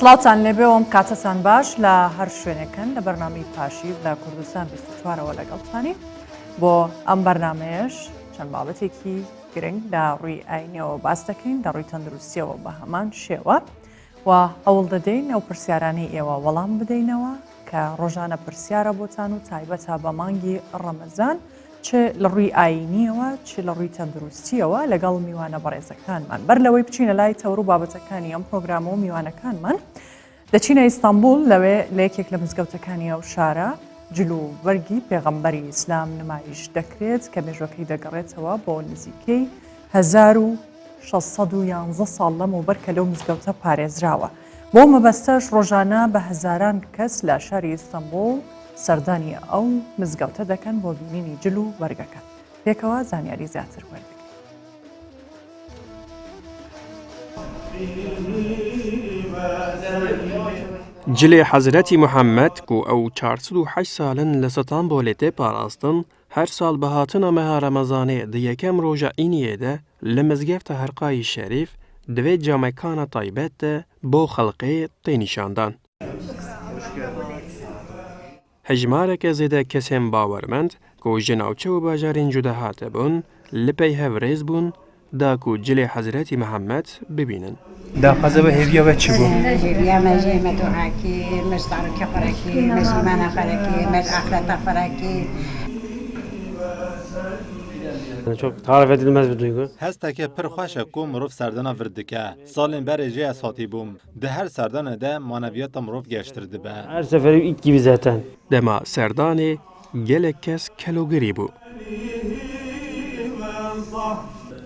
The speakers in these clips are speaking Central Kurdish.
سڵاوتان لێبێ ئەوم کاتتان باش لە هەر شوێنەکەن لە بەرنامەی پاشیو لە کوردستان 24ەوە لەگەڵتانی بۆ ئەم بەرنمەیەش چەند بابەتێکی گرنگ لە ڕووی ئاینیەوە باس دەکەین لە ڕووی تەندروستیەوە بە هەمان شێوە و هەوڵ دەدەین ئەو پرسیارانی ئێوە وەڵام بدەینەوە کە ڕۆژانە پرسیارە بۆتان و تایبەتە بە مانگی ڕەمەزان چ لە ڕووی ئاینیەوە چ لە ڕووی تەندروستیەوە لەگەڵ میوانە بەڕێزەکانمان بەر لەوەی بچینە لای تەور و بابەتەکانی ئەم پرۆگرامە و میوانەکانمان دەچینە ئیستانبول لەوێ لە یەکێک لە مزگەوتەکانی ئەو شارە جلو بەرگی پێغەمبەری ئیسلام نمایش دەکرێت کە مێژوەکەی دەگەڕێتەوە بۆ نزیکەی 1611 ساڵ لەمەوبەر کە لەو مزگەوتە پارێزراوە بۆ مەبەستەش ڕۆژانە بە هەزاران کەس لە شاری ئیستانبول سەردانی ئەو مزگەوتە دەکەن بۆ بینینی جل و وەرگەکە پێکەوە زانیاری زیاتر وەردەگرێت. جلێ حەزرەتی محەممەد و ئەو 408 ساڵن لە ستانبۆلێ تێپاراستن هەر ساڵ بە هاتنە مەها ڕەمەزانێ دی یەکەم ڕۆژە ئینیێدە لە مزگەفتە هەرقایی شەریف دوێت جامەکانە تایبەتە بۆ خەڵقێ تێنیشاندان. هەژمارێکە زێدە کەسێن باوەرمەند کۆ ژناوچە و باژارین جودە هاتە بوون لپەی هەڤڕێز بوون داک و جلێ حەزرەتی محەممەد ببینن. داخوازە بە هێویەوە چ بوو؟ هێویامەژێمە دوعاکی مەشتاڕکە خۆراکی مەژمانە خۆراکی مەژ ئاخرەتە خۆراکی Çok tarif edilmez bir duygu. Hesteke pir xweş e ku mirov serdana vir dike. Salên berê jê ez hatî bûm. Di her serdanê de maneviyata mirov geştir dibe. Her seferi ilk gibi zaten. Dema serdanê gelek kes kelogirî bû.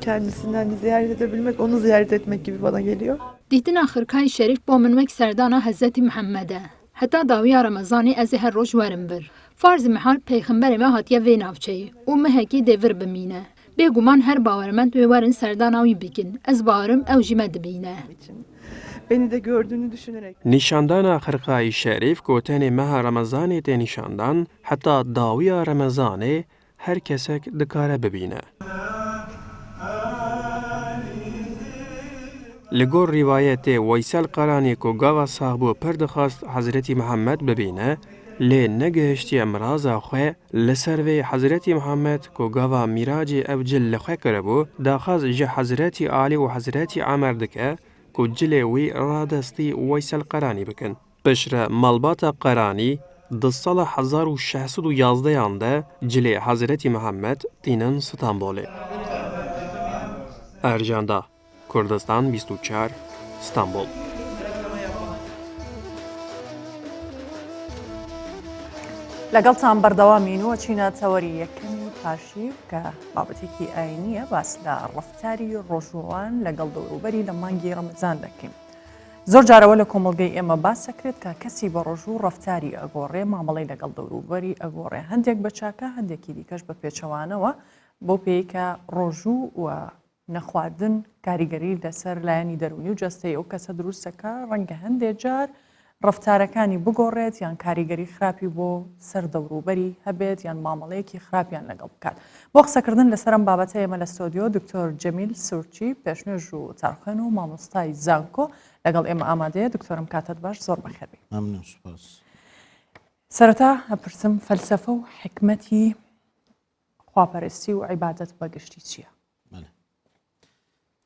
Kendisinden ziyaret edebilmek, onu ziyaret etmek gibi bana geliyor. Dîtina xirkayê şerîf bo min wek serdana Hezretî Muhemmedê. Heta dawiya Remezanê ez ê her roj werim bir. Farz mihal peyxemberê me hatiye vê navçeyê û mihekî devir bimîne. Bêguman her bawermend wê werin serdana wî bikin. Ez bawerim ew jî me dibîne. Beni de gördüğünü düşünerek. Nîşandana xirkayê şerîf gotenê meha Remezanê tê nîşandan heta dawiya Remezanê her kesek dikare bibîne. Li gor rîwayetê Weysel Qaranî ku gava saxbû pir dixwast Hezretî Muhemmed bibîne lê negihiştiye miraza xwe li ser vê Hezretî Muhemmed ku gava mîracê ev cil li xwe kiribû daxwaz ji Hezretî Alî û Hezretî Emer dike ku cilê wî radestî Weysel Qaranî bikin. Pişre malbata Qaranî di sala 1611 de cilê Hezretî Muhemmed tînin Stenbolê. Erjanda Kurdistan 24 İstanbul. لەگەڵتان بەردەوامین و چینە تەوەری یەکەمی پاشیو کە بابەتێکی ئاینیە باس لە ڕەفتاری ڕۆژوان لەگەڵ دەوروبەری لە مانگی ڕەمەزان دەکەین. زۆر جارەوە لە کۆمەڵگەی ئێمە باس دەکرێت کە کەسی بە ڕۆژوو ڕەفتاری ئەگۆڕێ مامەڵەی لەگەڵ دەوروبەری ئەگۆڕێ هەندێک بە چاکە هەندێکی دیکەش بە پێچەوانەوە بۆ پێی کە ڕۆژوو و نەخواردن کاریگەری لەسەر لایەنی دەرونی و جەستەی ئەو کەسە دروستەکە ڕەنگە هەندێک جار ڕەفتارەکانی بگۆڕێت یان کاریگەری خراپی بۆ سەر دەوروبەری هەبێت یان مامەڵەیەکی خراپیان لەگەڵ بکات. بۆ قسەکردن لەسەرم بابەتە ئێمە لە ستۆدیۆ دکتۆر جەمیل سورچی پێشنێژ و تاڕخێن و مامۆستای زانکۆ لەگەڵ ئێمە ئامادەیە. دکتۆرم کاتت باش زۆر بەخێربێت. ممنون سوپاس. سەرەتا هەپرسم فەلسەفە و حکمەتی خواپەرستی و عیبادەت بەگشتی چییە؟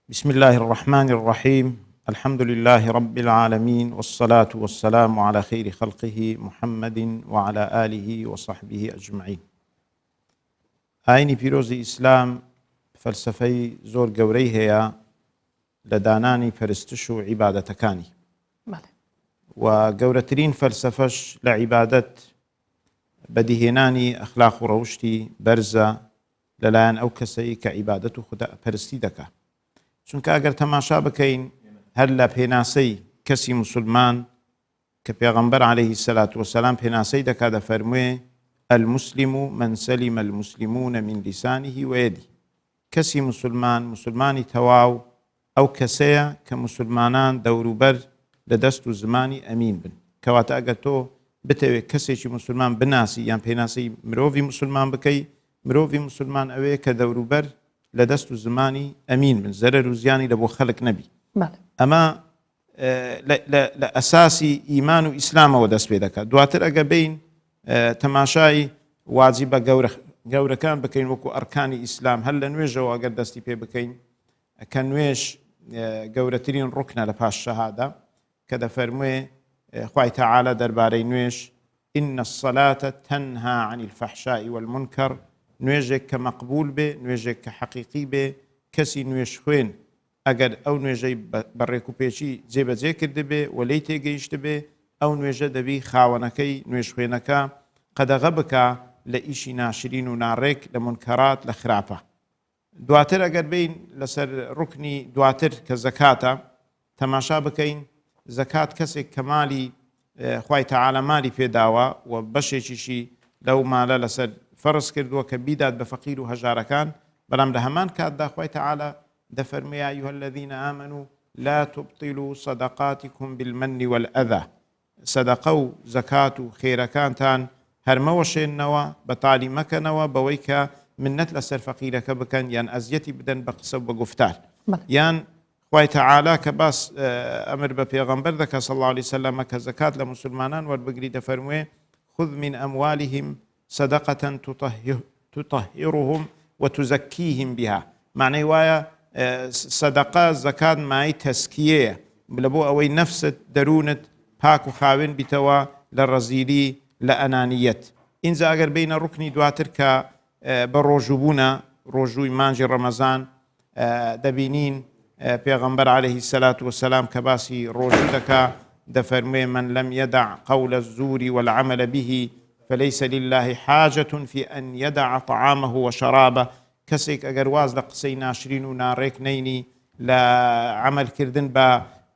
بسم الله الرحمن الرحيم الحمد لله رب العالمين والصلاة والسلام على خير خلقه محمد وعلى آله وصحبه أجمعين. ئاینی پیرۆزی ئیسلام فەلسەفەی زۆر گەورەی هەیە لە دانانی پەرستش و عیبادەتەکانی و گەورەترین فەلسەفەش لە عیبادەت بەدیهێنانی ئەخلاق و ڕەوشتی بەرزە لەلایەن ئەو کەسەی کە عیبادەت و خودە پەرستی دەکات. چونکە ئەگەر تەماشا بکەین هەر لە پێناسەی کەسی موسڵمان کە پێغەمبەر عەلەیهی سەلات وەسەلام پێناسەی دەکات دەفەرموێ المسلم من سلم المسلمون من لسانه ويده. کەسی مسلمانی تەواو ئەو کەسەیە کە مسلمانان دەوروبەر لە دەست و زمانی ئەمین بن. کەواتە ئەگەر تۆ بتەوێت کەسێکی مسلمان بناسی یان پێناسەی مرۆڤی مسلمان بکەی مرۆڤی مسلمان ئەوەیە کە دەوروبەر لە دەست و زمانی ئەمین بن زەرەر و زیانی لە بۆ خەڵک نەبی. ئەمە لە ئەساسی ئیمان و ئیسلامەوە دەست پێ دەکات. دواتر ئەگە بین تەماشای واجبە گەورەکان بکەین وەکو ئەرکانی ئیسلام هەر لە نوێژەوە ئەگەر دەستی پێ بکەین کە نوێژ گەورەترین ڕوکنە لە پاش شەهادە کە دەفەرموێ خوای تەعالە دەربارەی نوێژ إن الصلاة تنهى عن الفحشاء والمنكر نوێژێک کە مەقبول بێ نوێژێک کە حەقیقی بێ کەسی نوێژ خوێن ئەگەر ئەو نوێژەی بەڕێک و پێچی جێبەجێ کرد بێ و لی تێگەیشت بێ ئەو نوێژە دەبی خاوەنەکەی نوێژ خوێنەکە قەدەغە بکە لە ئیشی ناشرین و ناڕێک لە منکەرات لە خراپە. دواتر ئەگەر بین لەسەر ڕوکنی دواتر کە زەکاتە تەماشا بکەین زەکات کەسێک کە مالی خوای تەعالە مالی پێداوە و بەشێکیشی لەو مالە لەسەر فەرز کردووە کە بیدات بە فەقیر و هەژارەکان بەڵام لە هەمان کاتدا خوای تەعالە دەفەرمێ يا أيها الذين آمنوا لا تبطلوا صدقاتكم بالمن والأذى صدقە و زەکات و خێرەکانتان هەرمەوەشێننەوە بەتالی مەکەنەوە بەوەی کە منەت لەسەر فەقیرەکە بکەن یان ئەزیەتی بدەن بە قسە و بە گفتار یان خوای تەعالە کە باس ئەمر بە پێغەمبەر دەکات صلی الله عليه وسلم کە زەکات لە مسلمانان وەربگری دەفەرموێ خذ من أموالهم صدقة تطهرهم وتزكيهم بها معنی وایە سەدەقە زەکات مای تەسکیەیە لە بۆ ئەوەی نەفست دەروونت پاک و خاوێن بیتەوە لە ڕەزیلی لە ئەنانیەت. ئینجا ئەگەر بینە ڕوکنی دواتر کە بە ڕۆژووبوونە ڕۆژووی مانجی ڕەمەزان دەبینین پێغەمبەر عەلەیهی السەلات وەسەلام کە باسی ڕۆژوو دەکا دەفەرموێ من لم يدع قول الزور والعمل به فليس لله حاجة في أن يدع طعامه وشرابه کەسێک ئەگەر واز لە قسەی ناشرین و ناڕێک نینی لە عملکردن بە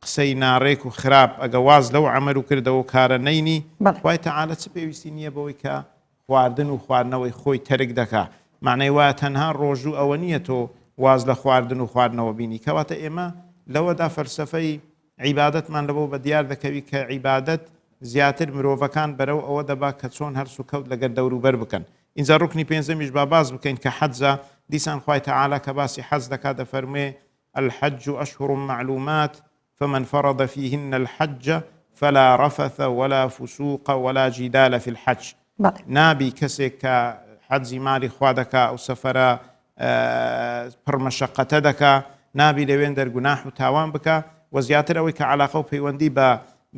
قسەی ناڕێک و خراپ ئەگە واز لەو عمل و کردەوە کارە نینی خوای تەعالە چ پێویستی نییە بەوەی کە خواردن و خواردنەوەی خۆی تەرک دەکا معنەی وایە تەنها ڕۆژوو ئەوە نییە تۆ واز لە خواردن و خواردنەوە بینی کەواتە ئێمە لەوەدا فەلسەفەی عیبادەتمان لەبەوە بە دیار دەکەوی کە عیبادەت زیاتر مرۆڤەکان بەرەو ئەوە دەبا کە چۆن هەرس و کەوت لەگەر دەوروبەر بکەن. اینجا ڕوکنی پێنجەمیش با باز بکەین کە حەجە دیسان خوای تەعالە کە باسی حەج دەکات دەفەرموێ الحج أشهر معلومات فمن فرض فيهن الحج فلا رفث ولا فسوق ولا جدال في الحج نابی کەسێک کە حەجی مالی خوا دەکا ئەو سەفەرە پڕمەشەقەتە دەکا نابی لەوێن دەرگوناح و تاوان بکە و زیاتر ئەوەی کە عەلاقە و پەیوەندی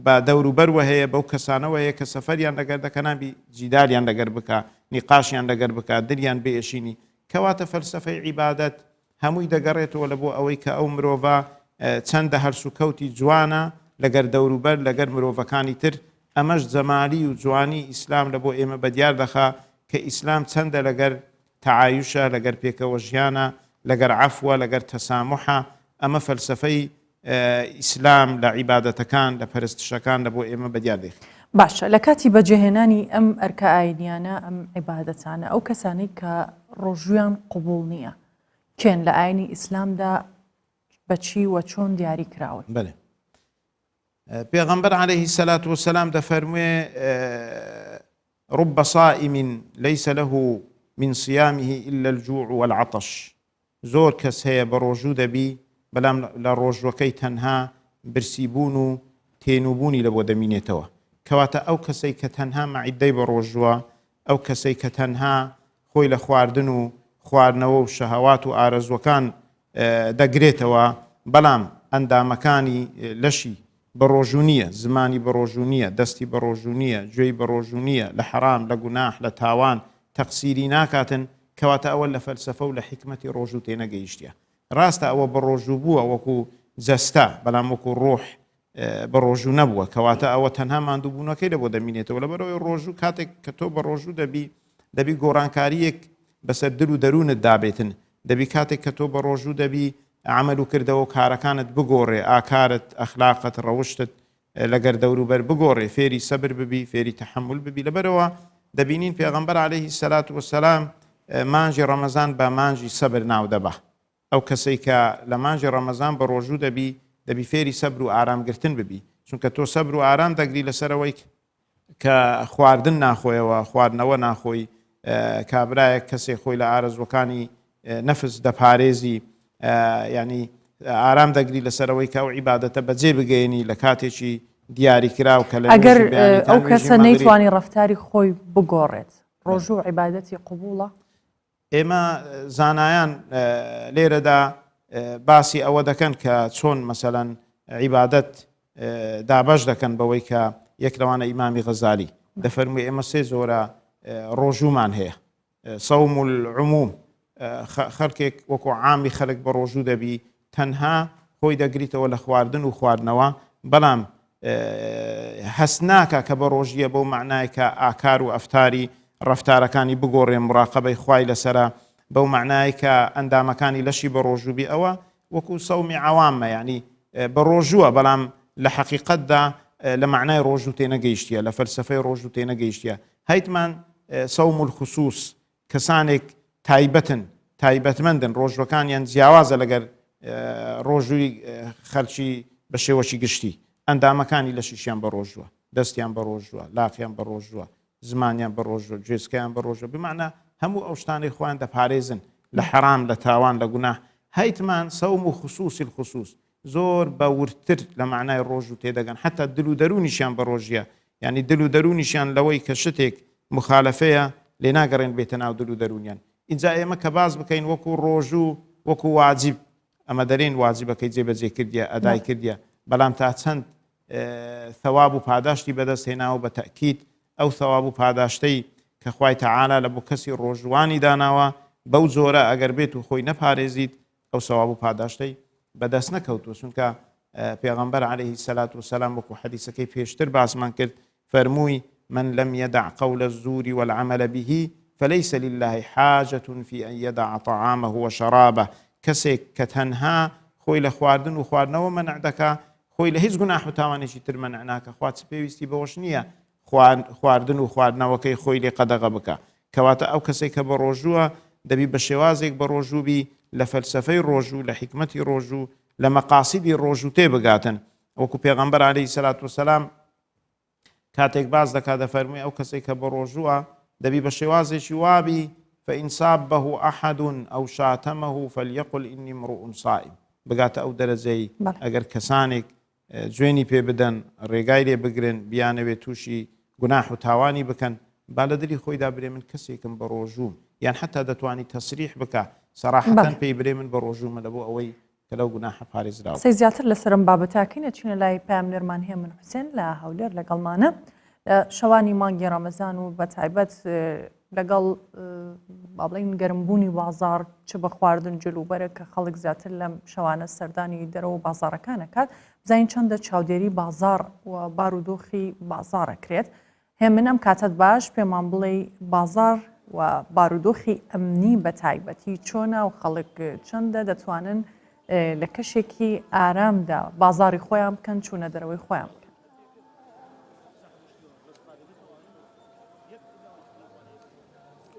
بە دەوروبەرەوە هەیە بەو کەسانەوە هەیە کە سەفەریان لەگەر دەکە نابی جیدالیان لەگەر بکە نیقاشیان لەگەر بکە دریان بێئێشینی کەواتە فەلسەفەی عیبادەت هەمووی دەگەڕێتەوە لە بۆ ئەوەی کە ئەو مرۆڤە چەندە هەرس و کەوتی جوانە لەگەر دەوروبەر لەگەر مرۆڤەکانی تر ئەمەش جەمالی و جوانی ئیسلام لە بۆ ئێمە بەدیار دەخا کە ئیسلام چەندە لەگەر تەعایوشە لەگەر پێکەوە ژیانە لەگەر عەفوە لەگەر تەساموحە ئەمە فەلسەفەی ئیسلام لە عیبادەتەکان لە پەرستشەکان لە بۆ ئێمە بەدیار دێت. باشە لە کاتی بەجێهێنانی ئەم ئەرکە ئاینیانە ئەم عیبادەتانە ئەو کەسانەی کە ڕۆژویان قوبوڵ نییە کێن لە ئاینی ئیسلامدا بەچی وە چۆن دیاری کراون. بەێ پێغەمبەر عەلەیهی السەلات وەسەلام دەفەرموێ رب صائم ليس له من صيامه إلا الجوع والعطش زۆر کەس هەیە بە ڕۆژوو دەبی بەڵام لە ڕۆژوەکەی تەنها برسیبوون و تێنوبوونی لە بۆ دەمینێتەوە کەواتە ئەو کەسەی کە تەنها مەعیدەی بە ڕۆژووە ئەو کەسەی کە تەنها خۆی لە خواردن و خواردنەوە و شەهەوات و ئارەزوەکان دەگرێتەوە بەڵام ئەندامەکانی لەشی بە ڕۆژوو نییە زمانی بە ڕۆژوو نییە دەستی بە ڕۆژوو نییە گوێی بە ڕۆژوو نییە لە حەرام لە گوناح لە تاوان تەقسیری ناکاتن کەواتە ئەوە لە فەلسەفە و لە حکمەتی ڕۆژوو تێنەگەیشتە ڕاستە ئەوە بە ڕۆژوو بووە وەکو جەستا بەڵام وەکو ڕۆح بە ڕۆژوو نەبووە کەواتە ئەوە تەنها ماندووبوونەکەی لە بۆ دەمینێتەوە لەبەرەوەی ڕۆژوو کاتێک کە تۆ بە ڕۆژوو دەبی گۆڕانکاریەک بەسەر دل و دەروونت دابێتن دەبی کاتێک کە تۆ بە ڕۆژوو دەبی عمل و کردەوە و کارەکانت بگۆڕێ ئاکارت ئەخلاقت ڕەوشتت لەگەر دەوروبەر بگۆڕێ فێری سەبر ببی فێری تەحمل ببی لەبەرەوە دەبینین پێغەمبەر عەلەیهی السەلات وەسەلام مانجی ڕەمەزان بە مانجی سەبر ناو دەبا ئەو کەسەی کە لە مانجی ڕەمەزان بە ڕۆژوو دەبی فێری سەبر و ئارامگرتن ببی چونکە تۆ سەبر و ئارام دەگری لەسەرەوەی کە خواردن ناخۆیەوە خواردنەوە ناخۆی کابرایەک کەسێک خۆی لە ئارەزوەکانی نەفس دەپارێزی ینی ئارام دەگری لەسەرەوەی کە ئەو عیبادەتە بەجێ بگەێنی لە کاتێکی دیاری کراو کە لە ئەگەر نوێژی بەیانیتان ئەو کەسە نوێژی مەغریب نەیتوانی ڕەفتاری خۆی بگۆڕێت ڕۆژوو عیبادەتی قبوڵە ئێمە زانایان لێرەدا باسی ئەوە دەکەن کە چۆن مەسەلەن عیبادەت دابەش دەکەن بەوەی کە یەک لەوانە ئیمامی غەزالی دەفەرمووی ئێمە سێ زۆرە ڕۆژوومان هەیە سەوم العموم خەڵکێک وەکو عامی خەڵک بە ڕۆژوو دەبی تەنها خۆی دەگریتەوە لە خواردن و خواردنەوە بەڵام هەست ناکە کە بە ڕۆژیە بەو معنای کە ئاکار و ئەفتاری ڕەفتارەکانی بگۆڕێ مراقبەی خوای لەسرە بەو معنای کە ئەندامەکانی لەشی بە ڕۆژووبی ئەوە وەکو سەومی عوامە ینی بە ڕۆژووە بەڵام لە حەقیقەتدا لە معنای ڕۆژوو تێنەگەیشتە لە فەلسفەی ڕۆژوو تێنەگەیشتە هەیتمان سەوم الخصوص کەسانێک تایبەتمەندن ڕۆژوەکانیان جیاوازە لەگەر ڕۆژووی خەلکی بە شێوەشی گشتی ئەندامەکانی لەشیشیان بە ڕۆژووە دەستیان بە ڕۆژووە لاقیان بە ڕۆژووە زمانیان بە ڕۆژوە گوێسکیان بە ڕۆژوە بمانە هەموو ئەو شتانی خۆیان دەپارێزن لە حەرام لە تاوان لە گوناه هەیتمان سەوم و خصوصی الخصوص زۆر بە ورتر لە معنای ڕۆژوو تێدەگەن حتا دل و دەرونیشیان بە ڕۆژیە ینی دل و دەرونیشیان لەوەی کە شتێک مخالفەیە لێ ناگەڕێن بێتە ناو دل و دەرونیان اینجا ئێمە کە باز بکەین وەکو ڕۆژوو وەکو واجب ئەمە دەرێن واجبەکەی جێبەجێ کردیە ئەدای کردیە بەڵام تا چەند ثەواب و پاداشتی بەدەست هێناوە بە تەکید ئەو ثەواب و پاداشتەی کە خوای تەعالا لە بۆ کەسی ڕۆژوانی داناوە بەو زۆرە ئەگەر بێت و خۆی نەپارێزیت ئەو ثەواب و پاداشتەی بەدەست نەکەوتوە چونکە پێغەمبەر عەلەیهی سەلات وسەلام وەکو حەدیسەکەی پێشتر باسمان کرد فەرمووی من لم يدع قول الزور والعمل به فليس لله حاجة في أن يدع طعامه وشرابه کەسێک کە تەنها خۆی لە خواردن و خواردنەوە مەنع دەکا خۆی لە هیچ گوناح و تاوانێکی تر مەنع ناکە خوات پێویستی بەوەش نییە خواردن و خواردنەوەکەی خۆی لێ قەدەغە بکە کەواتە ئەو کەسێک کە بە ڕۆژووە دەبی بە شێوازێک بە ڕۆژووبی لە فەلسفەی ڕۆژوو لە حکمەتی ڕۆژوو لە مەقاسیدی ڕۆژوو تێبگاتن وەکو پێغەمبەر عەلەیهی سەلات وسەلام کاتێک باز دەکات دەفەرمووی ئەو کەسێک کە بە ڕۆژووە دەبی بە شێوازێکی وابی فإن صابه أحد أو شاتمه فليقل إني امرؤ صائم بگاتە ئەو دەرەجەی ئەگەر کەسانێک جوێنی پێ بدەن ڕێگای لێ بگرن بیانەوێت تووشی گوناح و تاوانی بکەن با لە دڵی خۆیدا برێ من کەسێکم بە ڕۆژووم یان حتا دەتوانی تەسریح بکە سەراحەتەن پێی برێ من بە ڕۆژوومە لە بۆ ئەوەی کە لەو گوناحە پارێزراوە سەی زیاتر لەسەرم بابەتاکەینە چینە لای پامنێرمان هێمن حوسێن لە هەولێر لەگەڵمانە شەوانی مانگی ڕەمەزان و بە تایبەت لەگەڵ بابڵین گەرمبوونی بازار چ بە خواردن جلوبەرە کە خەڵک زیاتر لەم شەوانە سەردانی دەرەوە بازارەکانەکات بزانین چەندە چاودێری بازار و بارودۆخی بازارەکرێت هێمن ئەم کاتت باش پێمان بڵێ بازار و بارودۆخی ئەمنی بە تایبەتی چۆنە و خەڵک چەندە دەتوانن لە کەشێکی ئارامدا بازاری خۆیان بکەن چوونە دەرەوەی خۆیان بکەن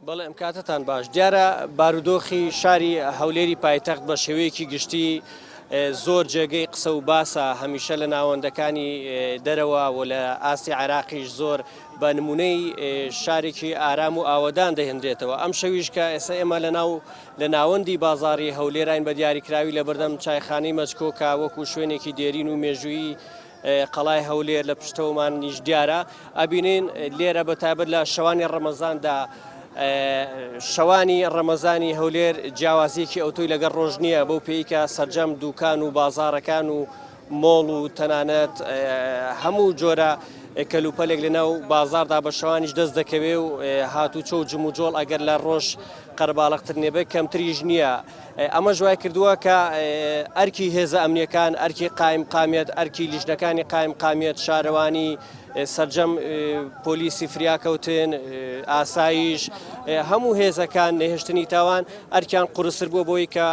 بەڵێ ئەم کاتتان باش دیارە بارودۆخی شاری هەولێری پایتەخت بە شێوەیەکی گشتی زۆر جێگەی قسە و باسە هەمیشە لە ناوەندەکانی دەرەوە و لە ئاسی عێراقیش زۆر بە نمونەی شارێکی ئارام و ئاوەدان دەهێنرێتەوە ئەم شەویش کە ئێستا ئێمە لە ناوەندی بازاری هەولێراین بە دیاریکراوی لە بەردەم چایخانەی مەچکۆکە وەکو شوێنێکی دێرین و مێژووی قەڵای هەولێر لە پشتەوەمان نیش دیارە ئەبینین لێرە بەتایبەت لە شەوانی ڕەمەزاندا شەوانی ڕەمەزانی هەولێر جیاوازیەکی ئەوتۆی لەگەڵ ڕۆژ نییە بەو پێیکە سەرجەم دوکان و بازارەکان و مۆڵ و تەنانەت هەموو جۆرە کەلوپەلێک لەناو بازاردا بە شەوانیش دەست دەکەوێ و هاتوچۆ و جم و جۆڵ ئەگەر لە ڕۆژ قەرباڵغتر نێبێ کەمتریش نییە ئەمە ژوای کردووە کە ئەرکی هێزە ئەمنیەکان ئەرکی قایم قامیەت ئەرکی لیژنەکانی قایم قامیەت شارەوانی سەرجەم پۆلیسی فریاکەوتن ئاسایش هەموو هێزەکان نەهێشتنی تاوان ئەرکیان قورسر بووە بۆی کە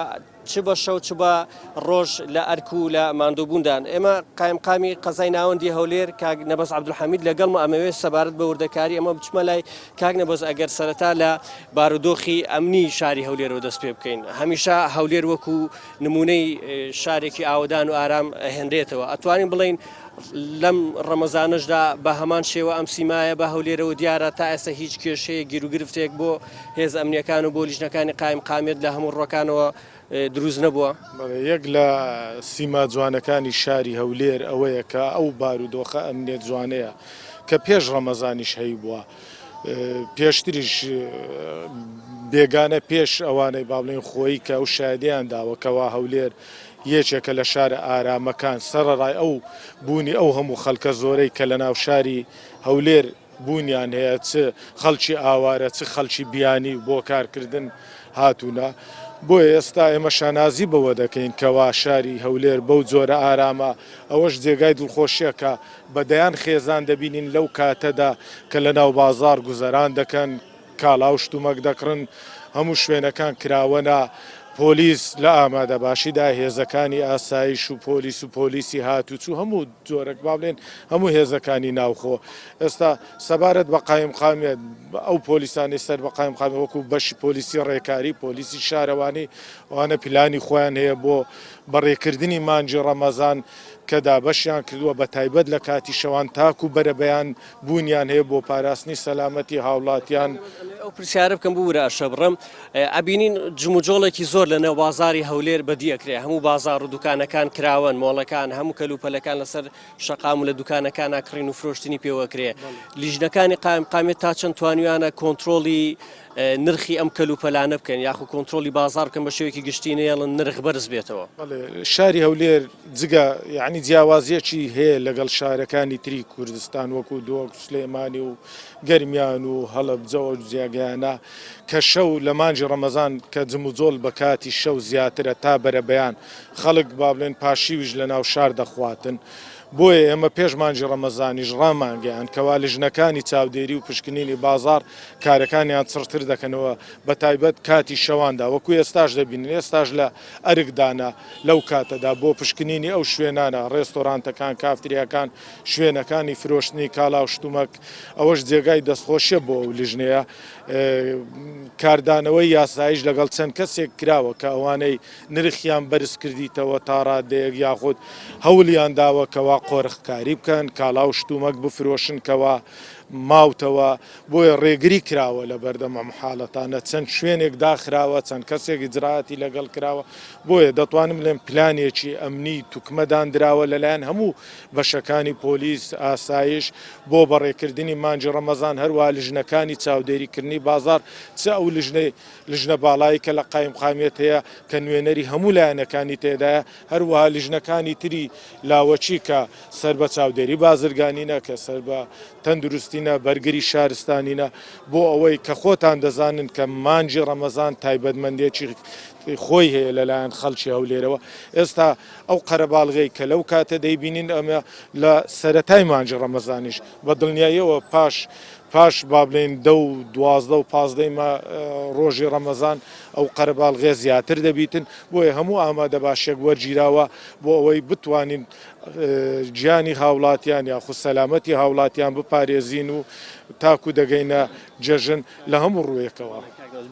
چ بە شەو چ بە ڕۆژ لە ئەرک و لە ماندووبووندان ئێمە قایمقامی قەزای ناوەندی هەولێر کاک نەبەس عەبدولحەمید لەگەڵمە ئەمەوێت سەبارەت بە وردەکاری ئەمە بچمە لای کاک نەبەس ئەگەر سەرەتا لە بارودۆخی ئەمنی شاری هەولێرەوە دەست پێ بکەین هەمیشە هەولێر وەکو نمونەی شارێکی ئاودان و ئارام هێنرێتەوە ئەتوانین بڵین لەم ڕەمەزانشدا بە هەمان شێوە ئەم سیمایە بە هەولێرەوە دیارە تا ئێستا هیچ کێشەیە گیر و گرفتێک بۆ هێز ئەمنیەکان و بۆ لیژنەکانی قایم قامێت لە هەموو ڕۆکانەوە دروست نەبووە. یەک لە سیما جوانەکانی شاری هەولێر ئەوەیە کە ئەو بارودۆخە ئەمنێت جوانەیە کە پێش ڕەمەزانیش هەی بووە پێشتریش بێگانە پێش ئەوانەی باڵێن خۆی کە ئەو شادیان داوەکەوا هەولێر یەکێکە لە شارە ئارامەکان سەرڕای ئەو بوونی ئەو هەموو خەڵکە زۆرەی کە لە ناو شاری هەولێر بوونیان هەیە چ خەڵکی ئاوارە چ خەڵکی بیانی بۆ کارکردن هاتوونە. بۆیە ئێستا ئێمە شانازی بەوە دەکەین کەوا شاری هەولێر بەو جۆرە ئارامە ئەوەش جێگای دڵخۆشیەکە بەدەیان خێزان دەبینین لەو کاتەدا کە لە ناو بازار گوزەران دەکەن کاڵاو شتومەک دەکڕن هەموو شوێنەکان کراوەنە پۆلیس لە ئامادە باشیدا هێزەکانی ئاسایش و پۆلیسی هاتوچوو هەموو جۆرەك با بڵێن هەموو هێزەکانی ناوخۆ ئێستا سەبارەت بە قایمقامێت ئەو پۆلیسانی سەر بە قایمقامێ وەکو بەشی پۆلیسی ڕێکاری پۆلیسی شارەوانی ئەوانە پلانی خۆیان هەیە بۆ بەڕێکردنی مانجی ڕەمەزان کەدا بەشیان کردووە بە تایبەت لە کاتی شەوان تاکو بەرەبەیان بوونیان هەیە بۆ پاراستنی سەلامەتی هاوڵاتیان. ئەو پرسیارە بکەم بورە شەبڕم ئەبینین جموجۆڵێکی زۆر لە نێو بازاری هەولێر بەدیەکرێ هەموو بازار و دوکانەکان کراون مۆڵەکان هەموو کەلوپەلەکان لەسەر شەقام و لە دوکانەکان ناکڕین و فرۆشتنی پێوەکرێ لیژنەکانی قایمقامێت تا چەند توانیوانە کۆنتترۆلی نرخی ئەم کەلوپەلانە بکەن یاخو کۆنتترۆلی بازار بکەن بە شێوەیەکی گشتینەیەڵن نرخ بەرز بێتەوە. شاری هەولێر جگە یعنی جیاوازیەکی هەیە لەگەڵ شارەکانی تری کوردستان وەکو دۆک سلێمانی و گەرمیان و هەڵەبجە و جیاگیانە کە شەو لە مانجی ڕەمەزان کە جموجۆڵ بە کاتی شەو زیاترە تا بەرەبەیان خەڵک با بڵێن پاشیویش لە ناو شار دەخواتن. بۆیە ئێمە پێش مانجی ڕەمەزانیش ڕامانگەیان کەوا لیژنەکانی چاودێری و پشکنینی بازار کارەکانیان چڕتر دەکەنەوە بە تایبەت کاتی شەواندا وەکو ئێستاش دەبینن ئێستاش لە ئەرکدانە لەو کاتەدا بۆ پشکنینی ئەو شوێنانە ڕێستۆرانتەکان کافتریاکان شوێنەکانی فرۆشتنی کاڵاو شتومەک ئەوەش جێگای دەستخۆشیە بۆ ئەو لیژنەیە کاردانەوەی یاسایش لەگەڵ چەند کەسێک کراوە کە ئەوانەی نرخیان بەرز کردیتەوە تا ڕادەیەک یاخود هەوڵیان داوەکەوا قۆرخکاری بکەن کاڵاو شتومەک بفرۆشن کەوا ماوتەوە بۆیە ڕێگری کراوە لە بەردەمە محاڵەتانە چەند شوێنێک داخراوە چەند کەسێک جراەتی لەگەڵ کراوە بۆیە دەتوانم لێم پلانێکی ئەمنی توکمەدان درراوە لەلایەن هەموو بەشەکانی پۆلیس ئاسایش بۆ بەڕێکردنی مانجی ڕەمەزان هەروە لیژنەکانی چاودێریکردنی بازار چ ئەو لیژنە باڵایی کە لە قایمقامێت هەیە کە نوێنەری هەموو لایەنەکانی تێدایە هەروەها لیژنەکانی تری لاوەچی کە سەر بە چاودێری بازرگانینە کە سەر بە تەندروستینە بەرگری شارستانینە بۆ ئەوەی کە خۆتان دەزانن کە مانجی ڕەمەزان تایبەتمەندێکی خۆی هەیە لەلایەن خەڵکی هەولێرەوە ئێستا ئەو قەرەباڵغەی کە لەو کاتە دەیبینین ئەمە لە سەرەتای مانجی ڕەمەزانیش بە دڵنیاییەوە پاش با بڵێن 10 و 12 و 15 ڕۆژی ڕەمەزان ئەو قەرەباڵغێ زیاتر دەبیتن بۆیە هەموو ئامادە باشێک وەرگیراوە بۆ ئەوەی بتوانین گیانی هاوڵاتیان یاخود سەلامەتی هاوڵاتیان بپارێزین و تاکو دەگەینە جەژن لە هەموو ڕوویەکەوە.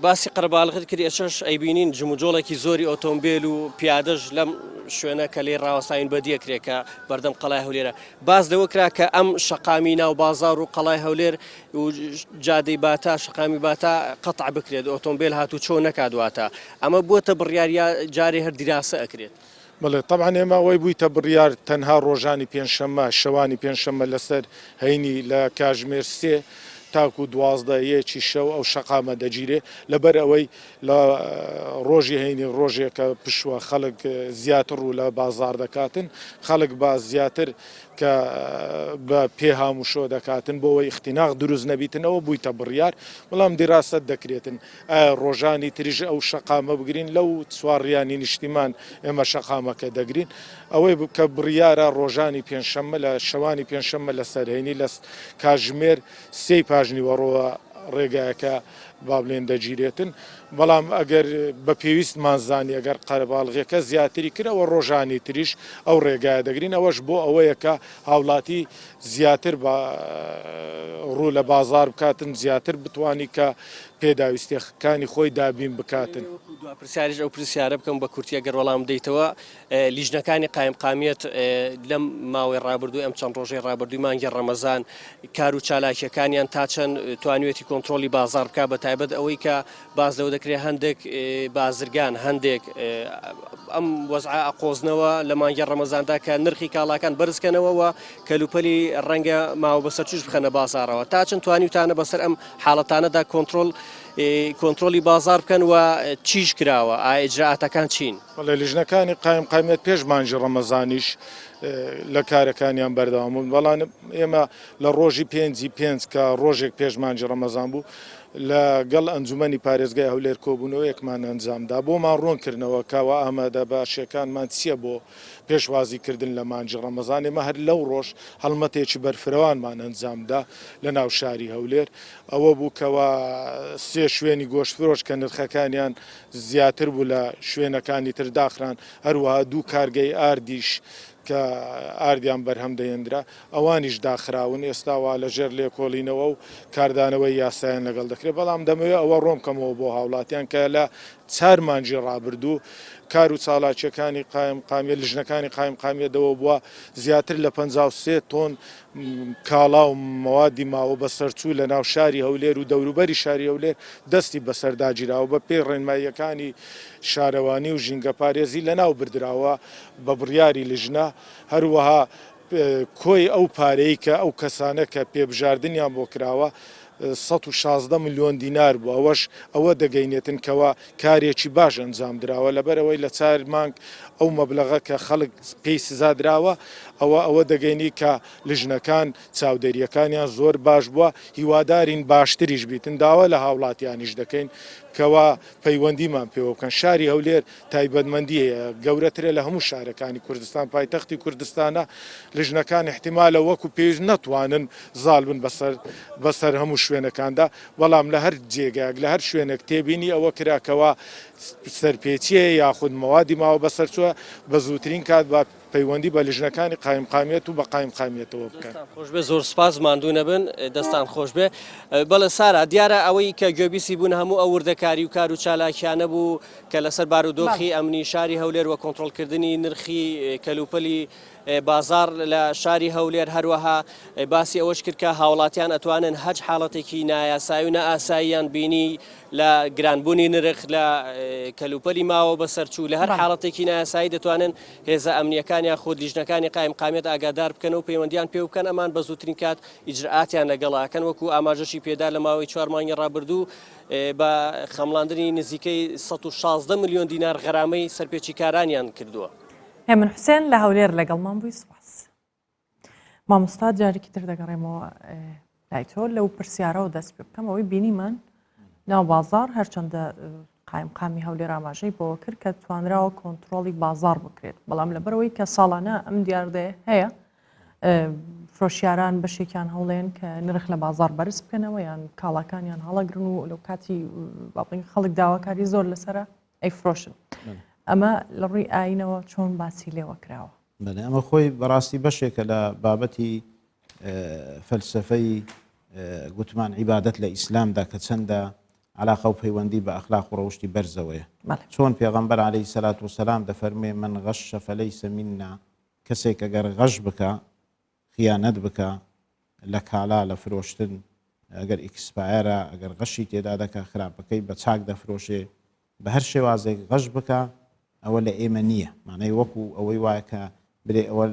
باسی قەرەباڵغت کردی ئەچەش ئەیبینین جموجۆڵێکی زۆری ئۆتۆمبیل و پیادەش لەم شوێنە کە لێ ڕاوەستاین بەدیەکرێکە بەردەم قەڵای هەولێرە باز لەوە کرا کە ئەم شەقامی ناو بازار و قەڵای هەولێر و جادەی باتا شەقامی باتا قەتع بکرێت ئۆتۆمبیل هاتو چۆ نەکادواتە ئەمە بووە بڕیاریە جارێ هەر دیراسە ئەکرێت. بڵێ طبعا ئێمە ئەوەی بوویتە بڕیار تەنها ڕۆژانی پێنجشەممە شەوانی پێنجشەممە لەسەر هەینی لە کاژمێر 3 تاکو 12 شەو ئەو شەقامە دەگیرێ لەبەر ئەوەی لە ڕۆژی هەینی ڕۆژێکە پشووە خەڵک زیاتر و لە بازار دەکاتن خەڵک با زیاتر کە بە پێهاموشۆ دەکاتن بۆەوەی اختیناق دروست نەبیتنەوە بوویتە بڕیار بەڵام دیراست دەکرێتن ڕۆژانی تریژ ئەو شەقامە بگرین لەو چوارڕیانی نیشتیمان ئێمە شەقامەکە دەگرین ئەوەی کە بڕیارە ڕۆژانی پێنجشەممە لە شەوانی پێنجشەممە لە سەرهێنی لە کاژمێر 3 پاژنی وەڕۆوە ڕێگایەکە با بڵێن دەگیرێتن بەڵام ئەگەر بە پێویستمان زانی ئەگەر قەرەباڵغێکە زیاتری کرەوە ڕۆژانی تریش ئەو ڕێگایە دەگرین ئەوەش بۆ ئەوەیە کە هاوڵاتی زیاتر ڕوو لە بازار بکاتن زیاتر بتوانی کە پێداویستەکانی خۆی دابین بکاتن. پرسیاریش ئەو پرسیارە بکەم بە کورتیە گەر وەڵام دەیتەوە لیژنەکانی قایمقامێت لەم ماوەی ڕابردوو ئەم چەند ڕۆژەی ڕابردووی مانگی ڕەمەزان کار و چالاکیەکانیان تا چەند توانوێتی کۆنتترۆلی بازار بکە بە تایبەت ئەوەی کە باز لەوە دەکرێت هەندێک بازرگان هەندێک ئەم وەزعە ئەقۆزنەوە لە مانگی ڕەمەزاندا کە نرخی کاڵاکان بەرزکەنەوەەوە کەلوپەلی ڕەنگە ماوە بەسەر چش بخەنە بازارەوە تا چەند توانیوتانە بەسەر ئەم حاڵەتانەدا کۆنتترۆلی بازار بکەن و چیش کراوە ئاجراتەکان چین بەڵێ لیژنەکانی قایمێت پێش مانجی ڕەمەزانیش لە کارەکانیان بەردەوامبوون بەڵام ئێمە لە ڕۆژی 5 کە ڕۆژێک پێش مانجی ڕەمەزان بوو لەگەڵ ئەنجومەنی پارێزگای هەولێر کۆبوونەوە یەکمان ئەنجامدا بۆمان ڕوونکردنەوە کاوە ئامادە باشیەکانمان چییە بۆ پێشوازیکردن لە مانجی ڕەمەزان ئێمە هەر لەو ڕۆژ هەڵمەتێکی بەرفرەوانمان ئەنجامدا لە ناو شاری هەولێر ئەوە بوو کەوە 3 شوێنی گۆشتفرۆش کە نرخەکانیان زیاتر بوو لە شوێنەکانی تر داخران هەروەها 2 کارگەی ئاردیش کە ئاردیان بەرهەم دەهێنرا ئەوانیش داخراون ئێستاوا لە ژێر لێکۆڵینەوە و کاردانەوەی یاسایان لەگەڵ دەکرێت بەڵام دەمەوێت ئەوە ڕۆمکەمەوە بۆ هاوڵاتیان کە لە 4 مانجی ڕابردوو کار و چالاکیەکانی قایمقامیە لیژنەکانی قایمقامیەدەوە بووە زیاتر لە 53 تۆن کاڵا و مەوادی ماوە بەسەرچوو لە ناو شاری هەولێر و دەوروبەری شاری هەولێر دەستی بەسەرداگیراوە بە پێی ڕێنماییەکانی شارەوانی و ژینگە پارێزی لە ناو بردراوە بە بڕیاری لیژنە هەروەها کۆی ئەو پارەی کە ئەو کەسانە کە پێبژاردنیان بۆ کراوە 116 ملیۆن دینار بوو ئەوەش ئەوە دەگەینێتن کەەوە کارێکی باش ئەنجام درراوە لەبەرەوەی لە 4 مانگ ئەو مەبلغە کە خەڵک پێی سزا درراوە ئەوە دەگەینی کە لیژنەکان چاودێریەکانیان زۆر باش بووە هیوادارین باشتریش بیتن داوا لە هاوڵاتیانیش دەکەین کەوا پەیوەندیمان پێوە بکەن شاری هەولێر تایبەتمەندیە گەورەترە لە هەموو شارەکانی کوردستان پایتەختی کوردستانە لیژنەکان احتیمالە وەکو پێویست نەتوانن زاڵ بن بەسەر هەموو شوێنەکاندا بەڵام لە هەر جێگایك لە هەر شوێنێک تێبینی ئەوە کراکەوە سەرپێچیە یاخود مەوادی ماوە بەسەرچووە بە زووترین کات بە پەیوەندی بە لیژنەکانی قایمقامیەت و بە قایمقامیەتەوە بکەن. خۆش بێ زۆر سپاس ماندوو نەبن دەستان خۆش بێ بەڵێ سارا دیارە ئەوەی کە گوێبیسی بوون هەموو ئەو وردەکاری و کار و چالاکیانە بوو کە لەسەر بارودۆخی ئەمنی شاری هەولێر وە کۆنتترۆلکردنی نرخی کەلوپەلی بازار لە شاری هەولێر هەروەها باسی ئەوەش کرد کە هاوڵاتیان ئەتوانن هەج حاڵەتێکی نایاسایی و نەئاساییان بینی لە گرانبوونی نرخ لە کەلوپەلی ماوە بەسەرچوو لە هەر حاڵەتێکی نایاسایی دەتوانن هێزە ئەمنیەکانیان خۆ لیژنەکانی قایمقامیەت ئاگادار بکەن و پەیوەندیان پێ بکەن ئەمان بە زووترین کات ئیجرئاتیان لەگەڵاکەن وەکو ئاماژەشی پێدا لە ماوەی 4 مانگی ڕابردوو بە خەمڵاندنی نزیکەی 116 ملیۆن دینار غەرامەی سەرپێچی کارانیان کردووە. هێمن حوسێن لە هەولێر لەگەڵمان بووی سوپاس. مامۆستا جارێکی تر دەگەڕێمەوە لای تۆ لەو پرسیارەوە دەست پێ بکەم ئەوەی بینیمان ناو بازار هەرچەندە قایمقامی هەولێر ئاماژەی بۆ کرد کە توانراوە کۆنتترۆلی بازار بکرێت بەڵام لەبەرەوەی کە ساڵانە ئەم دیاردێ هەیە فرۆشیاران بەشێکیان هەوڵێن کە نرخ لە بازار بەرز بکەنەوە یان کاڵاکانیان هەڵەگرن و لەو کاتی خەڵک داواکاری زۆر لەسرە ئەیفرۆشن. ئەمە لە ڕووی ئاینەوە چۆن باسی لێوە کراوە؟ بەێ ئەمە خۆی بەڕاستی بەشێکە لە بابەتی فەلسفەی گوتمان عیبادەت لە ئیسلامدا کە چەندە علاقە و پەیوەندی بە ئەخلاق و ڕەوشی بەرزەوەیە چۆن پێغەمبەر عەلەیهی سەلات وسەلام دەفەرمێ من غەشە فەلەیسە میننا کەسێک ئەگەر غەش بکە خیانەت بکە لە کالا لە فرۆشتن ئەگەر ئیکسپایرە ئەگەر غەشی تێدا دەکە خراپەکەی بە چاک دەفرۆشێ بە هەر شێوازێک غەش بکە ئەوە لە ئێمە نییە مانای وەکو ئەوەی وایە کە برێ ئەوە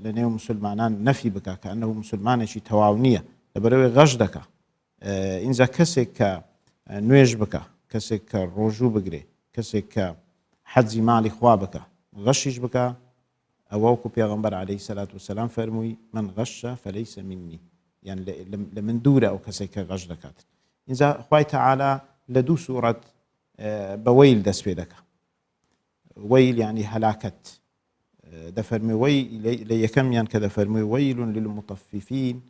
لە نێو مسلمانان نەفی بکە کە ئەنەو مسلمانێکی تەواو نییە لەبەرەوەی غەش دەکە ئینجا کەسێک کە نوێژ بکە کەسێک کە ڕۆژوو بگرێ کەسێک کە حەجی ماڵی خوا بکە غەشیش بکە ئەوە وەکو پێغەمبەر عەلەیهی سەلات وسەلام فەرمووی من غەشە فەلەیسە منی یان لە من دوورە ئەو کەسێک کە غەش دەکات ئینجا خوای تەعالا لە 2 سوورەت بە وەیل دەست پێ دەکە وەیل یعنی هەلاکەت دەفەرمێ لە یەکەمیان کە دەفەرمووی وەیل للمطففین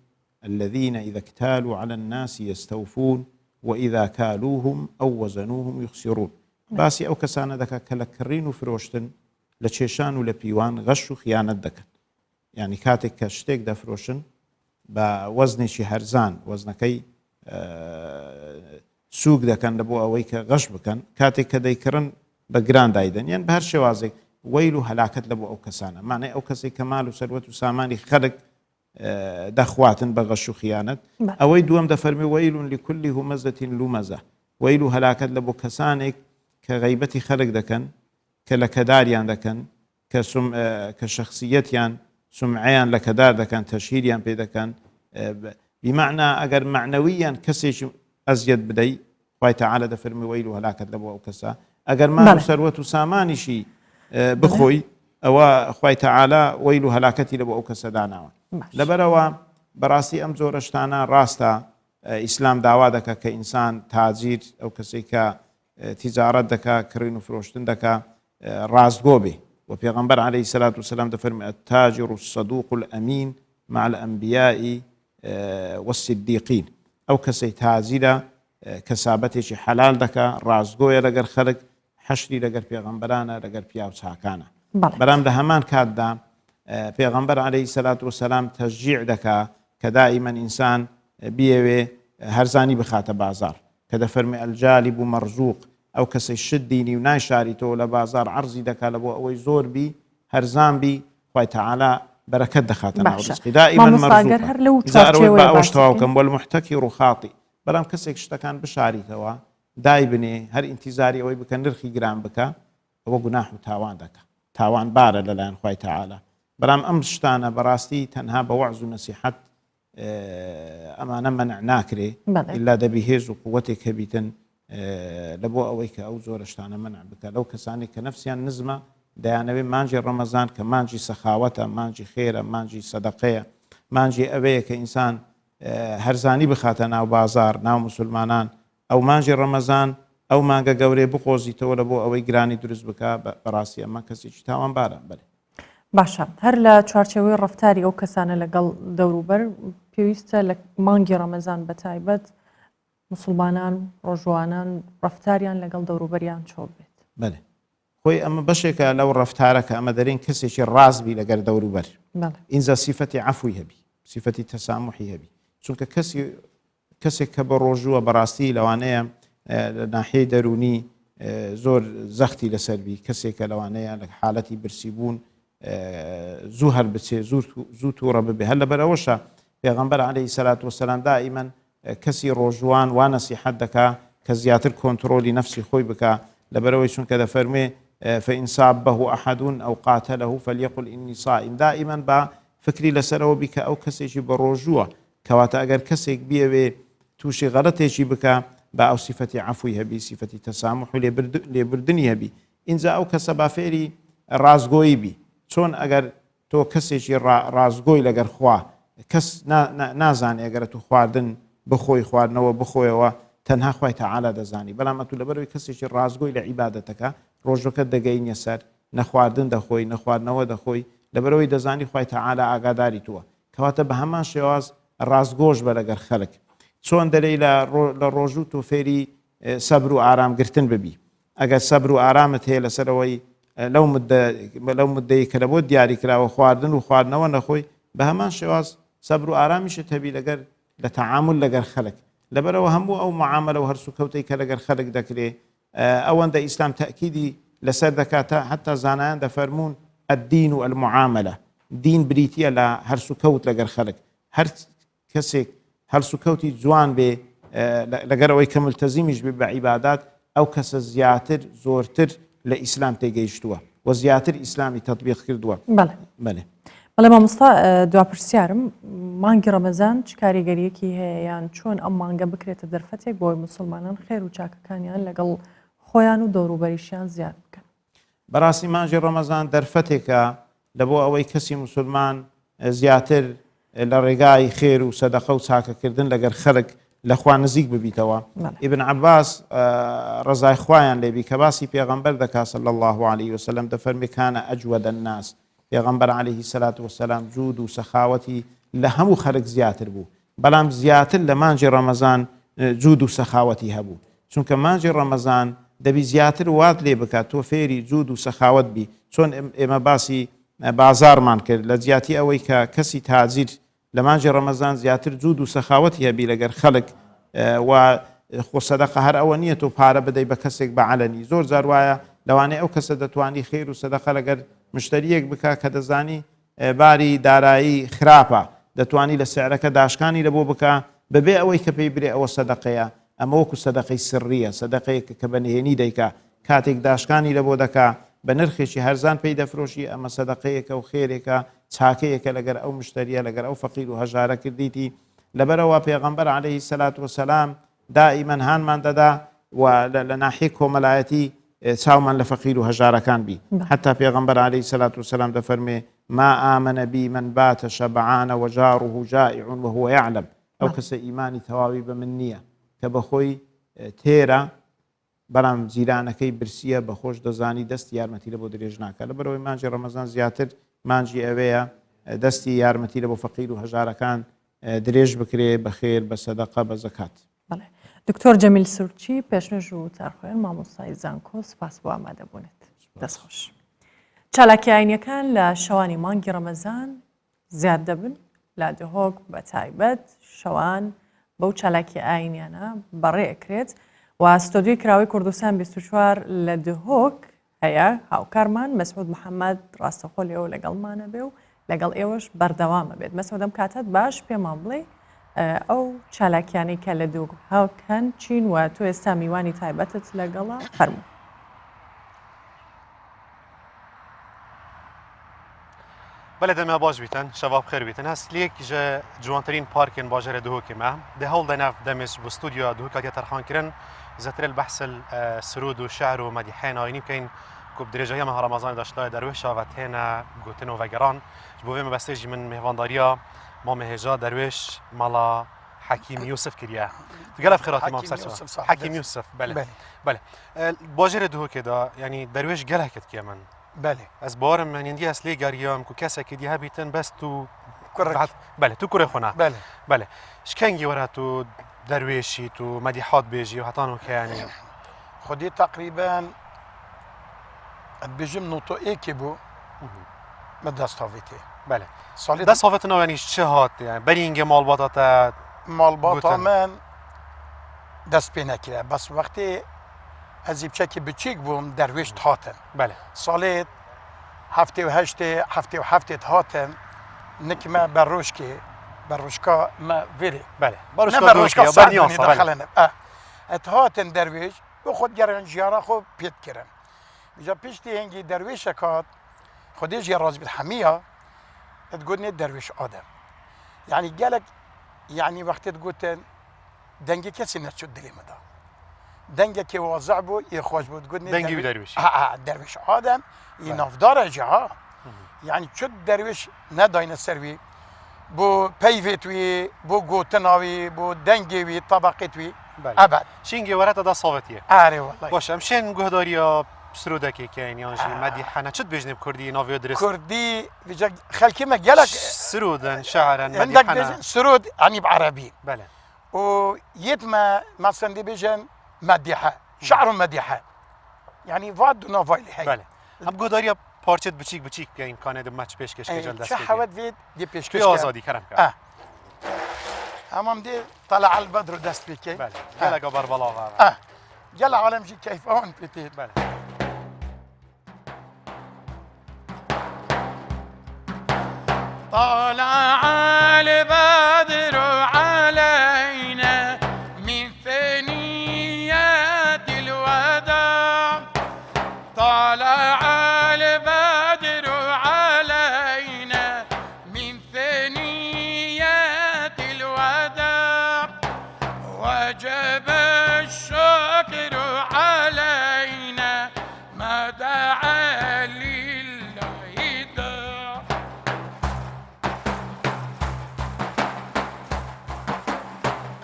الذين إذا اكتالوا على الناس يستوفون وإذا كالوهم أو وزنوهم يخسرون باسی ئەو کەسانە دەکات کە لە کڕین و فرۆشتن لە کێشان و لە پیوان غەش و خیانەت دەکەن یعنی کاتێک کە شتێک دەفرۆشن بە وەزنێکی هەرزان وەزنەکەی سووک دەکەن لە بۆ ئەوەی کە غەش بکەن کاتێک کە دەیکڕن بە گران دایدەن یان بە هەر شێوازێک وەیل و هەلاکەت لە بۆ ئەو کەسانە مانای ئەو کەسێک کە ماڵ و سەروەت و سامانی خەڵک دەخواتن بە غەش و خیانەت. ئەوەی دووەم دەفەرمی وەیل لكل همزة لمزة وەیل و هەلاکەت لە بۆ کەسانێک کە غەیبەتی خەڵک دەکەن کە لە کەداریان دەکەن کە شخصیەتیان سمعیان لە کەدار دەکەن تەشهیریان پێ دەکەن بمعنى ئەگەر معنەویان کەسێکی ئەزیەت بدەی خوای تەعالە دەفەرمی وەیل و هەلاکەت لە بۆ ئەو کەسە ئەگەر مان و سەروەت و سامانیشی بخۆی ئەوە خوای تەعالە وەیل و هەلاکەتی لە بۆ ئەو کەسە داناوە. لەبەرەوە بەڕاستی ئەم جۆرە شتانە ڕاستە ئیسلام داوا دەکە کە ئینسان تاجیر ئەو کەسێک کە تیجارەت دەکا کڕین و فرۆشتن دەکا ڕاستگۆ بێ و پێغەمبەر عەلەیهی سەلات وسەلام دەفەرمێ التاجر الصدوق الأمين مع الأنبياء والصديقين ئەو کەسەی تاجیرە کەسابەتێکی حەلال دەکا ڕاستگۆیە لەگەر خەڵک حەشری لەگەر پێغەمبەرانە لەگەر پیا و چاکانە. بەڵام لە هەمان کاتدا پێغەمبەر عەلەیهی سەلات وسەلام تەشجیع دەکا کە دائیمەن ئینسان بیەوێ هەرزانی بخاتە بازار کە دەفەرمێ الجالب مەرزوق ئەو کەسەی شت دینی و نایشاریتەوە لە بازار عەرزی دەکا لە بۆ ئەوەی زۆر بی هەرزان بی خوای تەعالە بەرەکەت دەخاتە ناو ڕزقی دائیمەن مەرزوقە بە ئەوەش تەواوکەم والمحتەکر خاطی بەڵام کەسێک شتەکان بشاریتەوە دای بنێ هەر ئینتیزاری ئەوەی بکە نرخی گران بکە ئەوە گوناح و تاوان دەکە تاوان بارە لەلایەن خوای تەعالە. بەڵام ئەم شتانە بەڕاستی تەنها بە وەعز و نەسیحەت ئەمانە مەنع ناکرێ ئیلا دەبی هێز و قووەتێک هەبیتن لە بۆ ئەوەی کە ئەو زۆرە شتانە مەنع بکە لەو کەسانی کە نەفسیان نزمە دەیانەوێت مانجی ڕەمەزان کە مانجی سەخاوەتە مانجی خێرە مانجی سەدەقەیە مانجی ئەوەیە کە ئینسان هەرزانی بخاتە ناو بازار ناو مسلمانان ئەو مانجی ڕەمەزان ئەو مانگە گەورەی بقۆزیتەوە لە بۆ ئەوەی گرانی دروست بکە بەڕاستی ئەمە کەسێکی تاوانبارە. بەێ باشە هەر لە چوارچێوەی ڕەفتاری ئەو کەسانە لەگەڵ دەوروبەر پێویستە لە مانگی ڕەمەزان بەتایبەت مسلمانان ڕۆژوانان ڕەفتاریان لەگەڵ دەوروبەریان چۆ بێت. بەێ خۆی ئەمە بەشێکە لەو ڕەفتارە کە ئەمە دەرێن کەسێکی ڕازبی لەگەر دەوروبەر ئینجا سیفەتی عەفوی هەبی سیفەتی تەسامحی هەبی چونکە کەسێک کە بە ڕۆژووە بەڕاستی لەوانەیە لە ناحیەی دەرونی زۆر زەختی لەسەربی کەسێکە لەوانەیە لە حالەتی برسیبوون زوو هەر بچێ زوو تووڕە ببێ هەر لەبەرەوەشە پێغەمبەر عەلەیهی سەلات وسەلام دائیمەن کەسی ڕۆژوان وا نەسیحەت دەکا کە زیاتر کۆنتڕۆلی نەفسی خۆی بکە لەبەرەوەی چونکە دەفەرمێ فإن صابه أحد أو قاتله فليقل إني صائم دائما با فکری لەسەرەوە بیکە ئەو کەسێکی بە ڕۆژووە کەواتە ئەگەر کەسێک بیەوێ تووشی غەڵەتێکی بکە با ئەو سیفەتی عەفوی هەبی سیفەتی تەسامح و لێبردنی هەبی اینجا ئەو کەسە با فێری ڕازگۆیی بی چۆن ئەگەر تۆ کەسێکی ڕازگۆی لەگەر خوا کەس نازانێ ئەگەرە تو خواردن بخۆی خواردنەوە بخۆیەوە تەنها خوای تەعالە دەزانی بەڵام ئەتو لەبەرەوەی کەسێکی ڕازگۆی لە عیبادەتەکە ڕۆژەکە دەگەینە سەر نەخواردن دەخۆی نەخواردنەوە دەخۆی لەبەرەوەی دەزانی خوای تەعالە ئاگاداری تووە کەواتە بە هەمان شێواز ڕازگۆش بە لەگەر خەڵک چۆن دەرەی لە ڕۆژوو تۆ فێری سەبر و ئارامگرتن ببی ئەگەر سەبر و ئارامت هەیە لەسەرەوەی لەو مدەی کە لە بۆ دیاری کراوە خواردن و خواردنەوە نەخۆی بە هەمان شێواز سەبر و ئارامیشت هەبی لەگەر لە تەعامل لەگەر خەڵک لەبەرەوە هەموو ئەو معاملە و هەرسوکەوتەی کە لەگەر خەڵک دەکرێ ئەوەندە ئیسلام تەکیدی لەسەر دەکاتە حتا زانایان دەفەرمونون الدین و المعاملە دین بریتیە لە هەرسوکەوت لەگەر خەڵک هەر کەسێک هەرسوکەوتی جوان بێ لەگەرەوەی کە ملتەزیمیش بێ بە عیبادات ئەو کەسە زیاتر زۆرتر لە ئیسلام تێگەیشتووە و زیاتر ئیسلامی تەطبیق کردووە. بەڵێ مامۆستا دوا پرسیارم مانگی ڕەمەزان چ کاریگەریەکی هەیە یان چۆن ئەم مانگە بکرێتە دەرفەتێک بۆی مسلمانان خێر و چاکەکانیان لەگەڵ خۆیان و دەوروبەریشیان زیاد بکەن. بەڕاستی مانگی ڕەمەزان دەرفەتێکە لە بۆ ئەوەی کەسی مسلمان زیاتر لە ڕێگای خێر و سەدەقە و چاکەکردن لەگەر خەڵک لە خوا نزیک ببیتەوە. ئیبن عەباس ڕەزای خوایان لێبی کە باسی پێغەمبەر دەکا صلی الله علیه وسلم دەفەرمێ کانە ئەجوەد الناس پێغەمبەر عەلەیهی سەلات وسەلام جود و سەخاوەتی لە هەموو خەڵک زیاتر بوو بەڵام زیاتر لە مانجی ڕەمەزان جود و سەخاوەتی هەبوو چونکە مانجی ڕەمەزان دەبی زیاتر وات لێ بکات تۆ فێری جود و سەخاوەت بی چۆن ئێمە باسی بازارمان کرد لە جیاتی ئەوەی کە کەسی تاجیر لە مانجی ڕەمەزان زیاتر جود و سەخاوەتی هەبی لەگەر خەڵک و خۆ سەدەقە هەر ئەوە نییە تۆ پارە بدەی بە کەسێک بە عەلەنی زۆر جار وایە لەوانەیە ئەو کەسە دەتوانی خێر و سەدەقە لەگەر مشتریەک بکە کە دەزانی باری دارایی خراپە دەتوانی لە سعرەکە داشکانی لە بۆ بکە بەبێ ئەوەی کە پێی برێ ئەوە سەدەقەیە ئەمە وەکو سەدەقەی سڕیە سەدەقەیەکە کە بەنهێنی دەیکا کاتێک داشکانی لە بۆ دەکا بە نرخێکی هەرزان پێی دەفرۆشی ئەمە سەدەقەیەکە و خێرێکە چاکەیەکە لەگەر ئەو مشتریە لەگەر ئەو فەقیر و هەژارە کردیتی لەبەرەوە پێغەمبەر عەلەیهی سەلات وسەلام دائیمەن هانمان دەدا و لە ناحیە کۆمەلایەتی چاومان لە فەقیر و هەژارەکان بی حتا پێغەمبەر عەلەیهی سەلات وسەلام دەفەرمێ ما آمن بي من بات شبعان وجاره جائع وهو يعلم ئەو کەسە ئیمانی تەواوی بە من نییە کە بەخۆی تێرە بەڵام جیرانەکەی برسیە بەخۆش دەزانی دەستی یارمەتی لە بۆ درێژ ناکە لەبەرەوەی مانجی ڕەمەزان زیاتر مانجی ئەوەیە دەستی یارمەتی لە بۆ فەقیر و هەژارەکان درێژ بکرێ بە خێر بە سەدەقە بە زەکات. دکتۆر جەمیل سورچی پێشنەژ و تارخوێن مامۆستای زانکۆ سپاس بۆ ئامادەبوونت دەستخۆش. چالاکی ئاینیەکان لە شەوانی مانگی ڕەمەزان زیاد دەبن لە دهۆک بە تایبەت شەوان بەو چالاکی ئاینیانە بەڕێ ئەکرێت و ستۆدیۆی کراوەی کوردستان 24 لە دهۆک هەیە هاوکارمان مەسعود محەممەد ڕاستەخۆ لێەوە لەگەڵمانە بێ و لەگەڵ ئێوەش بەردەوامە بێت مەسعودەم کاتت باش پێمان بڵێ ئەو چالاکیانەی کە لە دهۆکەن چین و تۆ ئێستا میوانی تایبەتت لەگەڵە فەرموو. بله دەمە باش بیتن شەواب خێر بیتن هەست لەیەکیژە جوانترین پارکن باژەرە دهۆکێمە دە هەوڵ دەناف دەمێش بۆ ستودیۆ دهۆکاتیە تەرخانکردن زەترە البحث السرود و شعر و مەدیحێن ئاینی بکەین کو درێژەیە مەها ڕەمەزان داشتای دەروێشە وەتێنە گوتن و ڤەگەڕان بۆ وێ مەبەستێژی من میهوانداریە مامە هێژا دەروێش ماڵا حەکیم یوسف کردیە گەلە بخێراتی مام سەرچەوە حەکیم یوسف بەله باژێرە دهۆکێدا ینی دەروێش گەلێکت کێ من بله از بارم من یندی اصلی گریام کو کسی که دیها بیتن بس تو بله تو کره خونه بله شکنگی ورا تو درویشی تو مدیحات بیجی و حتی که یعنی خودی تقریبا بجم نوتو ایکی بو مدست هاویتی بله دست هاویت نو یعنی چه هات یعنی برینگ مالباتا من دست پی نکره بس وقتی از بچه بچیک بوم درویش هاتن بله سالت هفته و هفته هاتن نکمه بروشکا ما ویری بله بروشکا سردونی داخلنه هاتن درویش و خود گرن جیارا خود پیت کرن جا پیشتی هنگی درویش کات خودی جی راز بید همیه تقولني درویش آدم يعني قالك يعني وقت تقولن دنگی کسی نشد دلی مدا دنگی که واضح بود یه خوش بود گفت دنگی درویش درویش آدم این نافدار جها یعنی چود درویش نداین سروی بو پیوت وی بو گوتناوی بو دنگی وی طبقت وی ابد شینگی ورات دا صاوتیه آره والله باشه همشین گهداریا سرودکی که یعنی مدیحانه چد بجنب کردی ناوی درست کردی بجا خلکی ما قالك سرودن شعرا مديحانه سرود يعني بعربي بله ويتما مثلا دي بيجن مديحه شعر مديحه يعني فاد نوفايل هي بله هم گهداریا پارچت بچیک که امکانه مچ پیشکش کجل دست چه حوت وید دی پیشکش به آزادی کرم کرد همام دي طلع البدر دست بيكي بله يلا قبر بلا يلا عالم جي كيف هون بيتيت بله طلع البدر علينا من ثنيات الوداع طلع البدر علينا من ثنيات الوداع وجب الشكر علينا ما دعا لله داع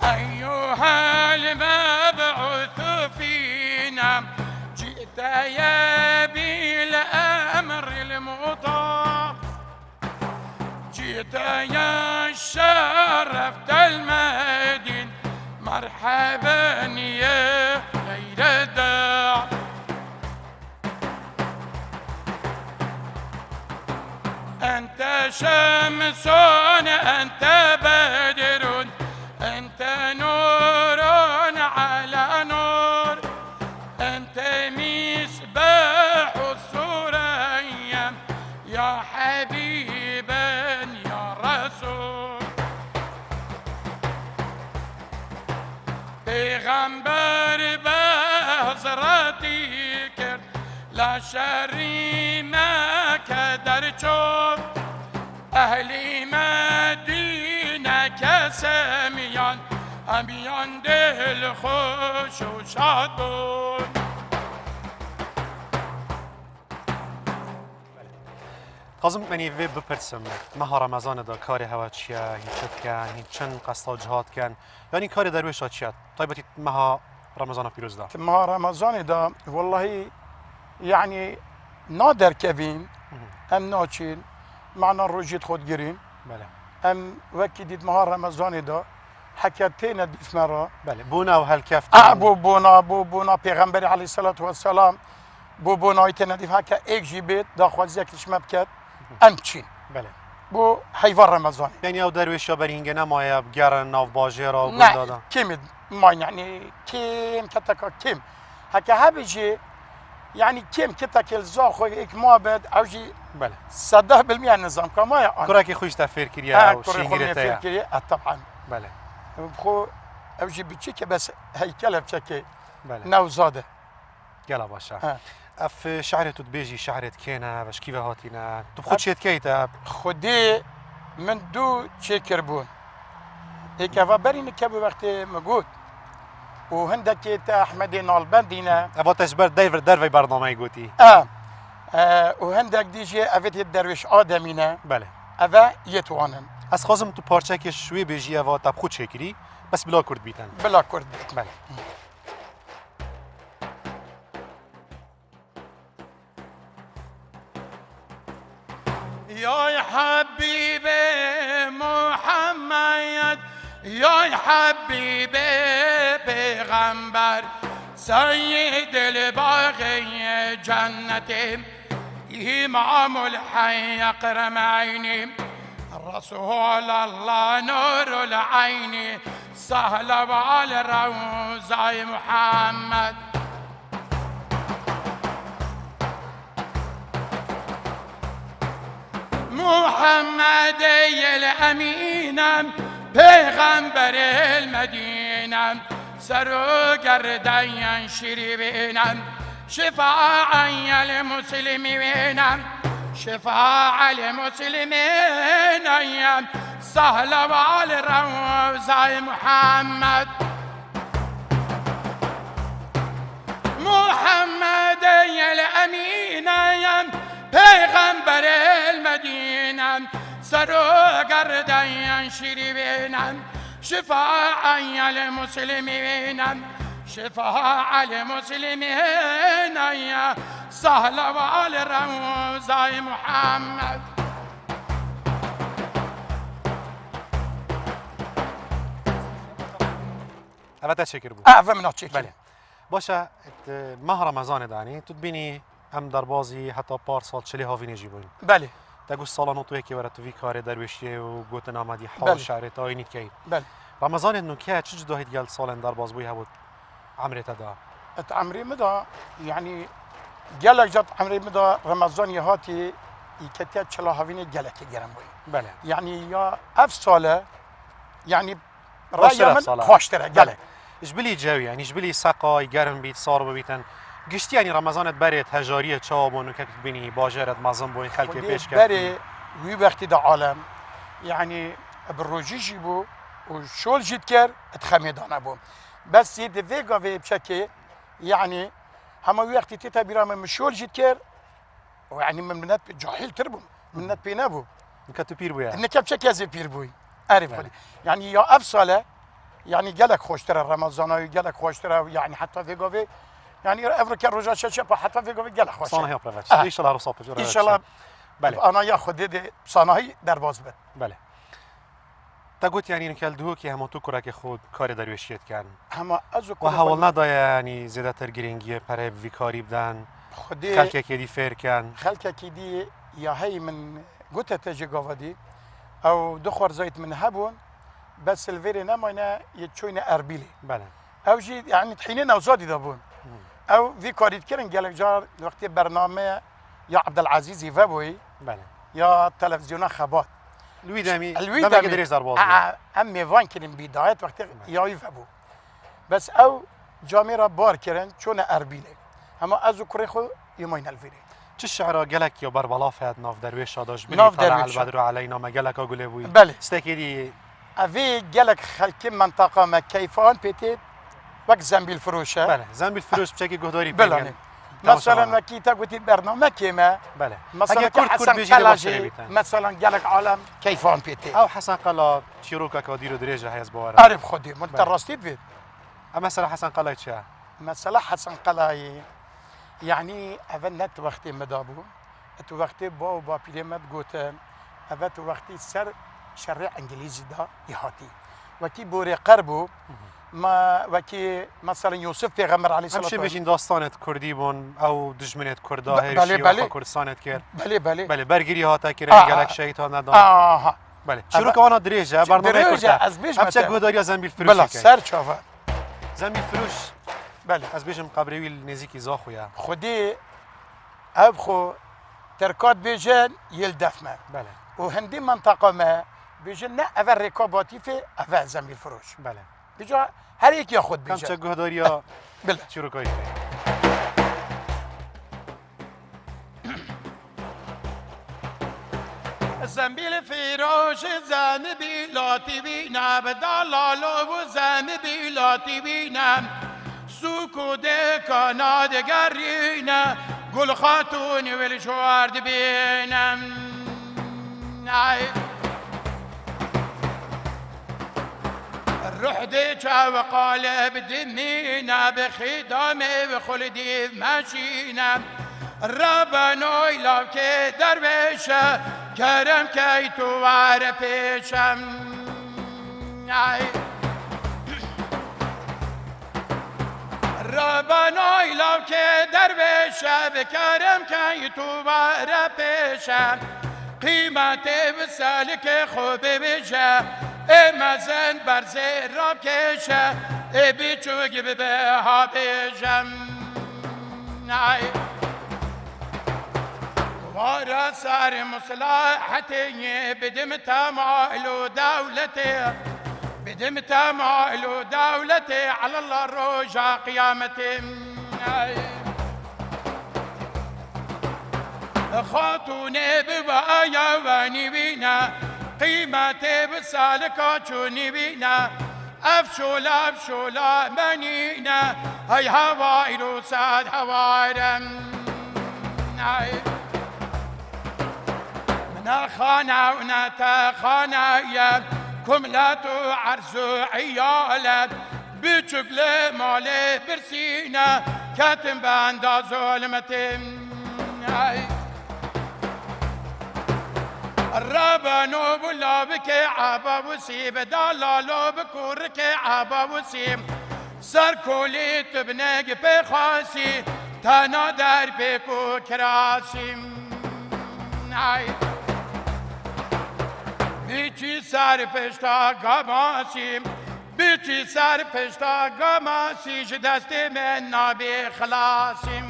أيها المبعوث فينا جئت يا بالأمر المطاع جئت يا شرفت المدين مرحبا يا غير داع أنت شمس أنت بدر أنت نور على نور أنت مصباح السريا يا حبيبا يا رسول پیغمبر به حضرتی کرد لشری مکه در چوب اهلی مدینه کسه میان دل خوش و شاد بود. خازم منی وی بپرسم ماه رمضان دا کار هوا چیه هیچ کن هیچ چند قصد جهاد کن یعنی کار درویش چیه طيبتي ماه رمضان پیروز دا ماه رمضان دا والله يعني نادر كبين ام ناچين معنا روجيت خود گرين بله ام وكي ديد ماه رمضان دا حكيتين ديف مرة بله بونا و هالكف بونا پیغمبر عليه الصلاة والسلام بونا يتنا ديف هكا ايك جيبت دا خوازيك لشما بكت ام چين بله بو حيوان رمضان يعني او درویش برینگه نمایه بگرن ناف باجه را و نه دادا كم ما يعني كم كتاكا كم هكا هبجي يعني كم كتاك الزاخو اك ما بد اوجي بله 100% النظام كما يا كراكي خوش تفكير كريا و شينغيرتا طبعا بله بخو اوجي بتشيكي بس هيكله بتشكي بله نوزاده يلا باشا اف شعرت تبيجي شعرت كينا باش كيف هاتينا تبخد شيت كيتا خدي من دو تشيكر بون هيك فبرين كابو وقت موجود وهندك تا احمد نالبندينا ابو تجبر درفي برنامج قوتي وهندك دي جي افيت الدرويش ادمينا بله افا يتوانن از خازم تو پارچه که شوی بیجی و تبخود شکری بس بلا کرد بیتن بلا کرد بله يا حبيبي محمد يا حبيبي پیغمبر سيد الباغي جنتي إمام الحي أكرم عيني رسول الله نور العين سهل والروضة محمد محمدي الأمين پیغمبر المدينة سرو گردن شريبين شفاعا للمسلمين شفاعا للمسلمين سهل والروضة محمد محمدي الأمين پیغمبر المدينة سرو گردن شريبين شفاعا للمسلمين شفاعا للمسلمين يا سهل والروضة محمد البته شکر بود فهمنا چی بله باشه ماه رمضان دانی تو ببینی هم در بازی حتی پار سال چلی هاوی نجیبون بله تگو سالانو تو یکی ورا تو وی کار درویشی و گوتن آمدی حال بله. شعر تا اینید کی بله رمضان نو که چه جداهید گل سالن در باز بوی هبود عمرت دا عمري مدى يعني جالك جات عمري مدى رمضان يهاتي يكتيا تشلا هافيني جالك جرم بوي بله يعني يا اف صاله يعني رايا من خوشتره جالك اجبلي جاوي يعني اجبلي سقاي گرم بيت صار بيتن گشتي يعني رمضان بريت هجاريه چابون وكك بيني باجرت مازن بوين خلق بيش كرد بري وي وقت دا عالم يعني بروجيجي بو وشول جيت كر اتخميدانا بو بس يد فيغا في بشكل يعني هما وقت تيتا بيرام مشول جيت كر ويعني من منات جاهل تربو منات بينابو انك بير بو يعني انك بشكل زي بير بوي عارف خلي يعني يا افصله يعني جالك خوشتره رمضان جالك خوشتره يعني حتى فيغا في يعني افريكا رجال شاشه حتى فيغا في جالك خوشتره صانعي برافت ان شاء الله رصاف ان شاء الله بله انا ياخذ صناعي در باز بد بله تقول يعني انك الدهو كي هم تو كراك خود كار درويشيت كان هما ازو و حوال ندا يعني زيادة ترگرينگي پره ويكاري بدن خلقه كي دي فير كان خلقه كي دي يا هي من قوتة تجي قوادي او دخور زيت من هبون بس الفيري نمانا يتشوينا اربيلي بله او جي يعني طحينين او زادي دابون او في كاريت كرن قالك جار وقت برنامج يا عبد العزيز يفابوي بله يا تلفزيون خبات الويدامي الويدامي دريز در باز امي فان كرن بداية وقت يا يفابو بس او جامعه بار کردن چون اربیله اما از کوری خو یماین الفیره چه شعرها گلک یا بربلا فهد ناف درویش داشت بری ناف طلع درویش. البدر علینا ما گلک گله بوی بله. استکی دی اوی گلک خلک منطقه ما کیفان پیتی وقت زنبیل فروشه بله زنبیل فروش بچه گهداری بله مثلا وکی تا گویی برنامه کیمه بله مثلا اگه کرد حسن بیجی لباشه قلاجی بیتن مثلا گلک عالم کیفان پیتی او حسن قلا چیروکا که دیرو دریجه هیز باوره عارف خودی منت بله. راستید بید مثلا حسن قلا چه مثلا حسن قلایی يعني اول نت وقتی مدابو تو وقتی با پیرمرد گوتن اول تو وقتی سر شرع انگلیزی دا یهاتی وکی بوری قربو ما وکی مثلا یوسف پیغمبر علیه السلام همشه بجین داستانت کردی بون او دجمنت کردا بله، هرشی بله. و کردستانت کرد بله بله بله برگیری هاتا کرد گلک شیطان ندان آها بله چرا که آنها دریجه برنامه دریجه کرده از بیش همچه متن. گهداری زنبیل فروشی بله کرد سر چاوه زنبیل فروش بله از بیشم قبریویل نزیکی زاخویا خودی اب خو ترکات بیجن یل دفمه بله و هندی منطقه ما بیجن نه اول رکاباتی فی اول زنبیل فروش بله بیجا هر یک یا خود همچه بیجن گهداری ها بله چرا کاری زنبیل فروش زنبی لاتی بینم دلالو و زنبی لاتی بینم سوکو ده کاناد گرینه گل خاتون ولی شوارد بینم الروح ديتشا وقالب دمينا بخدامي بخلدي ماشينا ربنا لو كي درويشة كرم كي توار بيشم ربنا لو كي درويشة بكرم كي توار بيشم قيمتي بسالك خوب بيشة مزن برزه را کشه بیچوگ به ها بیجم وارا سر مصلحتي بدم تمال دولتي بدم تمال دولتي على الله رجع قيامتي خاتوني ببايا واني بينا قيمتي بسالكا شوني بينا افشولا افشولا منينا هاي هوايرو ساد هوايرم من خانا ونتا خانا يا كملاتو عرسو عيالات بشكل مالي برسينا كاتم باندا ظلمتي الربانو بلا بكي عبا وسيب دلالو بكورك عبا وسيب سر كولي تبنق بخاسي تانا در بكو كراسي بيچي سر پشتا گماسي بيچي سر پشتا گماسي جدست من نابي خلاصي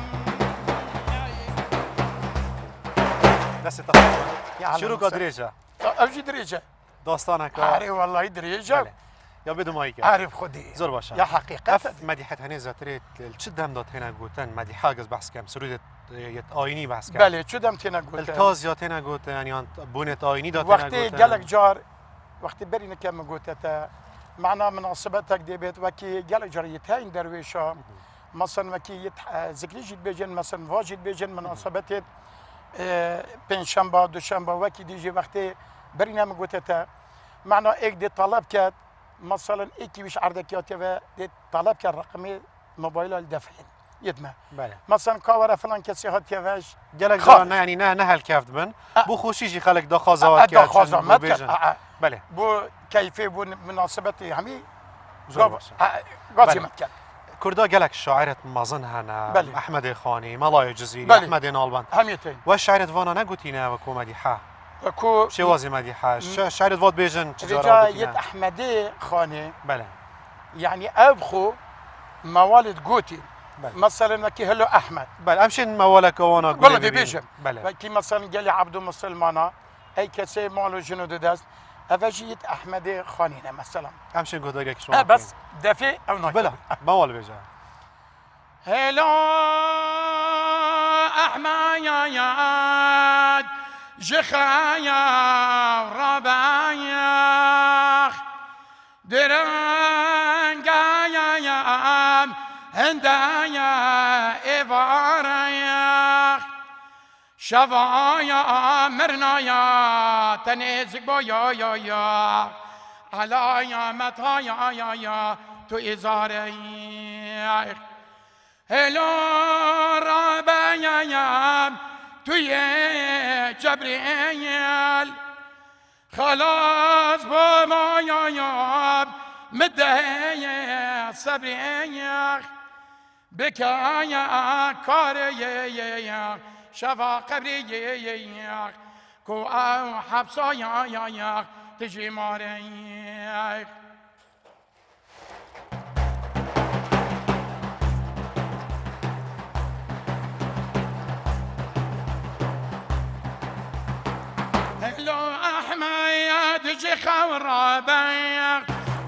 دست تخصص شروع کا دریجه اوجی دریجه داستانك عارف والله دریجه یا بدون مایک عارف خودی زور باشه یا حقیقت مديحت هني زاتريت الشدم دوت هنا قوتن مديحه قز بحث كم سرود يت آيني بحث كم بله چودم تینا گوتن التاز یا تینا گوتن يعني بونت آيني دات وقتی گلک جار وقتی برین کم گوتتا معنا مناسبتك دي بيت وكي گلک جار يتاين درويشا مثلا وكي ذكري جيت بيجن مثلا واجد بيجن مناسبتت پنجشنبه دوشنبه وکی دیجی وقتی برینم گوتتا معنا ایک دی طلب کرد مثلا ایکی بیش عردکیاتی و دی طلب کرد رقمی موبایل الدفعین یدمه بله مثلا کاوره فلان کسی هات کهش گلک جار نه یعنی نه هالكافت بن بو خوشیجی خلق دا خازوات کرد خازوات کرد بله بو کیفی بو مناسبتی همی زور قاضی مت کرد كردا قالك شاعرة مازن هنا بله. أحمد خاني ملاي الجزيري بله. أحمد نالبان همیتین والشاعرة فانا نقولتينا وكو مديحة وكو شوازي مديحة شاعرة فات بيجن رجا يد أحمدي خاني بله يعني أبخو موالد قوتي بله. مثلا وكي هلو أحمد بله أمشين موالك وانا والله دي بيجم بله وكي مثلا قال لي عبدو مسلمانا أي كسي مالو جنود دست أفجيت أحمد خانينا مثلا همشین گهداری که شما بس دفع أو ناكل بله موال بجا هلا أحمد جخايا ربايا درنگايا هندايا إباريا شوايا مرنايا تنزق بويا يا على متايا يا تو إزاري هلو ربايا تو جبريل خلاص بما يا مدهي صبري بكايا كاري شفا قبري كو او حبسا يا تجي ماري هلو احمد جي خورابي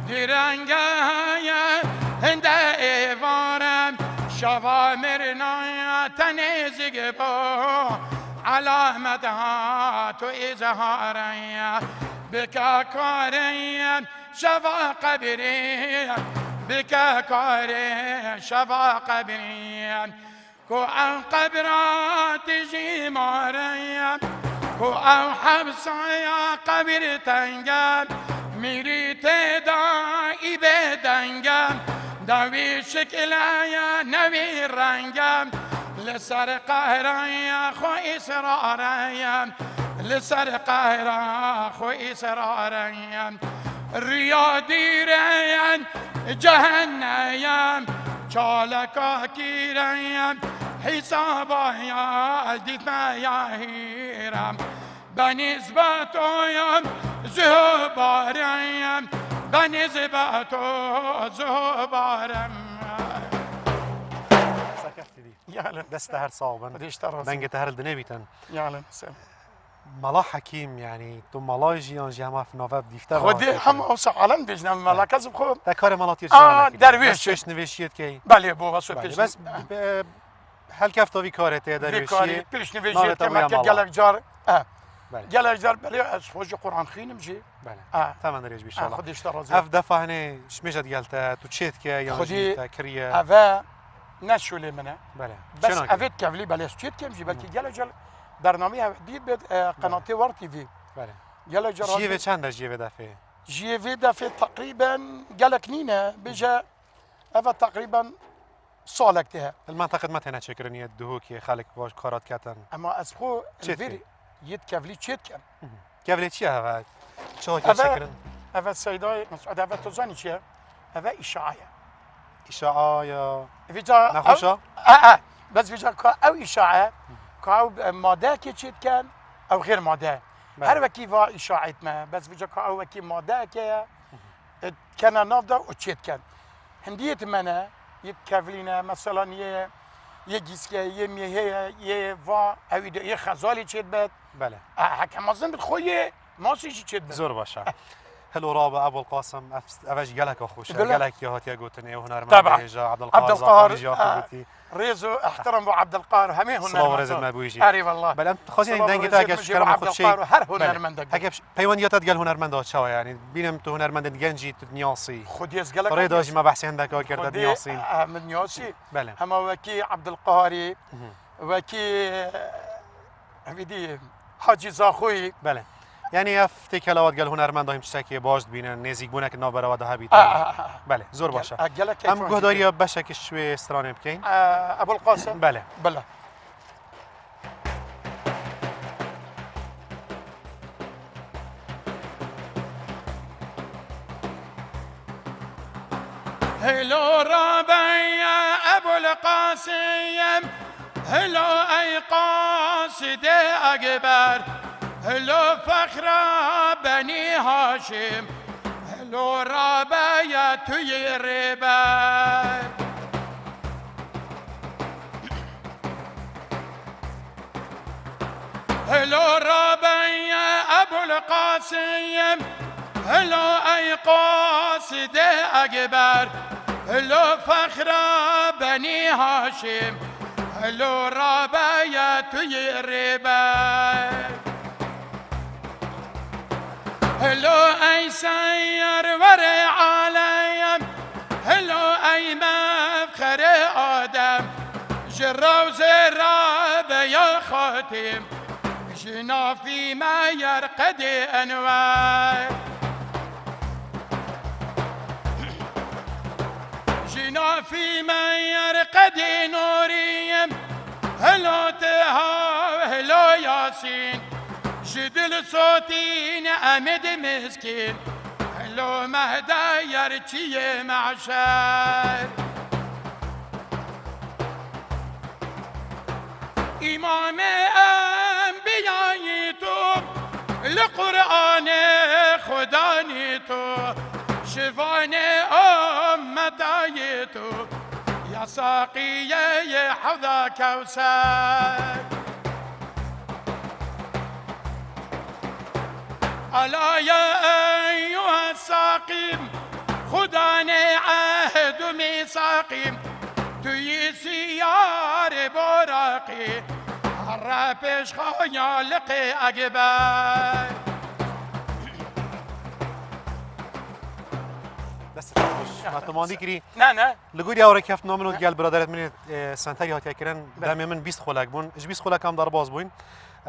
درنگايا هند ايوارم شفا مرنا تنزق بو علامتها تو إزهاري بكا كاري شفا قبري بكا كاري شفا قبري كو أو قبرات جيماري كو أو حبسايا قبر تنجم ميريت دائي بدنجم داوي شكلايا نبي رنجم لسر قهرايا خو إسراريا لسر قهرا خو إسراريا رياضي ريا جهنم چالكا كيريا حسابا يا ديتنا يا هيرم بنسبة يا زهباريا بنسبة زهبارم يعلن دست هر صعبا دنگت هر دنیا بیتن يعلن سلام ملا حکیم یعنی تو ملای جیان جمع فناوب دیفته خودی هم اوسع عالم بجنم ملا کسب خود تا کار ملاتی جان درویش چش نوشیت کی بله بو واسه پیش بس هل کفتاوی کارت درویشی پیش نوشیت که مکه گلک جار گلک جار بله از خوش قرآن خینم جی بله تمام دریج بیش الله خودش ترازی اف دفعه هنه شمیجت گلته تو چیت که یا جیت کریه اوه نشوله منه بله بس افت کفلی بله چیت کم جی بلکه گلک جار برنامه دید به قناه وار تی وی بله گلک جار جیوه چند جیوه دفعه جیوه دفعه تقریبا گلک نینه بجا اوه تقریبا سالک ته المنطقه ما تنها شكرني الدهو كي خالك باش كارات كاتن اما از خو الفيري يد كفلي تشيت كم كفلي تشي هذا شو كي شكرن هذا السيداي مسعود هذا تزاني شي هذا اشاعه يا فيجا نخوشا بس فيجا او اشاعه كاو ماده كي تشيت كان او غير ماده هر وكي فا اشاعه ما بس فيجا كاو وكي ماده كي كان نافدا وتشيت كان هنديه منا يتكفلينا مثلا یه گیسکه یه میهه یه وا اویده یه خزالی چید بد بله حکم ازن بتخویه ماسیشی چید بد زور باشه هلو رابع ابو القاسم افش قالك اخوش قالك يا هاتي قوتني وهنا طبعا عبد القاهر ريزو احترم ابو عبد القاهر همي هنا صلاة ورزق ما بويجي اري والله بل انت خاصين دنگتا اگه كلام خود شيء هر هنرمند اگه پیوندیات قال هنرمند شو يعني بينم تو هنرمند گنجي تنياسي خود يسقلك ريداج ما بحثي عندك كرد نياسي من نياسي بله هما وكي عبد القاهري وكي هبيدي حاجي زاخوي بله يعني افتي كلاوات قال هنرمند هم شتاكي باش بينن نزيك بونك نابرا ودا هبيت بله زور باشه ام گهداری بشک شوي استرانه بكين ابو القاسم بله بله هلو ربيع ابو القاسم هلو اي قاصد اكبر هلو فخر بني هاشم هلو ربيع توی ربر هلو ربيع ابو القاسم هلو ای قاصد اکبر هلو فخر بنی هاشم هلو رابعه توی ربک هلو ای سیرور عالم هلو ای مفخر آدم جروز رابعه خاتم جنا فيما يرقد أنوار جنا فيما يرقد نوريم هلو تها هلو ياسين جدل صوتين أمد مسكين هلو مهدا يرتي معشر إمام أنبياء تو القرآن خداني تو شفان أمتي تو يا ساقي يا حوض كوثر ألا يا أيها الساقي خداني عهد ميثاقي توی سیار براقی هر پیش خیالق اکبر دست خوش مطمئنی کری نه لگوری آوری کفت نامنو گل برادرت منی سنتری هات کردن دم من 20 خلق بون اج 20 خلق هم دار باز بوین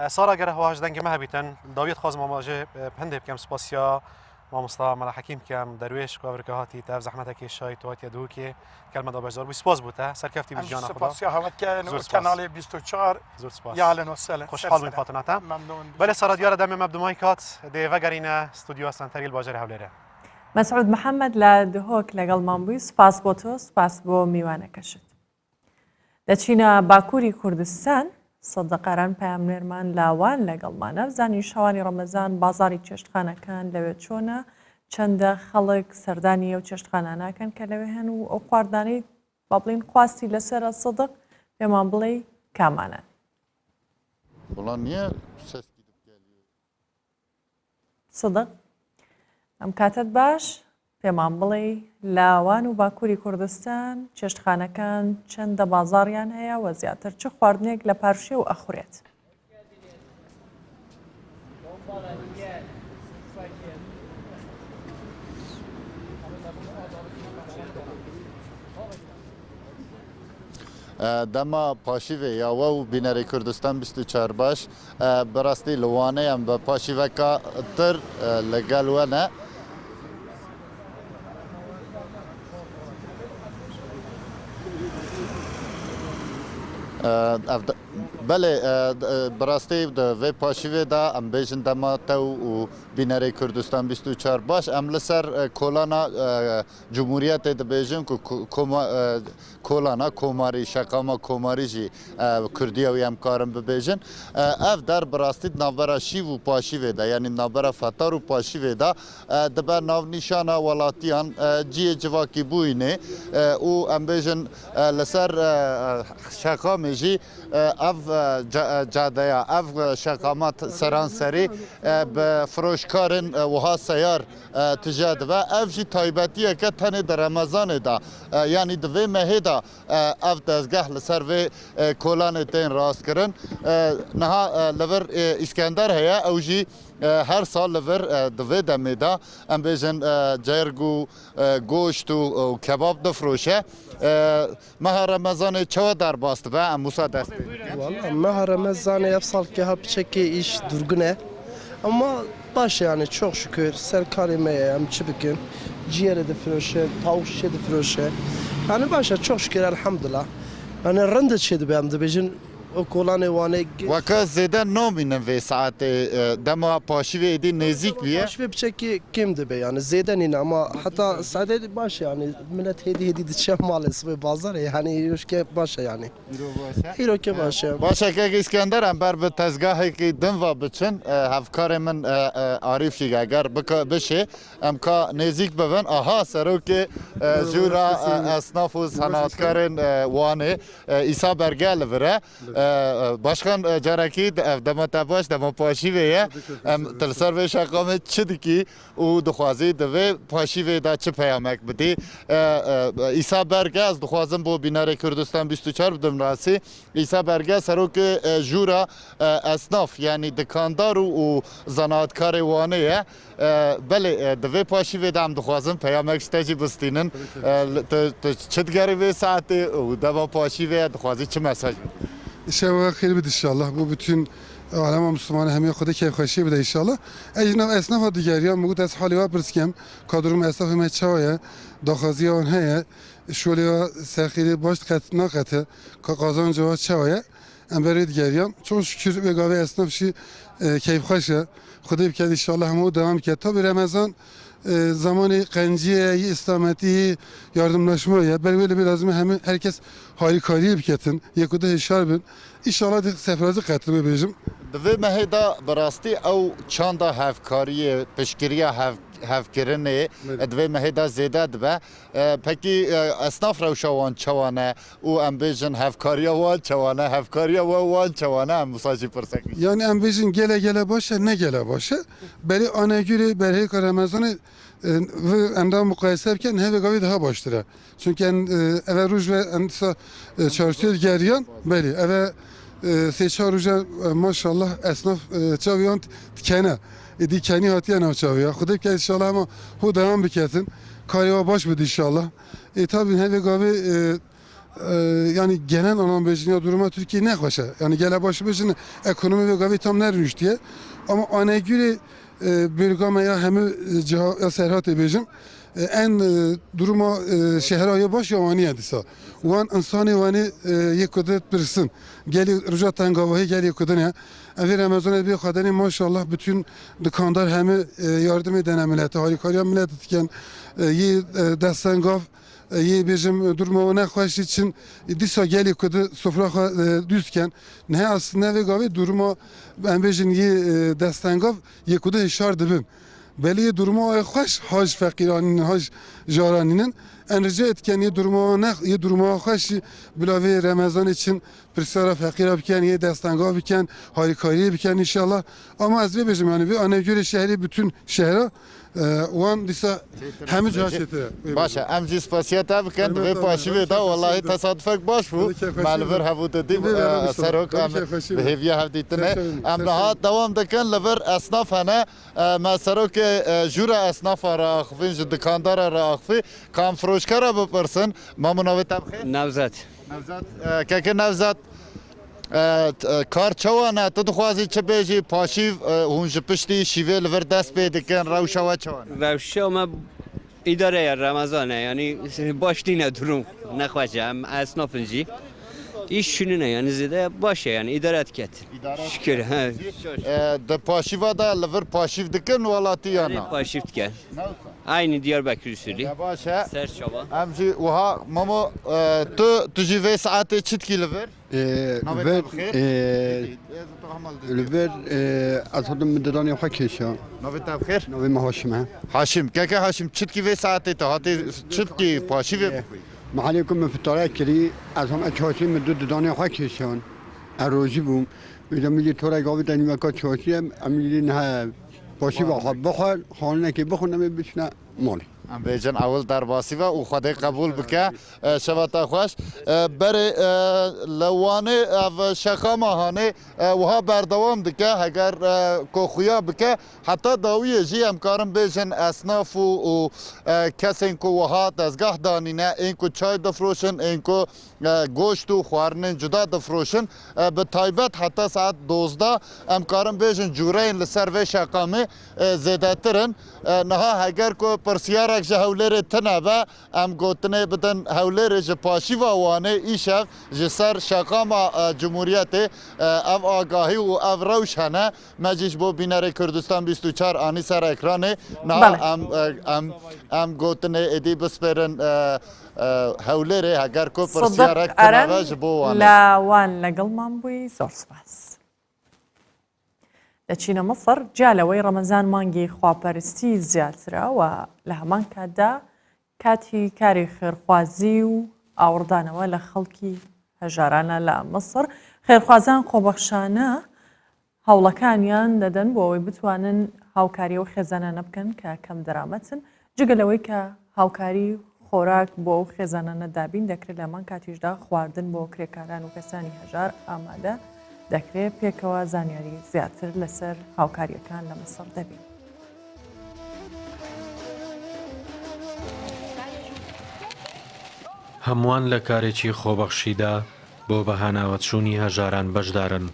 سارا گره هواش دنگ ما بیتن داویت خواز ماماجه پنده بکم سپاسیا ما مصطفى ملا حكيم كام درويش كوافركا هاتي تاف زحمتك الشاي تواتي دوكي كلمه دابا زور سباس بوتا سركفتي بالجانا خدا سباس يا هوت كان كانال 24 زور سباس يا اهلا وسهلا خوش حال من فاطمه ممنون بله سارا ديار دم مبدو مايكات دي فغارينا استوديو سنتري الباجر حولره مسعود محمد لدهوك لەگەڵ مامبووی سپاس بۆ تۆ سپاس بۆ میوانەکەشت دەچینە باکووری کوردستان سەدەقەران پامنێرمان لاوان لەگەڵمانە بزانی شەوانی ڕەمەزان بازاری چێشتخانەکان لەوێ چۆنە چەندە خەڵک سەردانی ئەو چێشتخاناناکەن کە لەوێ هەن و ئەو خواردانەی با بڵین خواستی لەسەر سەدق پێمان بڵێ کامانن سەدق ئەم کاتت باش پێمان بڵێ لاوان و باکووری کوردستان چێشتخانەکان چەندە بازاڕیان هەیە و زیاتر چ خواردنێک لە پارشێ و ئەخورێت دما پاشیوه یا و بینری کردستان 24 باش براستی لوانه هم به پاشیوه که تر لگل و نه بله براستی و پاشیوه دا ام بیشن دما تو و بینری کردستان 24 باش ام لسر کولانا جمهوریت دا بیشن که کولانا کوماری شقاما کوماری جی کردی و همکارم ببیشن اف در براستی نابرا شیو و پاشیوه دا یعنی نابرا فتار و پاشیوه دا دبا ناو نشانا ولاتیان جی جواکی بوینه و ام بیشن لسر شقام جی اف جاده اف شقامات سرانسری به فروشکارن وها سیار تجاد و اف جی تایبتیه که تنه در رمضان دا یعنی دوی مهه دا اف دزگاه لسر و کولان تین راست کرن نها لور اسکندر هیا او جی هر سال لور دوی دمه دا ام بیشن جرگو گوشت و کباب دفروشه ماه رمضان چه در باست و موسا دست والله ماه رمضان افصل که هر بچکی ایش درگنه اما باشه yani çok şükür serkarime hem çıbıkın ciğere de froşe tavuk şişe de froşe yani başa çok şükür elhamdülillah yani rende çedi benim de bejin o kolanı vane وکه زیده نامینم و ساعت دما پاشیوه دی نزدیک بیه پاشیوه بچکی کم de be yani zeyden yine ama hatta sade baş yani millet hediye diyeceğim maalesef ve bazar yani yoşke başa yani hiro ke başa باشه که اسکندر هم بر به تزگاهی که دم و بچن هفکار من عارف شیگ اگر بشه امکا نزدیک ببن آها سرو که جورا اصناف و صنعتکارن وانه ایسا برگل وره باشخان جارکی دمت باش دم پاشی ویه تلسر وی شقام چه دکی و دخوازی دوی پاشی وی دا چه پیامک بدی ایسا برگه از دخوازم بو بینار کردستان 24 بدم راسی ایسا برگه سروک جورا اصناف یعنی دکاندار و زناتکار وانه بله دوی پاشی وی دام دخوازم پیامک شتاجی بستینن چه دگری وی ساعتی و دم پاشی وی دخوازی چه مساج شب خیر بده انشالله bu bütün alem Müslümanı hem خود keyif خوشی بده انشالله اجناب اسناف دیگریان موجود از حالی و پرسکم کادرم اسناف مچوایه داخازی آن هست شولی و سخیری باش قط نقطه که قازان جواد چوایه ام برای دیگریان چون شکر به گاوی اسناف شی کیف خوشه خدا بکرد انشالله همو devam کرد تا به رمضان زمان قنجیه اسلامتی yardımlaşmaya böyle bir lazım hem herkes harikayı biketin yekuda hişar bin inşallah seferazı katılır bejim دوی مهدا براستی او چاندا هفکاری پشکریا هفکرنه دوی مهدا زیاده دبه پکی اصناف روشوان چوانه او امبیجن هفکاریا وان چوانه هفکاریا وان چوانه هم مساجی پرسک yani ambejin gele başı ne gele başı beli ana göre beri Ramazan'ı ve endam mukayese ederken heve gavi daha baştıra çünkü eve ruj ve endisa çarşıya geriyan beli eve seçaruca maşallah esnaf çaviyan dikene dikeni hatiye nav çaviya xuda ki inşallah ama hu devam biketin kariva baş budi inşallah tabi heve gavi yani gelen olan bejine duruma Türkiye ne koşa yani gele başı bejine ekonomi ve gavi tam ne rüş diye ama ana göre bölgeme ya hem ya serhat bejim en duruma şehiraya baş yavani disa. Wan insani vani yekudet birsin. Geli rujatan gavahi geli yekudun ya. Evi Ramazan bir kadeni maşallah bütün dükkanlar hem yardım eden millete harikaya millet etken yi destan gav yi bizim duruma ne hoş için disa geli kudu sofra düzken ne aslında ve gavi duruma ben bejin yi destan gav yekudu işar dibim. Beli durumu ay hoş hac fakiranın hac jaranının enerji etkeni durumu ne ye durumu hoş bilavi Ramazan için prisara fakir biken ye destangah biken harikayı biken inşallah ama az bir bizim yani bir ana göre şehri bütün şehre وان دیسا همه جاشته باشه امجی سپاسیت بکن و پاشیوی دا والله تصادفک باش بو مالور هفوت دیم سروک ام بهیویا هفدیتنه ام نهاد دوام دکن لور اصناف هنه ما سروک جورا اصناف را اخفین دکاندار را اخفی کام فروشکارا بپرسن ما منوی تبخیر نوزاد که نوزاد کار چوانه تو دخوازی چه بیجی پاشیو هونج پشتی شیوه لور دست بیدکن روشوا چوانه روشوا ما اداره رمضانه یعنی باشتی ندروم نخواجه هم اصنافنجی ایش شنونه یعنی زیده باشه یعنی ادارت کت شکر ها ده پاشیوا دا لور پاشیو دکن ولاتی یا نه پاشیو دکن aynı Diyarbakır usulü. باشه Serçova. امجی وها ماما تو جیوه ساعت چیت کی لور لور اصلا مدرانی خواهی کشا نوی تبخیر نوی مهاشمه هاشم که هاشم چیت کی وی ساعت تا هاتی چیت کی پاشیو محلیکم مفتاره کلی از هم اچهاسی مدد دانی خواهی کشان اروزی بوم ایده میگه تو را گاوی دنی مکا چهاسی هم امیلی نه باشی با خواب بخور خانه که بخونم بشنه مالی ام بیجن اول در باسی و او خود قبول بکه شبتا خوش بر لوانه و شخامه هانه وها بردوام دکه اگر کوخویا بکه حتی داوی جی امکارم بیجن اصناف و کسی اینکو وها دزگاه دانینه اینکو چای دفروشن اینکو گوشت و خوارنن جدا دفروشن به تایبت حتی ساعت 12 امکارم بیجن جورین لسر و شقامه زیده ترن نها اگر کو پرسیار که هولر تنابه ام گوتنه بدن هولر جپاشی و وانه ایشف جسر شقام جمهوریت او آگاهی و او روشنه مجیش بو بینار کردستان 24 آنی سر اکرانه نه ام گوتنه ادی بسپرن هولر اگر کو پرسیار تنابه جبو وانه لاوان لقلمان بوی زور سپاس لچینە مەسەر جا لەوەی ڕەمەزان مانگی خواپەرستی زیاترە و لە هەمان کاتدا کاتی کاری خێرخوازی و ئاوردانەوە لە خەڵکی هەژارانە لە مەسەر خێرخوازان خۆبەخشانە هەوڵەکانیان دەدەن بۆ ئەوەی بتوانن هاوکاری و خێزانانە بکەن کە کەم دەرامەتن جگەلەوەی کە هاوکاری خۆراک بۆ ئەو خێزانانە دابین دەکرێت لەمان کاتیشدا خواردن بۆ کرێکاران و کەسانی هەژار ئامادە دەکرێت پێکەوە زانیاری زیاتر لەسەر هاوکاریەکان لە مەسەر دەبین. هەمووان لە کارێکی خۆبەخشیدا بۆ بەهاناوەچوونی هەژاران بەشدارن.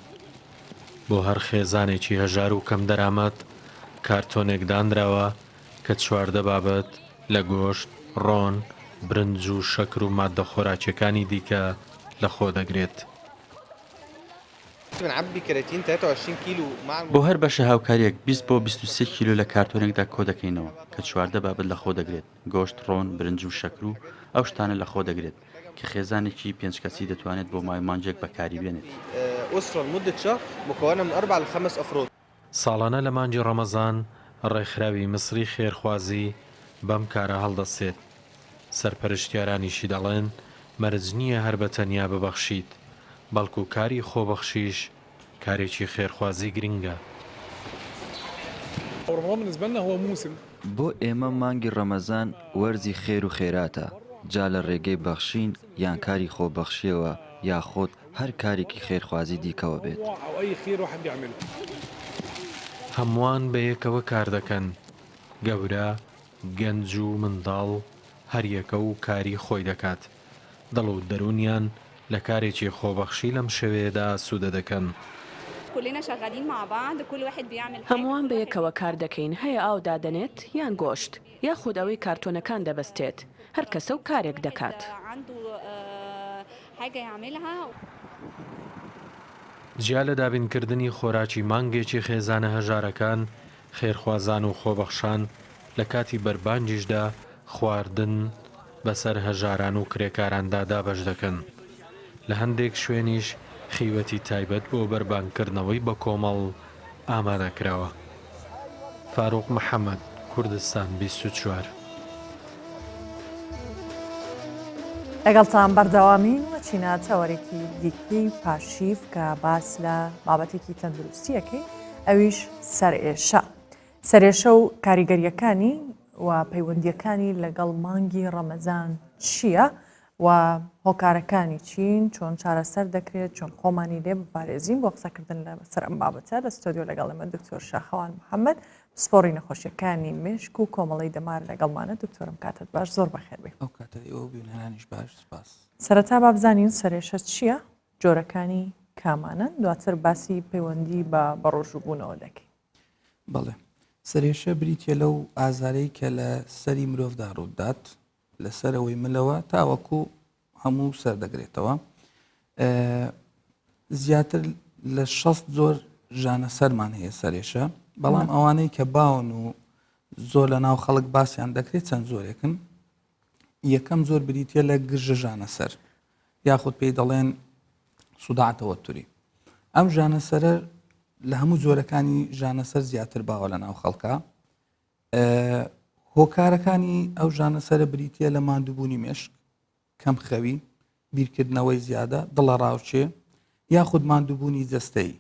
بۆ هەر خێزانێکی هەژار و کەم دەرامەت کارتۆنێک دانراوە کە 14 بابەت لە گۆشت، ڕۆن، برنج و شەکر و ماددە خۆراکیەکانی دیکە لەخۆ دەگرێت. بۆ هەر بەشە هاوکاریەک 20 بۆ 23 کیلو لە کارتۆنێکدا کۆ دەکەینەوە کە 14 بابەت لەخۆ دەگرێت. گۆشت، ڕۆن، برنج و شەکر و ئەو شتانە لەخۆ دەگرێت کە خێزانێکی 5 کەسی دەتوانێت بۆ مای مانجێک بەکاری بێنێت. ساڵانە لە مانجی ڕەمەزان ڕێکخراوی مصری خێرخوازی بەم کارە هەڵدەسێت. سەرپەرشتیارانیشی دەڵێن مەرج نییە هەر بەتەنیا ببەخشیت، بەڵکو کاری خۆبەخشیش کارێکی خێرخوازی گرنگە. بۆ ئێمە مانگی ڕەمەزان وەرزی خێر و خێراتە، جا لە ڕێگەی بەخشین یان کاری خۆبەخشیەوە یاخۆت هەر کارێکی خێرخوازی دیکەوە بێت. هەمووان بە یەکەوە کار دەکەن، گەورە، گەنج و منداڵ هەر یەکە و کاری خۆی دەکات. دڵ و دەرونیان لە کارێکی خۆبەخشی لەم شێوەیەدا سوودە دەکەن. هەمووان بە یەکەوە کار دەکەین، هەیە ئاو دادەنێت یان گۆشت یا خودەوەی کارتۆنەکان دەبەستێت، هەر کەسە و کارێک دەکات. جیا لە دابینکردنی خۆراکی مانگێکی خێزانە هەژارەکان، خێرخوازان و خۆبەخشان لە کاتی بەربانجیشدا خواردن بەسەر هەژاران و کرێکاراندا دابەش دەکەن. لە هەندێک شوێنیش خیوەتی تایبەت بۆ بەربانکردنەوەی بە کۆمەڵ ئامادەکراوە. فاروق محەممەد، کوردستان 24. لەگەڵتان بەردەوامین وە چیناتەوەرێکی دیکەی پاشیف کە باس لە بابەتێکی تەندروستیەکەی ئەویش سەرئێشە. سەرێشە و کاریگەریەکانی و پەیوەندیەکانی لەگەڵ مانگی ڕەمەزان چییە و هۆکارەکانی چین چۆن چارەسەر دەکرێت چۆن خۆمانی لێ بپارێزین بۆ قسەکردن لەسەر ئەم بابەتە لە ستۆدیۆ لەگەڵ ئێمە دکتۆر شاخەوان محەممەد سپۆڕی نەخۆشیەکانی مێشک و کۆمەڵی دەمار لەگەڵمانە. دکتۆرم کاتت باش، زۆر بەخێر بێ. ئەو کاتەی ئەو بینهێنانیش باش سپاس. سەرەتا با بزانین سەرێشە چییە، جۆرەکانی کامانن، دواتر باسی پەیوەندی بە ڕۆژوبوونەوە دەکەین. بەڵێ سەرێشە بریتە لەو ئازارەی کە لە سەری مرۆڤدا ڕوودات لەسەرەوەی ملەوە تاوەکو هەموو سەردەگرێتەوە. زیاتر لە 60 زۆر ژانە سەرمان هەیە سەرێشە، بەڵام ئەوانەی کە باون و زۆر لە ناو خەڵک باسییان دەکرێت چەند زۆرێکن. یەکەم زۆر بریتە لە گژە ژانە سەر یاخود پێی دەڵێن سوداعتەوە توری. ئەم ژانە سەرە لە هەموو جۆرەکانی ژانە سەر زیاتر باوە لە ناو خەڵکە. هۆکارەکانی ئەو ژانە سەرە بریتە لە ماندووبوونی مێشک، کەم خەوی، بیرکردنەوەی زیادە، دڵە ڕاوچێ یاخود ماندووبوونی جەستەیی.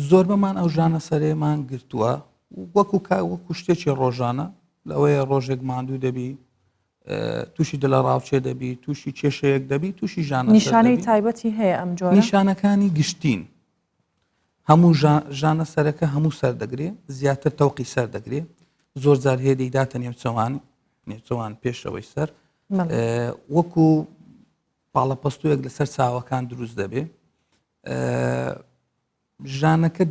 زۆر بەمان ئەو ژانە سەرێمان گرتووە وەکو شتێکی ڕۆژانە، لەوەیە ڕۆژێک ماندوو دەبی، تووشی دڵە ڕاوچێ دەبی، تووشی کێشەیەک دەبی، تووشی ژانە نیشانەی تایبەتی هەیە ئەم جۆرە نیشانەکانی گشتین. هەموو ژانە سەرەکە هەموو سەردەگرێ، زیاتر تەوقی سەردەگرێ، زۆر جار هەیە دەیداتە نێوچەوان پێشەوەی سەر، وەکو پاڵەپەستویەک لەسەر چاوەکان دروست دەبێ. ژانەکە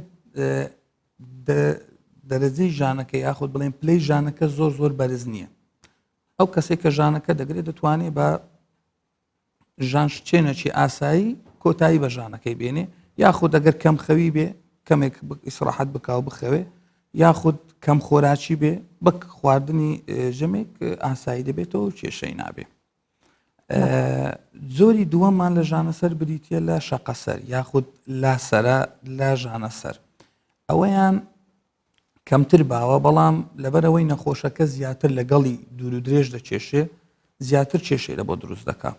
دەرەجەی ژانەکە یاخود بڵێن پلەی ژانەکە زۆر زۆر بەرز نییە. ئەو کەسێک کە ژانەکە دەگرێت دەتوانێت بە ژانشچێنێکی ئاسایی کۆتایی بە ژانەکەی بێنێ، یاخود ئەگەر کەم خەوی بێ کەمێک ئیسراحەت بکاو بخەوێ، یاخود کەم خۆراکی بێ بەک خواردنی ژەمێک ئاسایی دەبێتەوە و کێشەی نابێ. زۆری دووەممان لە ژانەسەر بریتە لە شەقەسەر یاخود لاسەرە لە ژانەسەر. ئەوەیان کەمتر باوە، بەڵام لەبەرەوەی نەخۆشەکە زیاتر لەگەڵی دوور و درێژ دەکێشێ، زیاتر کێشەی لە بۆ دروست دەکات.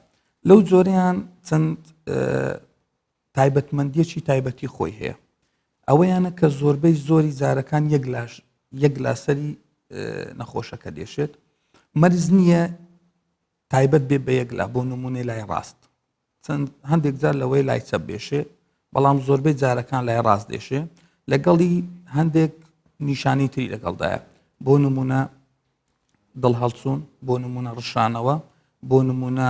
لەو جۆریان چەند تایبەتمەندیەکی تایبەتی خۆی هەیە ئەوەیانە کە زۆربەی زۆری جارەکان یەک لاسەری نەخۆشەکە دێشێت مەرز نییە تایبەت بێ بە یەک لا بۆ نمونەی لای ڕاست چەند هەندێک جار لەوەی لای چەپ بێشێ بەڵام زۆربەی جارەکان لای ڕاست دێشێ لەگەڵی هەندێک نیشانی تری لەگەڵدایە بۆ نمونە دڵ هەڵچوون بۆ نمونە ڕشانەوە بۆ نمونە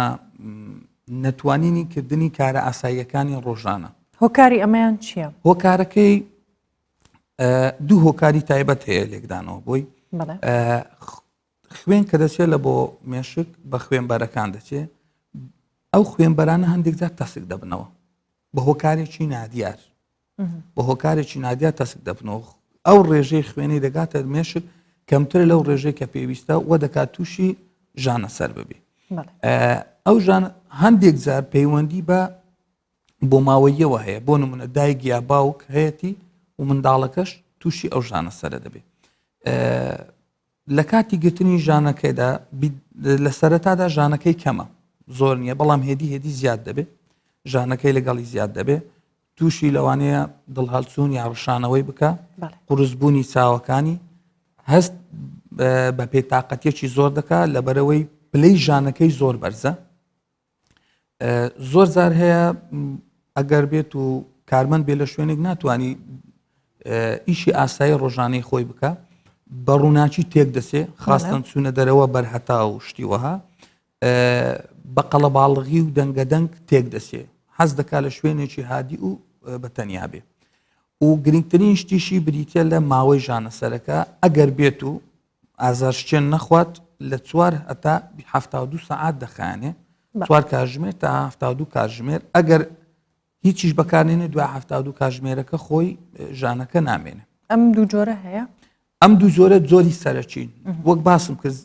نەتوانینی کردنی کارە ئاساییەکانی ڕۆژانە هۆکاری ئەمەیان چییە؟ هۆکارەکەی دوو هۆکاری تایبەت هەیە لێکدانەوە بۆی خوێن کە دەچێت لە بۆ مێشک بە خوێنبەرەکان دەچێت ئەو خوێنبەرانە هەندێک جار تەسک دەبنەوە بە هۆکارێکی نادیار بە هۆکارێکی نادیار تەسک دەبنەوە ئەو ڕێژەی خوێنەی دەگاتە مێشک کەمتر لەو ڕێژەی کە پێویستە وە دەکات تووشی ژانە سەر ببێ ئەو هەندێک جار پەیوەندی بە بۆ ماوەیەوە هەیە بۆ نمونە دایک یا باوک هەیەی و منداڵەکەش تووشی ئەو ژانە سەرە دەبێت لە کاتی گرتنی ژانەکەیدا لە سەرەتادا ژانەکەی کەمە زۆر نییە بەڵام هێدی زیاد دەبێت ژانەکەی لەگەڵی زیاد دەبێت تووشی لەوانەیە دڵهەڵچوون یا ڕشانەوەی بکە قورسبوونی چاوەکانی هەست بە پێتاقەتێکی زۆر دەکات لەبەرەوەی پلەی ژانەکەی زۆر بەرزە زۆر جار هەیە ئەگەر بێت و کارمەند بێ لە شوێنێک ناتوانانی ئیشی ئاسایی ڕۆژانەی خۆی بکە بە ڕووناچی تێک دەسێ خاستن چوونە دەرەوە بەرهەتا و شتیوەها بە قەڵەباڵغی و دەنگەدەنگ تێک دەسێ حەز دەکات لە شوێنێکی هادی و بەتەنیا بێ و گرنگترین شتیشی بریتە لە ماوەی ژانەسەرەکە ئەگەر بێت و ئازارشتێن نەخوات لە 4 هەتا 72 سەعات دەخانێ 4 کاتژمێر تا 72 کاتژمێر ئەگەر هیچیش بەکارێنێ دوای 72 کاتژمێرەکە خۆی ژانەکە نامێنێ ئەم دوو جۆرە هەیە ئەم دوو زۆرە زۆری سەرچین وەک باسم کرد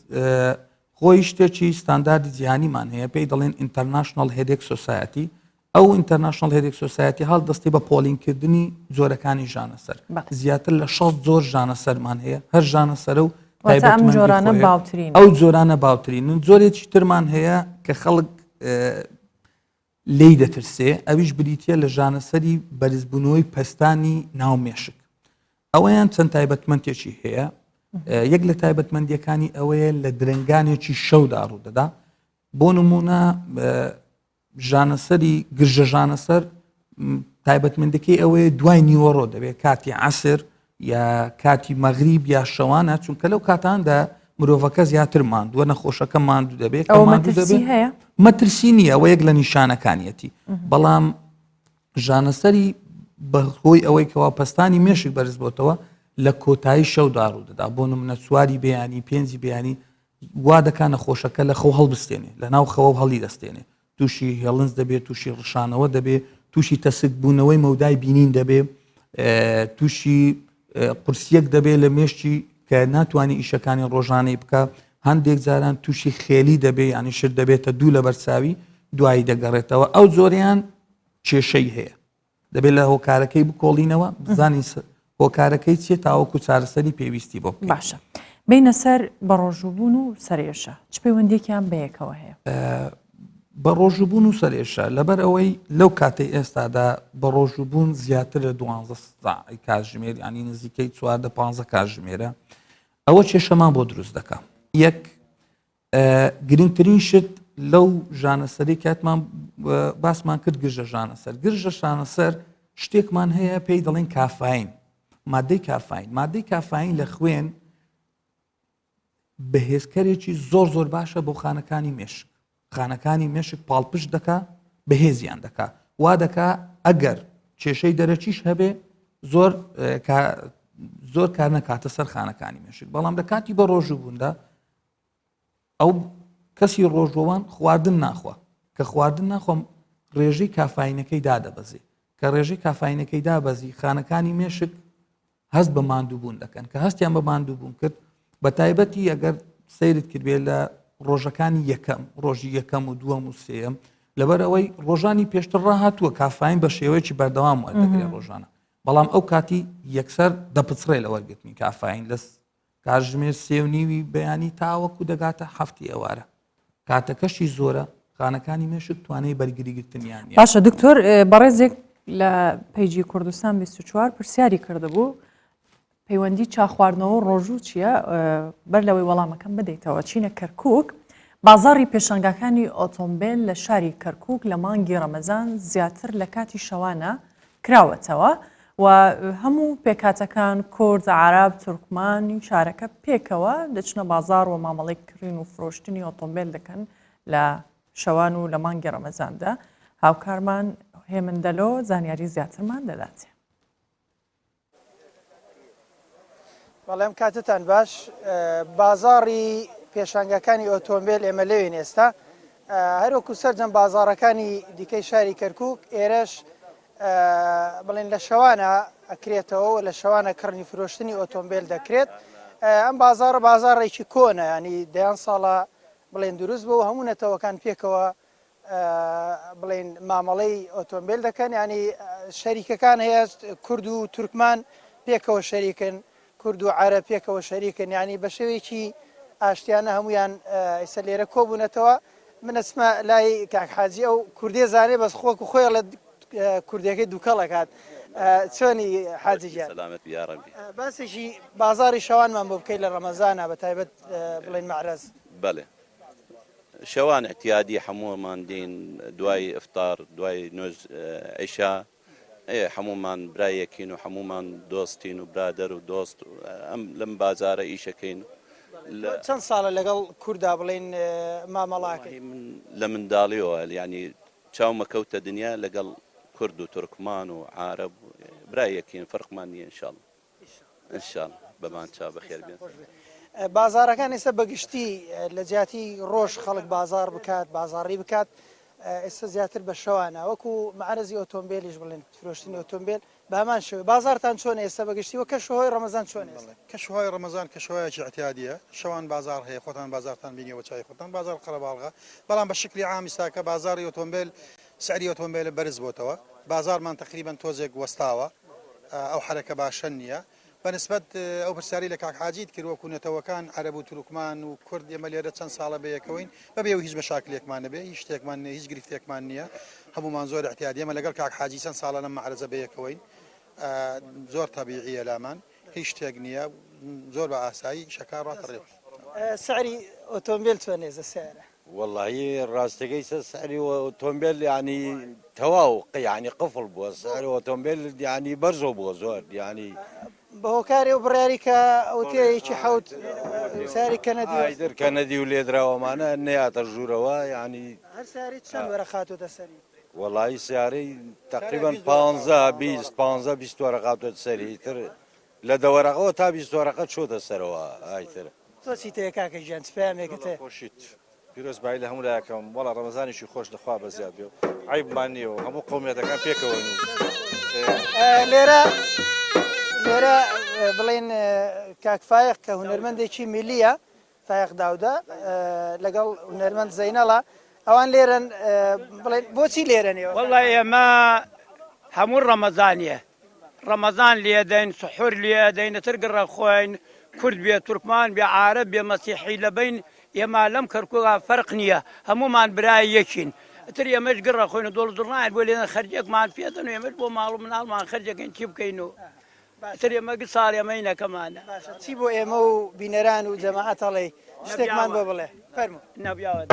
خۆی شتێکی ستانداردی جیهانیمان هەیە پێی دەڵێن ئینتەرناشنال هێدێک سۆسایەتی ئەو ئینتەرناشنال هێدێک سۆسایەتی هەڵ دەستی بە پۆلینکردنی جۆرەکانی ژانەسەر زیاتر لە 6 جۆر ژانەسەرمان هەیە هەر ژانەسەرە و ئەو جۆرانە باوترین جۆرێکی ترمان هەیە کە خەڵک لی دەترسێ ئەویش بریتە لە ژانەسەری بەرزبوونەوەی پەستانی ناومێشک ئەوەیان چەند تایبەتمەندێکی هەیە یەک لە تایبەتمەندیەکانی ئەوەیە لە درنگانێکی شەودا ڕوودەدا بۆ نمونە ژانەسەری گرژە ژانەسەر تایبەتمەندەکەی ئەوەیە دوای نیوەڕۆ دەبێت کاتی عەسر یا کاتی مەغریب یا شەوانە چونکە لەو کاتاندا مرۆڤەکە زیاتر ماندووە نەخۆشەکە ماندوو دەبێت مەترسی نییە ئەوە یەک لە نیشانەکانیەتی بەڵام ژانەسەری بەهۆی ئەوەی کەوا پەستانی مێشک بەرز بۆتەوە لە کۆتایی شەودا ڕوودەدا بۆ نمونە چواری بەیانی پێنجی بەیانی وا دەکات نەخۆشەکە لە خەو هەڵبستێنێ لە ناو خەوە هەڵی دەستێنێ تووشی هێڵنس دەبێت تووشی ڕشانەوە دەبێت تووشی تەسک بوونەوەی مەودای بینین دەبێت تووشی قورسیەک دەبێت لە مێشتی کە ناتوانانی ئیشەکانی ڕۆژانەی بکە هەندێک جاران تووشی خێلی دەبێت ینی شر دەبێتە دوو لە بەرچاوی دوایی دەگەڕێتەوە ئەو زۆریان کێشەی هەیە دەبێت لە هۆکارەکەی بکۆڵینەوە بزانی هۆکارەکەی چێت تاوەکو چارەسەری پێویستی بۆ باشە بینە سەر بە ڕۆژوبوون و سەرێشە چ پەیوەندێکیان بەیەکەوە هەیە بە ڕۆژوبوون و سەرێشە لەبەر ئەوەی لەو کاتەی ئێستادا بە ڕۆژوبوون زیاتر لە 12 کاتژمێر ینی نزیکەی 4-15 کاتژمێرە ئەوە کێشەمان بۆ دروست دەکات یەک گرنگترین شت لەو ژانەسەری کاتمان باسمان کرد گرژە ژانەسەر گرژە شانەسەر شتێکمان هەیە پێی دەڵێن کافاین مادەی کافاین لە خوێن بەهێزکەرێکی زۆر باشە بۆ خانەکانی مێشک خانەکانی مێشک پاڵپشت دەکا بەهێزیان دەکا وا دەکا ئەگەر کێشەی دەرەچیش هەبێ زۆر کار نەکاتە سەر خانەکانی مێشک بەڵام لە کاتی بە ڕۆژوبووندا ئەو کەسی ڕۆژۆوان خواردن ناخوا کە خواردن ناخۆم ڕێژەی کافاینەکەی دادەبەزێ کە ڕێژەی کافاینەکەی دابەزی خانەکانی مێشک هەست بە ماندووبوون دەکەن کە هەستیان بە ماندووبوون کرد بە تایبەتی ئەگەر سەیرت کردبێت لە ڕۆژەکانی یەکەم ڕۆژی یەکەم و دووەم و سێم لەبەر ئەوەی ڕۆژانی پێشتر ڕاهاتووە کافاین بە شێوەیەکی بەردەوام وەردەگرێت ڕۆژانە بەڵام ئەو کاتی یەکسەر دەپچڕێ لە وەرگرتنی کافاین لە کاتژمێر 3:30 بەیانی تاوەکو دەگاتە 7 ئێوارە کاتەکەشی زۆرە خانەکانی مێشک توانای بەرگریگرتنیان باشە دکتۆر بەڕێزێک لە پیجی کوردستان 24 پرسیاری کردهبوو پەیوەندی چاخواردنەوە ڕۆژوو چییە بەر لەوەی وەڵامەکەم بدەیتەوە چینە کەرکووک بازاڕی پێشنگەکانی ئۆتۆمبیل لە شاری کەرکووک لە مانگی ڕەمەزان زیاتر لە کاتی شەوانە کراوەتەوە و هەموو پێکاتەکان کورد عرب تورکمانی شارەکە پێکەوە دەچنە بازار و مامەڵی کڕین و فرۆشتنی ئۆتۆمبیل دەکەن لە شەوان و لە مانگی ڕەمەزاندا هاوکارمان هێمندەلۆ زانیاری زیاترمان دەداتێ. بەڵێم کاتتان باش بازاڕی پێشانگەکانی ئۆتۆمبیل ئێمە لەوێن ئێستا هەروەکو سەرجەم بازاڕەکانی دیکەی شاری کەرکووک ئێرەش بڵێن لە شەوانە ئەکرێتەوە و لە شەوانە کڕنی فرۆشتنی ئۆتۆمبیل دەکرێت ئەم بازاڕە بازاڕێکی کۆنە ینی دەیان ساڵە بڵێن دروست بوو هەموو نەتەوەکان پێکەوە بڵێن مامەڵەی ئۆتۆمبیل دەکەن ینی شەریکەکان هەیە کورد و تورکمان پێکەوە شەریکن کورد و عەرە پێکەوە شەریکن ینی بە شێوەیەکی ئاشتیانە هەمویان ئێستا لێرە کۆبوونەتەوە من ئەسمە لای کاکحاجی ئەو کوردێ زانێ بەس خۆک و خۆی لە کوردەکەی دووکەڵەکات چۆنی حاجییان باسێکی بازاری شەوانمان بۆ بکەیت لە ڕەمەزانە بە تایبەت بڵێن مەعرەز بەڵێ شەوان احتیادی هەموومان دین دوای ئفتار دوای نوێژ عیشا هەمومان برایەکین و هەمومان دۆستین و برادەر و دۆست ئەم لەم بازارە ئیشەکەین چەند ساڵە لەگەڵ کووردا بڵێن مامەڵاکەی لە منداڵیەوە ینی چاومەکەوتە دنیا لەگەڵ کورد و تورکمان و عرب برایەکین فەرقمان نیە ئینشاڵڵ بەمان چا بەخێر بێن. بازارەکان ئێستا بەگشتی لە جیاتی ڕۆژ خەڵک بازار بکات بازاڕی بکات ئێستا زیاتر بە شەوانە وەکو مەعرەزی ئۆتۆمبیلیش بڵێن فرۆشتنی ئۆتۆمبیل بە هەمان شێوە بازارتان چۆن ئێستا بەگشتی وە کەشەوەی ڕەمەزان چۆن کەشەوەی ڕەمەزان کەشەوەیەکی احتیادیە شەوان بازار هەیە خۆتان بازارتان بینیەوە چای خۆتان بازار قەرەباڵغا بەڵام بە شکلی عامی ساکە بازاری ئۆتۆمبیل سعری ئۆتۆمبیل بەرز بۆتەوە بازارمان تقریبا تۆزێک وەستاوە ئەو حرەکە باشە نییە بەنسبەت ئەو پرسیاری لە کاک حاجیت کردوەکو نێتەوەکان عەرەب و تورکمان و کورد ئێمە لێرە چەند ساڵە بەیەکەوەین بەبێ و هیچ مەشاکلێکمان نەبێ هیچ شتێکمان نیە هیچ گرفتێکمان نییە هەمومان زۆر احتیادی ئێمە لەگەڵ کاک حاجی چەند ساڵە لەم مەعرەزە بەیەکەوەین زۆر تەبیعیە لامان هیچ شتێک نییە زۆر بە ئاسایی شەکار ڕاتەڕێ سعری ئۆتۆمبیل چۆنێزە سعرە والله ڕاستەکەی سعری ئۆتۆمبیل ینی تەواو ینی قفڵ بووە سعری ئۆتۆمبیل ینی بەرزۆ بووە زۆر ینی بە هۆکاری و بڕیاری کە ئەوتەیەکی حەوت ساری کەنەدی و لێدراوەمانە نەیاتە ژوورەوە ینی هەر ساری چەند وەرە خاتۆتە سەری وەڵی سیارەی تقریبا 15 وەرە سەری تر لە دەوەرەقەوە تا 20 وەرەقە چۆتە سەرەوە ئایتر تۆچی تەیە کاکە گیان سپامێکت خۆشیت پیرۆزبایی لە هەموو لایەکەم وەڵا ڕەمەزانیشی خۆش دەخوا بە زیاد بێ عیبمان نییە و هەموو قومیەتەکان پێکەوەن لێرە بڵێن کاکفایق کە هونەرمەندێکی میلیە فایق داودا لەگەڵ هونەرمەند زەینەڵە ئەوان لێرن بڵێن بۆچی لێرەنێەوە وەڵی ئێمە هەموو ڕەمەزانیە ڕەمەزان لێدەین سحور لێدەین تر گڕە خۆین کورد بێ تورکمان بێ عارەب بێ مەسیحی لەبین ئێمە لەم کەرکووە فەرق نییە هەمومان برای یەکین تر ئێمەش گڕە خۆین و دۆڵ دڵناین بۆ لێنە خەرجێکمان پێدەن و ئێمەش بۆ ماڵ و مناڵمان خەرجەکەین چی بکەین و تر ئێمە ساڵ ئێمەینەکەمانە چی بۆ ئێمە و بینەران و جەماعەتەڵێ شتێکمان بۆ بڵێ فەرموو نەبیاوە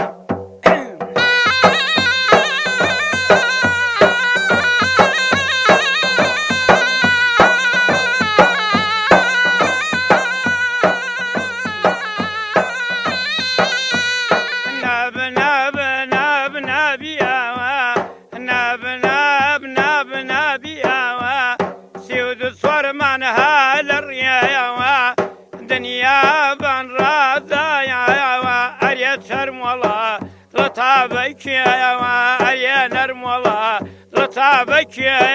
دنيابان رازايا أريد شرم والله لطابك يا أريد نرم والله لطابك يا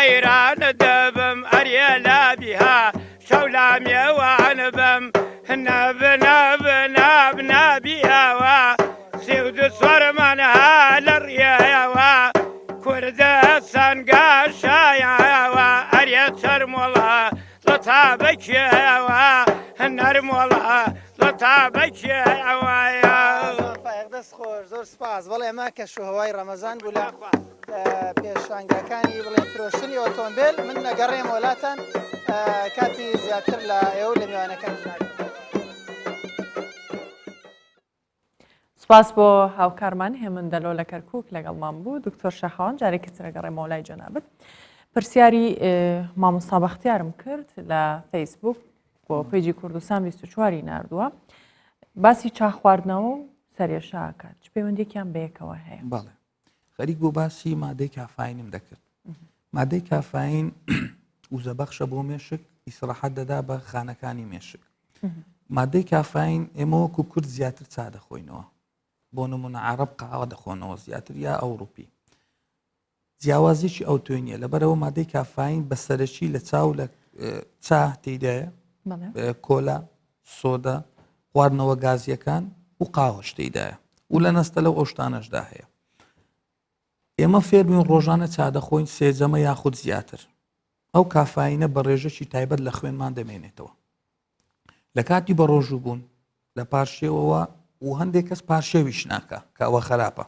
حيران دبم أريلا بها شولام يوان بم ناب ناب ناب نابيها سيود صور منها للرياوة كردستان قاشايا أريد شرمولا لطابك يا نرمولا لطابك يا دەست خۆش زۆر سپاس بەڵێ ئەمە کە شوهەوای ڕەمەزان بوو لە پێشانگەکانی بڵێ فرۆشتنی ئۆتۆمبیل من نەگەڕێم وڵاتان کاتی زیاتر لە ئێوە لە میوانەکان سپاس بۆ هاوکارمان هێمن دەلۆ لە کەرکووک لەگەڵمان بوو دکتۆر شەخاوان جارێکی ترەگەڕێمەوە لای جەنابەت پرسیاری مامۆستا بەختیارم کرد لە فەیسبوک بۆ پێیجی کوردستان 24 ناردووە باسی چاخواردنەوە و سەرێشاکات چ پەیوەندێکیان بەیەکەوە هەیە بەڵێ خەریک بۆ باسی مادەی کافاینم دەکرد مادەی کافاین وزەبەخشە بۆ مێشک ئیسراحەت دەدا بە خانەکانی مێشک مادەی کافاین ئێمە وەکو کورد زیاتر چا دەخۆینەوە بۆ نمونە عەرەب قاوە دەخۆنەوە زیاتر یا ئەوروپی جیاوازیی ئەو توێ نیە لەبەرەوە مادەی کافاین بە سەرەکی لە چاو لە چا تێدایە کۆلا سۆدا خواردنەوە گازیەکان و قاوە شتەیدایە و لە نەستە لەو ئۆشتانەشدا هەیە ئێمە فێربووین ڕۆژانە چا دەخۆین سێجەمە یاخود زیاتر ئەو کافاینە بە ڕێژەکی تایبەت لە خوێنمان دەمێنێتەوە لە کاتی بە ڕۆژوو بوون لە پاشێوەوە و هەندێک کەس پاشێویش ناکە کاوە خراپە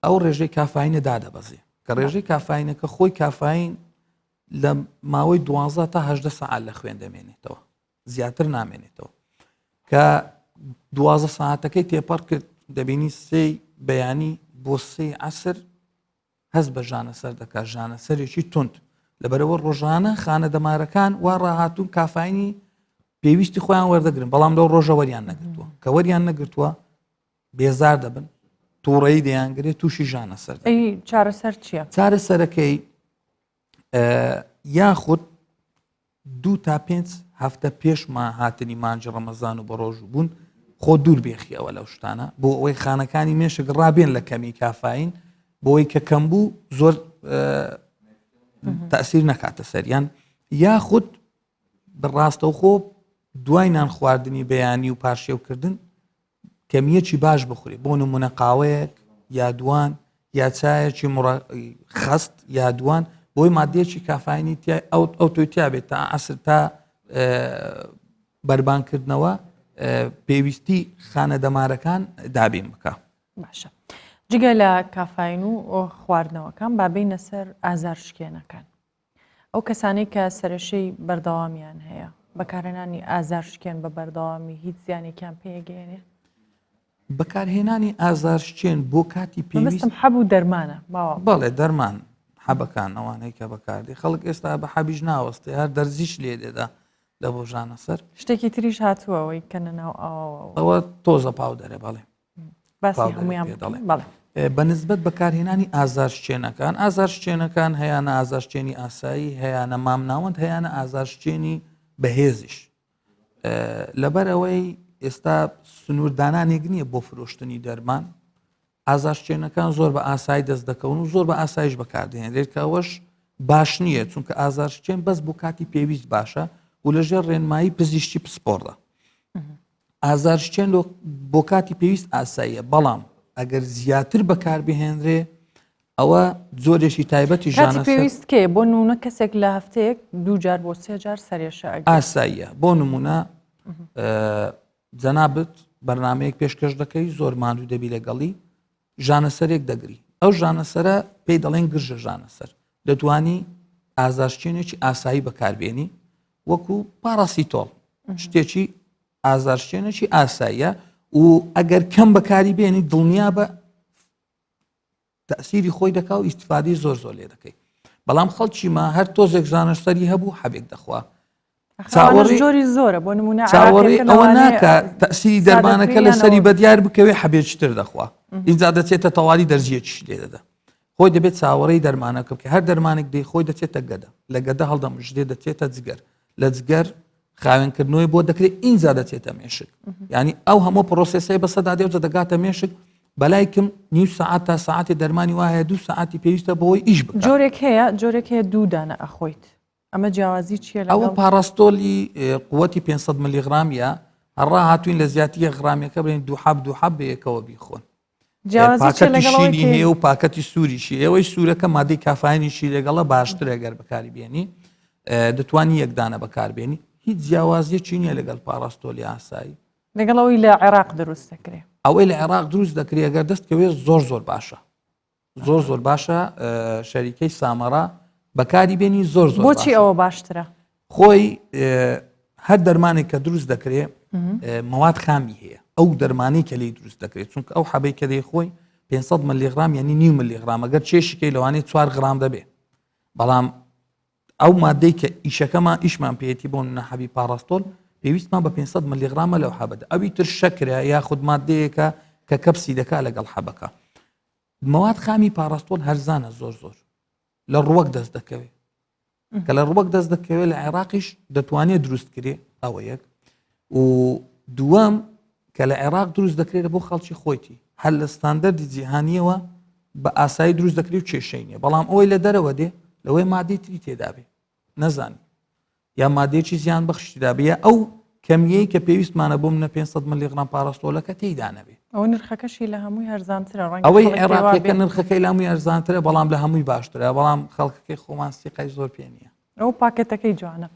ئەو ڕێژەی کافاینە دادەبەزێ کە ڕێژەی کافاینەکە خۆی کافاین لە ماوەی 12 تا 18 ساعت لە خوێن دەمێنێتەوە زیاتر نامێنێتەوە کە 12 ساعتەکەی تێپەڕ کرد دەبینی سێی بەیانی بۆ سێ عەسر هەست بە ژانەسەر دەکات ژانەسەرێکی تند لەبەرەوە ڕۆژانە خانە دەمارەکان وا ڕاهاتوون کافاینی پێویستی خۆیان وەردەگرن بەڵام لەو ڕۆژە وەریان نەگرتووە کە وەریان نەگرتووە بێزار دەبن تووڕەیی دەیانگرێت تووشی ژانەسەر چارەسەر چییە؟ چارەسەرەکەی یاخود 2 تا 5 هەفتە پێش هاتنی مانجی ڕەمەزان و بە ڕۆژ بوون خۆ دوور بێخیەوە لەو شتانە بۆ ئەوەی خانەکانی مێشک ڕابێن لە کەمی کافاین بۆەوەی کە کەم بوو زۆر تەئسیر نەکاتە سەریان یاخود بڕاستەو خۆ دوای نان خواردنی بەیانی و پاشێوکردن کەمیەکی باش بخورێ بۆ نمونە قاوەیەک یا دوان یا چایەکی خەست یا دوان بۆی مادەیەکی کافاینی ئەو تۆیتیا بێت تا عەسر تا بەربانکردنەوە پێویستی خانە دەمارەکان دابین بکە باشە جگە لە کافاین و خواردنەوەکان بابینە سەر ئازارشکێنەکان ئەو کەسانەی کە سەرەشەی بەردەوامیان هەیە بەکارهێنانی ئازارشکێن بە بەردەوامی هیچ زیانێکیان پێگەێنێ بەکارهێنانی ئازارشکێن بۆ کاتی پێویستم حەبوو دەرمانە بەڵێ دەرمان حەبەکان ئەوانەی کە بەکاردی خەڵک ئێستا بە حەبیش ناوەستێ هەر دەرزیش لێ دێدا لە بۆ ژانەسەر شتێکی تریش هاتووەوەی کەنە ناو ئەوە تۆزە پاو دەرێ بەڵێ باسی هەمویان بەڵێ بەنسبەت بەکارهێنانی ئازارشکێنەکان ئازارشکێنەکان هەیەە ئازارشکێنی ئاسایی هەیەە مامناوەند هەیەە ئازارشکێنی بەهێزیش لەبەر ئەوەی ئێستا سنووردانانێک نییە بۆ فرۆشتنی دەرمان ئازارشکێنەکان زۆر بە ئاسایی دەست دەکەون و زۆر بە ئاسایش بەکاردێنێت کە ئەوەش باش نییە چونکە ئازارشکێن بەس بۆ کاتی پێویست باشە و لەژێر ڕێنمایی پزیشتی پسپۆردا ئازارشکێن بۆ کاتی پێویست ئاساییە بەڵام ئەگەر زیاتر بەکاربهێنرێ ئەوە زۆرێکی تایبەتی ژانە پێویست کێ بۆ نمونە کەسێک لە هەفتەیەک 2 جار بۆ 3 جار سەرێشە ئاساییە بۆ نمونە جەنابەت بەرنامەیەک پێشکەش دەکەی زۆر ماندوو دەبی لەگەڵی ژانەسەرێک دەگری ئەو ژانەسەرە پێی دەڵێن گرژە ژانەسەر دەتوانی ئازارشکێنێکی ئاسایی بەکاربێنی وەکو پاراسیتۆڵ شتێکی ئازارشکێنێکی ئاساییە و ئەگەر کەم بەکاری بێنی دڵنیا بە تەئسیری خۆی دەکا و ئیستیفادەی زۆر زۆر لێ دەکەی بەڵام خەڵکیمە هەر تۆزێک ژانەسەری هەبوو حەبێک دەخوا جۆری زۆرە بۆ نمونە چاوەڕێ ئەوە ناکە تەئسیری دەرمانەکە لەسەری بەدیار بکەوێ حەبێکتر دەخوا ئینجا دەچێتە تەوالی دەرزیەکیش لێ دەدا خۆی دەبێت چاوەڕێی دەرمانەکە بکە هەر دەرمانێک دەی خۆی دەچێتە گەدە لە گەدە هەڵدەمژدێ دەچێتە جگەر لە جگەر خاوێنکردنەوەی بۆ دەکرێت ئینجا دەچێتە مێشک یعنی ئەو هەموو پرۆسسەی بەسەدا دێوجە دەگاتە مێشک بەلایکم نیو سعات تا ساعتی دەرمانی وایە 2 ساعتی پێویستە بەوەی ئیش بکە. جۆرێک هەیە 2 دانە ئەخۆیت ئەمە جیاوازی چیە ئەوە پاراستۆلی قووەتی 500 میلیغرامیە هەڕا هاتوین لە زیاتیە غرامیەکە بڵێن 2 حەب بەیەکەوە بیخۆن. پاکەتی شینی هەیە و پاکەتی سووریشی ئێوەی سوورەکە مادەی کافاینیشی لەگەڵە باشترە گەر بەکاری بێنی دەتوانی یەکدانە بەکاربێنی هیچ جیاوازیە چینیە لەگەڵ پاراستۆلی ئاسایی لەگەڵەوەی لە عێراق دروست دەکرێت ئەوەی لە عێراق دروست دەکرێت ئەگەر دەستکەوێت زۆر باشە زۆر باشە شەریکەی سامەڕا بەکاری بێنی زۆر بۆچی ئەوە باشترە خۆی هەر دەرمانێک کە دروست دەکرێت مواد خامی هەیە ئەو دەرمانەی کە لی دروست دەکرێت چونکە ئەو حەبەی کە دەی خۆی 500 میلیغرام یعنی نیو میلیغرام ئەگەر چێشیکەی لەوانەیە 4 غرام دەبێت بەڵام ئەو مادەی کە ئیشەکەمان ئیشمان پێێتی بۆ نەحەبی پاراستۆل پێویستمان بە 500 میلیغرامە لەو حەبەدا ئەوی تر شەکرە یاخود مادەیەکە کە کەپسی دەکا لەگەڵ حەبەکە مواد خامی پاراستۆل هەرزانە زۆر لە ڕووەک دەست دەکەوێت کە لە ڕووەک دەست دەکەوێت لە عێراقیش دەتوانێت دروست کرێ ئەوە یەک و دووەم کە لە عێراق دروست دەکرێت بۆ خەڵکی خۆیتی هەر لە ستاندەردی جیهانیەوە بە ئاسایی دروست دەکرێت و کێشەی نیە بەڵام ئەوەی لە دەرەوە دێ لەوەی مادەی تری تێدا بێ نەزانی یا مادەیەکی زیان بەخشیدا بێ ئەو کەمیەی کە پێویستمانە بۆ منە 500 میلیغرام پاراستۆلەکە تێیدا نەبێ ئەو نرخەکەشی لە هەمووی هەرزانترە ئەوەی عێراقیەکە نرخەکەی لە هەمووی هەرزانترە بەڵام لە هەمووی باشترە بەڵام خەڵکەکەی خۆمان سیقای زۆر پێ نییە ئەو پاکێتەکەی جوانە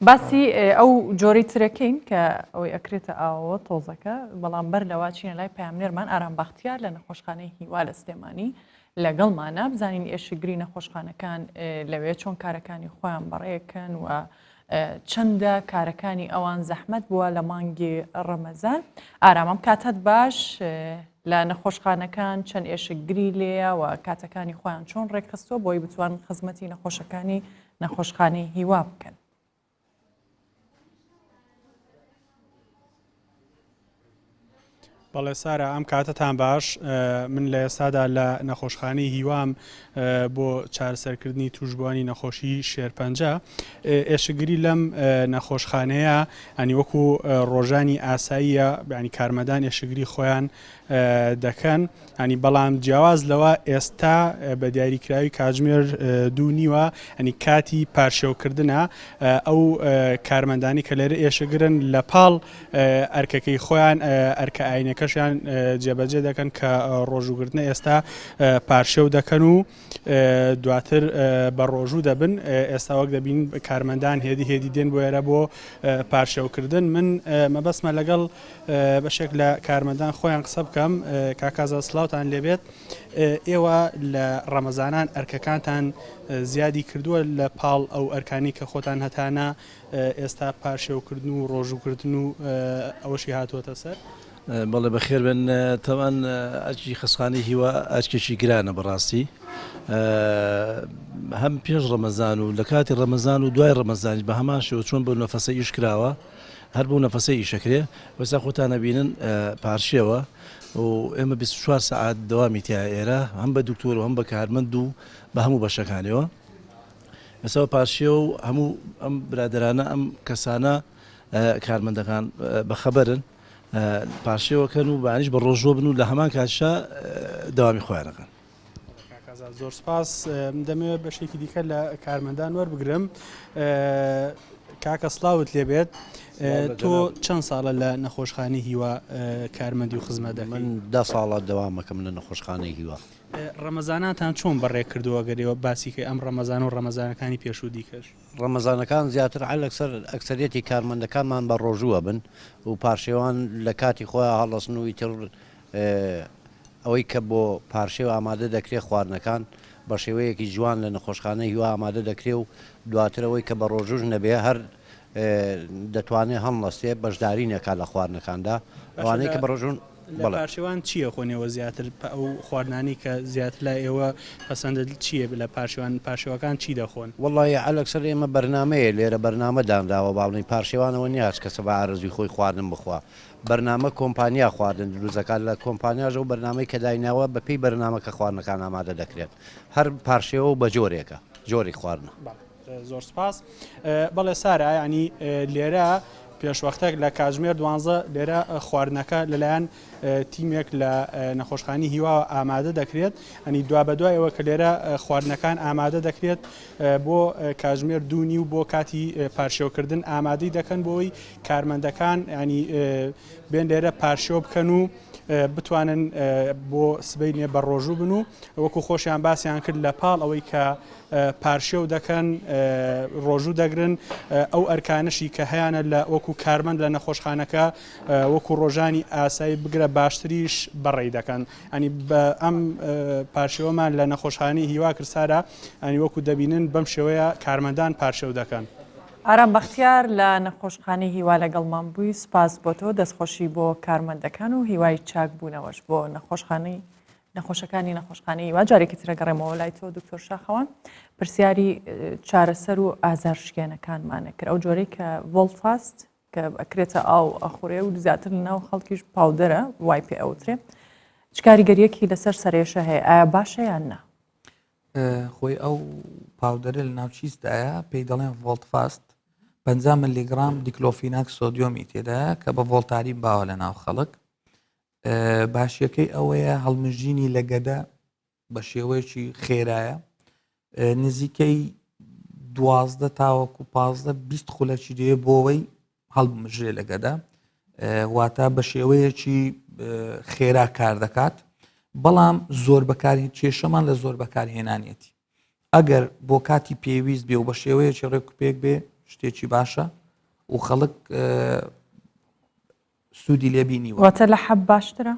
باسی ئەو جۆری ترەکەین کە ئەوەی ئەکرێتە ئاوە تۆزەکە بەڵام بەر لەوا چینە لای پامنێرمان ئارام بەختیار لە نەخۆشخانەی هیوا لە سلێمانی لەگەڵمانە بزانین ئێشگری نەخۆشخانەکان لەوێ چۆن کارەکانی خۆیان بەڕێکن و چەندە کارەکانی ئەوان زەحمەت بووە لە مانگی ڕەمەزان ئارامام کاتت باش لە نەخۆشخانەکان چەند ئێشگری لێە و کاتەکانی خۆیان چۆن ڕێکخستۆ بۆی بتوان خزمەتی نەخۆشەکانی نەخۆشخانەی هیوا بکەن. بەڵێ سارە ئەم کاتتان باش من لە ئێستادا لە نەخۆشخانەی هیوام بۆ چارەسەرکردنی توشبوانی نەخۆشی شێرپەنجە ئێشگری لەم نەخۆشخانەیە ئەنی وەکو ڕۆژانی ئاساییە ینی کارمەدان ئێشگری خۆیان دەکەن ئەنی بەڵام جیاواز لەوە ئێستا بە دیاریکراوی کاتژمێر 2 ئەنی کاتی پارشێوکردنە ئەو کارمەندانی کە لێرە ئێشەگرن لە پاڵ ئەرکەکەی خۆیان ئەرکە ئاینەکەشیان جێبەجێ دەکەن کە ڕۆژوگرتنە ئێستا پارشێو دەکەن و دواتر بە ڕۆژوو دەبن ئێستا وەک دەبین کارمەندان هێدی دێن بۆ ئێرە بۆ پارشێوکردن من مەبەسمە لەگەڵ بەشێک لە کارمەندان خۆیان قسە بکەم کاکازە سلااوتان لێبێت ئێوە لە ڕەمەزانان ئەرکەکانتان زیادی کردووە لە پاڵ ئەو ئەرکانی کە خۆتان هەتانە ئێستا پارشێوکردن و ڕۆژووکردن و ئەوەشی هاتووەتە سەر بەڵێ بەخێر بن تەوان ئەرکی خسخانەی هیوا ئەرکێکی گرانە بەڕاستی هەم پێش ڕەمەزان و لە کاتی ڕەمەزان و دوای ڕەمەزانی بە هەمان شێوە چۆن بۆ نەفەسە ئیش کراوە هەر بۆ نەفەسە ئیشەکرێ وەستا خۆتانە بینن پارشێوە و ئێمە 24 ساعت دەوامی تیا ئێرە هەم بە دکتۆر و هەم بە کارمەند و بە هەموو بەشەکانەوە ئێستا پارشێ و هەموو ئەم برادرانە ئەم کەسانە کارمەندەکان بەخەبەرن پارشێوەکەن و بەانیش بە ڕۆژۆ بن و لە هەمان کاتشا داوامی خۆیانەکەن. زۆر سپاس دەمەوێت بەشێکی دیکە لە کارمەندان وەربگرم کاکە سلااوت لێبێت تۆ چەند ساڵە لە نەخۆشخانەی هیوا کارمەندی و خزمەت دەکەن؟ من 10 ساڵە دەوامەکەم لە نەخۆشخانەی هیوا. ڕەمەزاناتان چۆن بەڕێ کردووە گەرەوە باسیکە ئەم ڕەمەزان و ڕەمەزانەکانی پێشوو دیکەش؟ ڕەمەزانەکان زیاتر ئەلەکسەر ئەکسەریەتی کارمەندەکانمان بە ڕۆژووە بن و پارشێوان لە کاتی خۆیان هەڵەسن و ئیتر ئەوەی کە بۆ پارشێو ئامادە دەکرێت خواردنەکان بە شێوەیەکی جوان لە نەخۆشخانەی هیوا ئامادە دەکرێت و دواترەوەی کە بە ڕۆژوش نەبێ هەر دەتوانێت هەڵەستێ بەشداری نەکا لە خواردنەکاندا ئەوانەیە کە بە ڕۆژون لە پارشێوان چییە خۆنەوە زیاتر ئەو خواردنانی کە زیاتر لە ئێوە پەسەندە چییە لە پارشێوەکان چی دەخۆن؟ وەڵی ئەلەکسەر ئێمە بەرنمەیە لێرە بەرنامە دانراوە باڵنی پارشێوانەوە نیاز کەسە بە ئارزوی خۆی خواردن بخوا بەرنامە کۆمپانیا خواردن دروزەکان لە کۆمپانیاژە و بەرنامەی کە دایناوە بەپی بەرنامەکە خواردنەکان ئامادە دەکرێت هەر پارشێوە و بە جۆرێکە جۆری خواردنە. زۆر سپاس بەڵێ سارە ینی لێرە پێشوەختێک لە کاتژمێر 12 لێرە خواردنەکە لەلایەن تیمێک لە نەخۆشخانەی هیوا ئامادە دەکرێت ئەنی دوا بە دوایەوە کە لێرە خواردنەکان ئامادە دەکرێت بۆ کاتژمێر 2 و بۆ کاتی پارشێوکردن ئامادەی دەکەن بۆی کارمەندەکان ینی بێن لێرە پارشێو بکەن و بتوانن بۆ سبەی نێ بە ڕۆژوو بن و وەکو خۆشیان باسییان کرد لە پاڵ ئەوەی کە پارشێو دەکەن ڕۆژوو دەگرن ئەو ئەرکانشی کە هەیەە لە وەکو کارمەند لە نەخۆشخانەکە وەکو ڕۆژانی ئاسایی بگرە باشتریش بەڕێ دەکەن ئەنی بە ئەم پارشێوەمان لە نەخۆشخانەی هیوا کرسارە ئەنی وەکو دەبینن بەم شێوەیە کارمەندان پارشێو دەکەن. ئارام بەختیار لە نەخۆشخانەی هیوا لەگەڵمان بووی سپاس بۆ تۆ دەستخۆشی بۆ کارمەندەکان و هیوای چاک بوونەوەش بۆ نەخۆشەکانی نەخۆشخانەی هیوا جارێکی ترە گەڕێمەوە لای تۆ دکتۆر شاخەوان پرسیاری چارەسەر و ئازارشکێنەکانمانە کرد ئەو جۆرەی کە ڤۆڵفاست کە ئەکرێتە ئاو ئەخورێ و زیاتر لەناو خەڵکیش پاودەرە وای پێ ئەوترێ چ کاریگەریەکی لەسەر سەرێشە هەیە ئایا باشە یان نا؟ خۆی ئەو پاودەرە لە ناو چیستایە پێی دەڵێن ڤۆڵتفاست 50 ملیگرام دیکلۆفیناک سۆدیۆمی تێدایە کە بە ڤۆڵتاری باوە لە ناو خەڵک باشیەکەی ئەوەیە هەڵمژینی لە گەدە بە شێوەیەکی خێرایە نزیکەی 12 تاوەکو 15 خولەکی دێ بۆەوەی هەڵبمژێ لە گەدە واتە بە شێوەیەکی خێرا کار دەکات بەڵام زۆر بەکاری کێشەمان لە زۆر بەکارهێنانیەتی ئەگەر بۆ کاتی پێویست بێ و بە شێوەیەکی ڕێکوپێک بێ شتێکی باشە و خەڵک سوودی لێبینیوە واتە لە حەب باشترە؟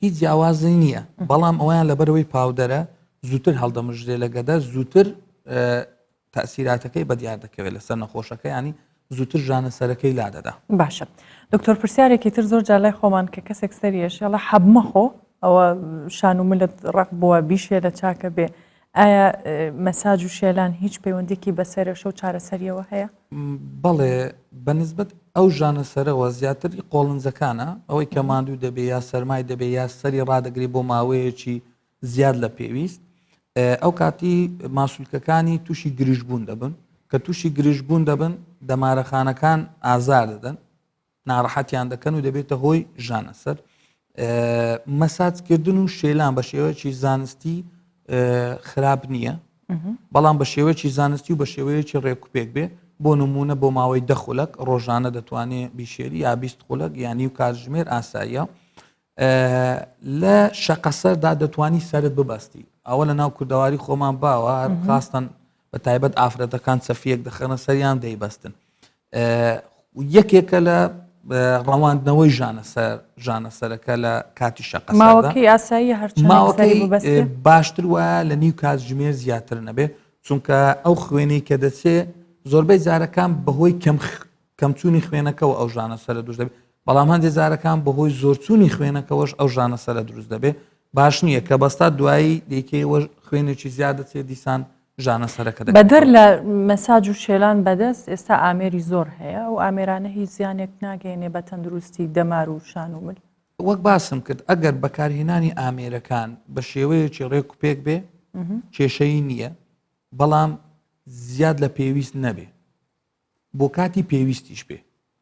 هیچ جیاوازی نییە بەڵام ئەویان لەبەرەوەی پاودەرە زووتر هەڵدەمژرێ لە گەدە زووتر تەسیراتەکەی بە دیار دەکەوێت لەسەر نەخۆشەکە ینی زووتر ژانە سەرەکەی لادەدا. باشە دکتۆر پرسیارێکی تر زۆر جالای خۆمان کە کەسێک سەریەشێڵە حەبمەخۆ ئەوە شان و ملت ڕق بووە بیشێ لە چاکە بێ ئایا مەساج و شێلان هیچ پەیوەندێکی بەسەرێشە و چارەسەریەوە هەیە؟ بەڵێ بەنسبەت ئەو ژانە سەرەوە زیاتری قۆڵنجەکانە ئەوەی کە ماندوو دەبێ یا سەرمای دەبێ یا سەری ڕدەگری بۆ ماوەیەکی زیاد لە پێویست ئەو کاتی ماسوولکەکانی تووشی گریژبوون دەبن کە تووشی گریژبوون دەبن دەمارەخانەکان ئازار دەدەن ناڕەحەتیان دەکەن و دەبێتە هۆی ژانە سەر مەساجکردن و شێلان بە شێوەیەکی زانستی خراپ نییە بەڵام بە شێوەیەکی زانستی و بە شێوەیەکی ڕێکوپێک بێ بۆ نمونە بۆ ماوەی 10 خولەک ڕۆژانە دەتوانێت بیشێری یا 20 خولەک یانی و کاتژمێر ئاساییە لە شەقەسەردا دەتوانی سەرت ببەستی ئەوە لە ناو کوردەواری خۆمان باوە خاستن بە تایبەت ئافرەتەکان چەفیەک دەخەنە سەریان دەیبەستن یەکێکە لە ڕەواندنەوەی ژانە سەرەکە لە کاتی شەقەسەردا ماوەکەی ئاسایی ماوەکەی باشتر وایە لە نیو کاتژمێر زیاتر نەبێ چونکە ئەو خوێنەی کە دەچێت زۆربەی جارەکان بەهۆی کەمچوونی خوێنەکەەوە ئەو ژانە سەرە دروست دەبێت بەڵام هەندێک جارەکان بەهۆی زۆرچوونی خوێنەکەەوەش ئەو ژانە سەرە دروست دەبێت باش نییە کە بەستا دوایی دیکەوە خوێنێکی زیاد دەچێت دیسان ژانە سەرەکە بەدەر لە مەساج و شێلان بەدەست ئێستا ئامێری زۆر هەیە و ئامێرانە هیچ زیانێک ناگەێنێ بە تەندروستی دەمار و شان و مل وەک باسم کرد ئەگەر بەکارهێنانی ئامێرەکان بە شێوەیەکی ڕێک و پێک بێ کێشەی نییە بەڵام زیاد لە پێویست نەبێ بۆ کاتی پێویستیش بێ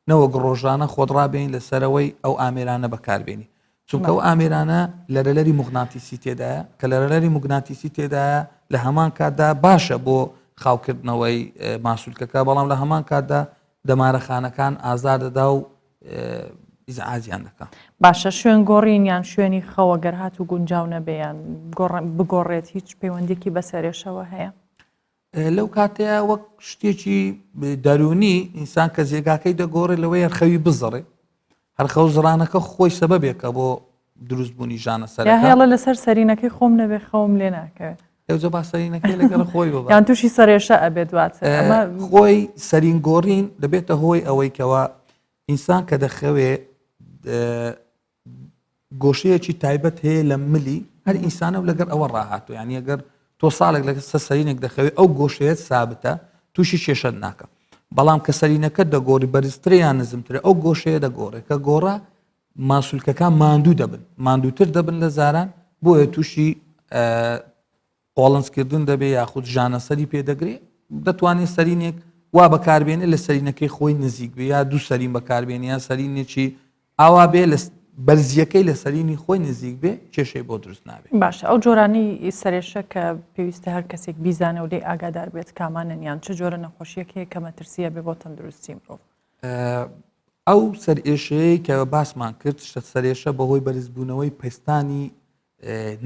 نەوەک ڕۆژانە خۆدڕابێن لەسەرەوەی ئەو ئامێرانە بەکاربێنی چونکە ئەو ئامێرانە لەرەلەری موغناتیسی تێدایە کە لەرەلەری موگناتیسی تێدایە لە هەمان کاتدا باشە بۆ خاوکردنەوەی ماسوولکەکە بەڵام لە هەمان کاتدا دەمارەخانەکان ئازار دەدا و ئیزعاجیان دەکات باشە شوێن گۆڕینیان شوێنی خەوەگەر هات و گونجاو نەبێیان بگۆڕێت هیچ پەیوەندێکی بەسەرێشەوە هەیە لەو کاتەیە وەک شتێکی دەرونی ئینسان کە جێگاکەی دەگۆڕێت لەوەی هەرخەوی بزڕێ هەرخەو زڕانەکە خۆی سەبەبێکە بۆ دروستبوونی ژانە سەرەکە هێڵە لەسەر سەرینەکەی خۆم نەبێ خەوم لێ ناکەوێت ئەوجە با سەرینەکەی لەگەڵ خۆی ببە یان تووشی سەرێشە ئەبێت دواتر خۆی سەرین گۆڕین دەبێتە هۆی ئەوەی کەەوە ئینسان کە دەخەوێ گۆشەیەکی تایبەت هەیە لە ملی هەر ئینسانە و لەگەر ئەوە ڕاهاتوە یعنی ئەگەر تۆ ساڵێک لە سەرینێک دەخەوێت ئەو گۆشەیەت سابتە تووشی کێشەت ناکە بەڵام کە سەرینەکە دەگۆڕی بەرزتریان نزمترە ئەو گۆشەیە دەگۆڕێ کە گۆڕە ماسوولکەکان ماندوو دەبن ماندووتر دەبن لە زاران بۆیە تووشی قۆڵنجکردن دەبێ یاخود ژانەسەری پێدەگرێت دەتوانێت سەرینێک وا بەکاربێنێ لە سەرینەکەی خۆی نزیک بێ یا دوو سەرین بەکاربێنی یا سەرینێکی ئاوا بێ لە بەرزیەکەی لە سەرینی خۆی نزیک بێ کێشەی بۆ دروست نابێت. باشە ئەو جۆرانی سەرێشە کە پێویستە هەر کەسێک بیزانە و لێ ئاگادار بێت کامانەنیان چه جۆرە نەخۆشیەک هەیە کە مەترسیە بێ بۆ تەندروستی مرۆڤ. ئەو سەرئێشەیە کە باسمان کرد سەرێشە بەهۆی بەرزبوونەوەی پستانی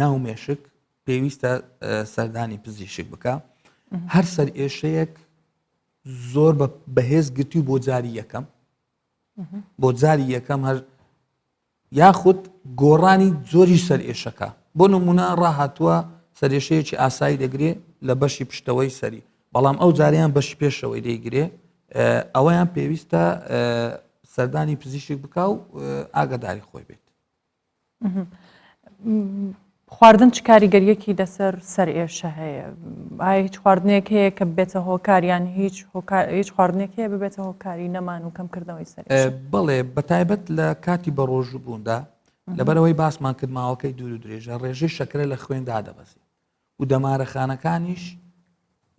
ناومێشک پێویستە سەردانی پزیشک بکە. هەر سەرئێشەیەک زۆر بەهێز گرتی بۆ جاری یەکەم بۆ جاری یەکەم هەر یاخود گۆڕانی زۆری سەرئێشەکە بۆ نمونە ڕاهاتووە سەرێشەیەکی ئاسایی دەگرێت لە بەشی پشتەوەی سەری بەڵام ئەو جاریان بەشی پێشەوەی دەیگرێ ئەوەیان پێویستە سەردانی پزیشک بکە و ئاگاداری خۆی بێت. خواردن چ کاریگەریەکی لەسەر سەرئێشە هەیە؟ ئایا هیچ خواردنێک هەیە کە ببێتە هۆکاریان هیچ خواردنێک هەیە ببێتە هۆکاری نەمان و کەمکردنەوەی سەرئێشە؟ بەڵێ بەتایبەت لە کاتی بەڕۆژبووندا لەبەرەوەی باسمان کرد ماوەکەی دوور و درێژە ڕێژەی شەکرە لە خوێندا دەبەزێت و دەمارەخانەکانیش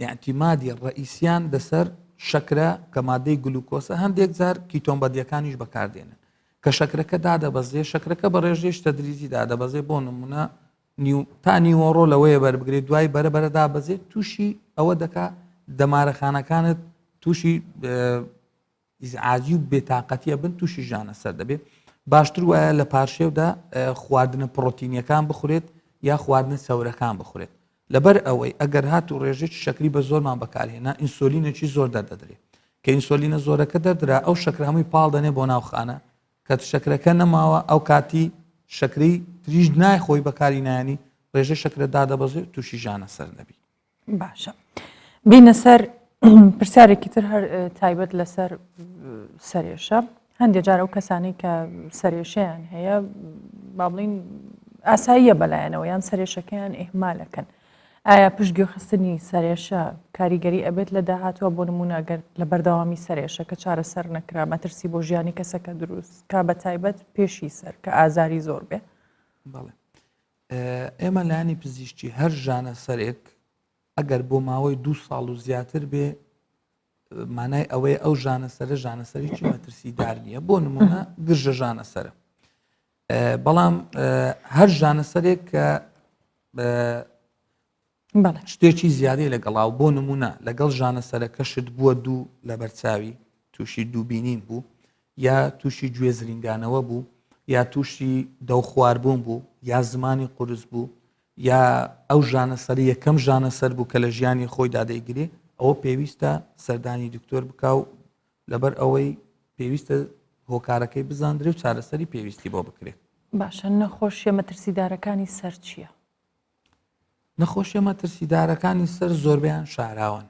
ئیعتیمادی ڕئیسیان لەسەر شەکرە کە مادەی گلوکۆسە هەندێک جار کیتۆمبەدیەکانیش بەکاردێنن کە شەکرەکە دادەبەزێ شەکرەکە بە ڕێژەی تەدریجی دادەبەزێ بۆ نمونە تا نیوەڕۆ لەوەیە بەربگرێت دوای بەرەبەرە دابەزێت تووشی ئەوە دەکا دەمارەخانەکانت تووشی ئیزعاجی و بێتاقەتیە بن تووشی ژانە سەر دەبێت باشتر وایە لە پاشێودا خواردنە پرۆتینیەکان بخورێت یا خواردنە سەورەکان بخورێت لەبەر ئەوەی ئەگەر هات و ڕێژێکی شەکری بە زۆرمان بەکارهێنا ئینسۆلینێکی زۆر دەردەدرێت کە ئینسۆلینە زۆرەکە دەردرا ئەو شەکرهەمووی پاڵ دەنێ بۆ ناوخانە کە شەکرەکە نەماوە ئەو کاتی شەکری تریژ نایخۆی بەکاری نایانی ڕێژەی شەکرە دادەبەزێت تووشی ژانە سەر دەبی. باشە بینە سەر پرسیارێکی تر هەر تایبەت لەسەر سەرێشە هەندێک جار ئەو کەسانی کە سەرێشەیان هەیە با بڵین ئاساییە بەلایەنەوە یان سەرێشەکەیان ئێهمالەکەن. ئایا پشتگوێخستنی سەرێشە کاریگەری ئەبێت لە داهاتوە بۆ نمونە ئەگەر لە بەردەوامی سەرێشەکە چارەسەر نەکرا مەترسی بۆ ژیانی کەسەکە دروست کا بە تایبەت پێشی سەر کە ئازاری زۆر بێ؟ بەڵێ ئێمە لایانی پزیشکی هەر ژانە سەرێک ئەگەر بۆ ماوەی 2 ساڵ و زیاتر بێ مانای ئەوەیە ئەو ژانەسەرە ژانەسەرێکی مەترسیدار نییە بۆ نمونە گرژە ژانەسەرە بەڵام هەر ژانەسەرێک کە شتێکی زیادی لەگەڵاو بۆ نمونە لەگەڵ ژانەسەرەکە شت بووە دوو لە بەرچاوی تووشی دووبینین بوو یا تووشی گوێ زرینگانەوە بوو یا تووشی دەوخواربوون بوو یا زمانی قورس بوو یا ئەو ژانەسەری یەکەم ژانەسەر بوو کە لە ژیانی خۆی دادەیگرێ ئەوە پێویستە سەردانی دکتۆر بکە و لەبەر ئەوەی پێویستە هۆکارەکەی بزاندرێ و چارەسەری پێویستی بۆ بکرێت. باشە نەخۆشیە مەترسیدارەکانی سەر چییە؟ نەخۆشیە مەترسیدارەکانی سەر زۆربیان شاراون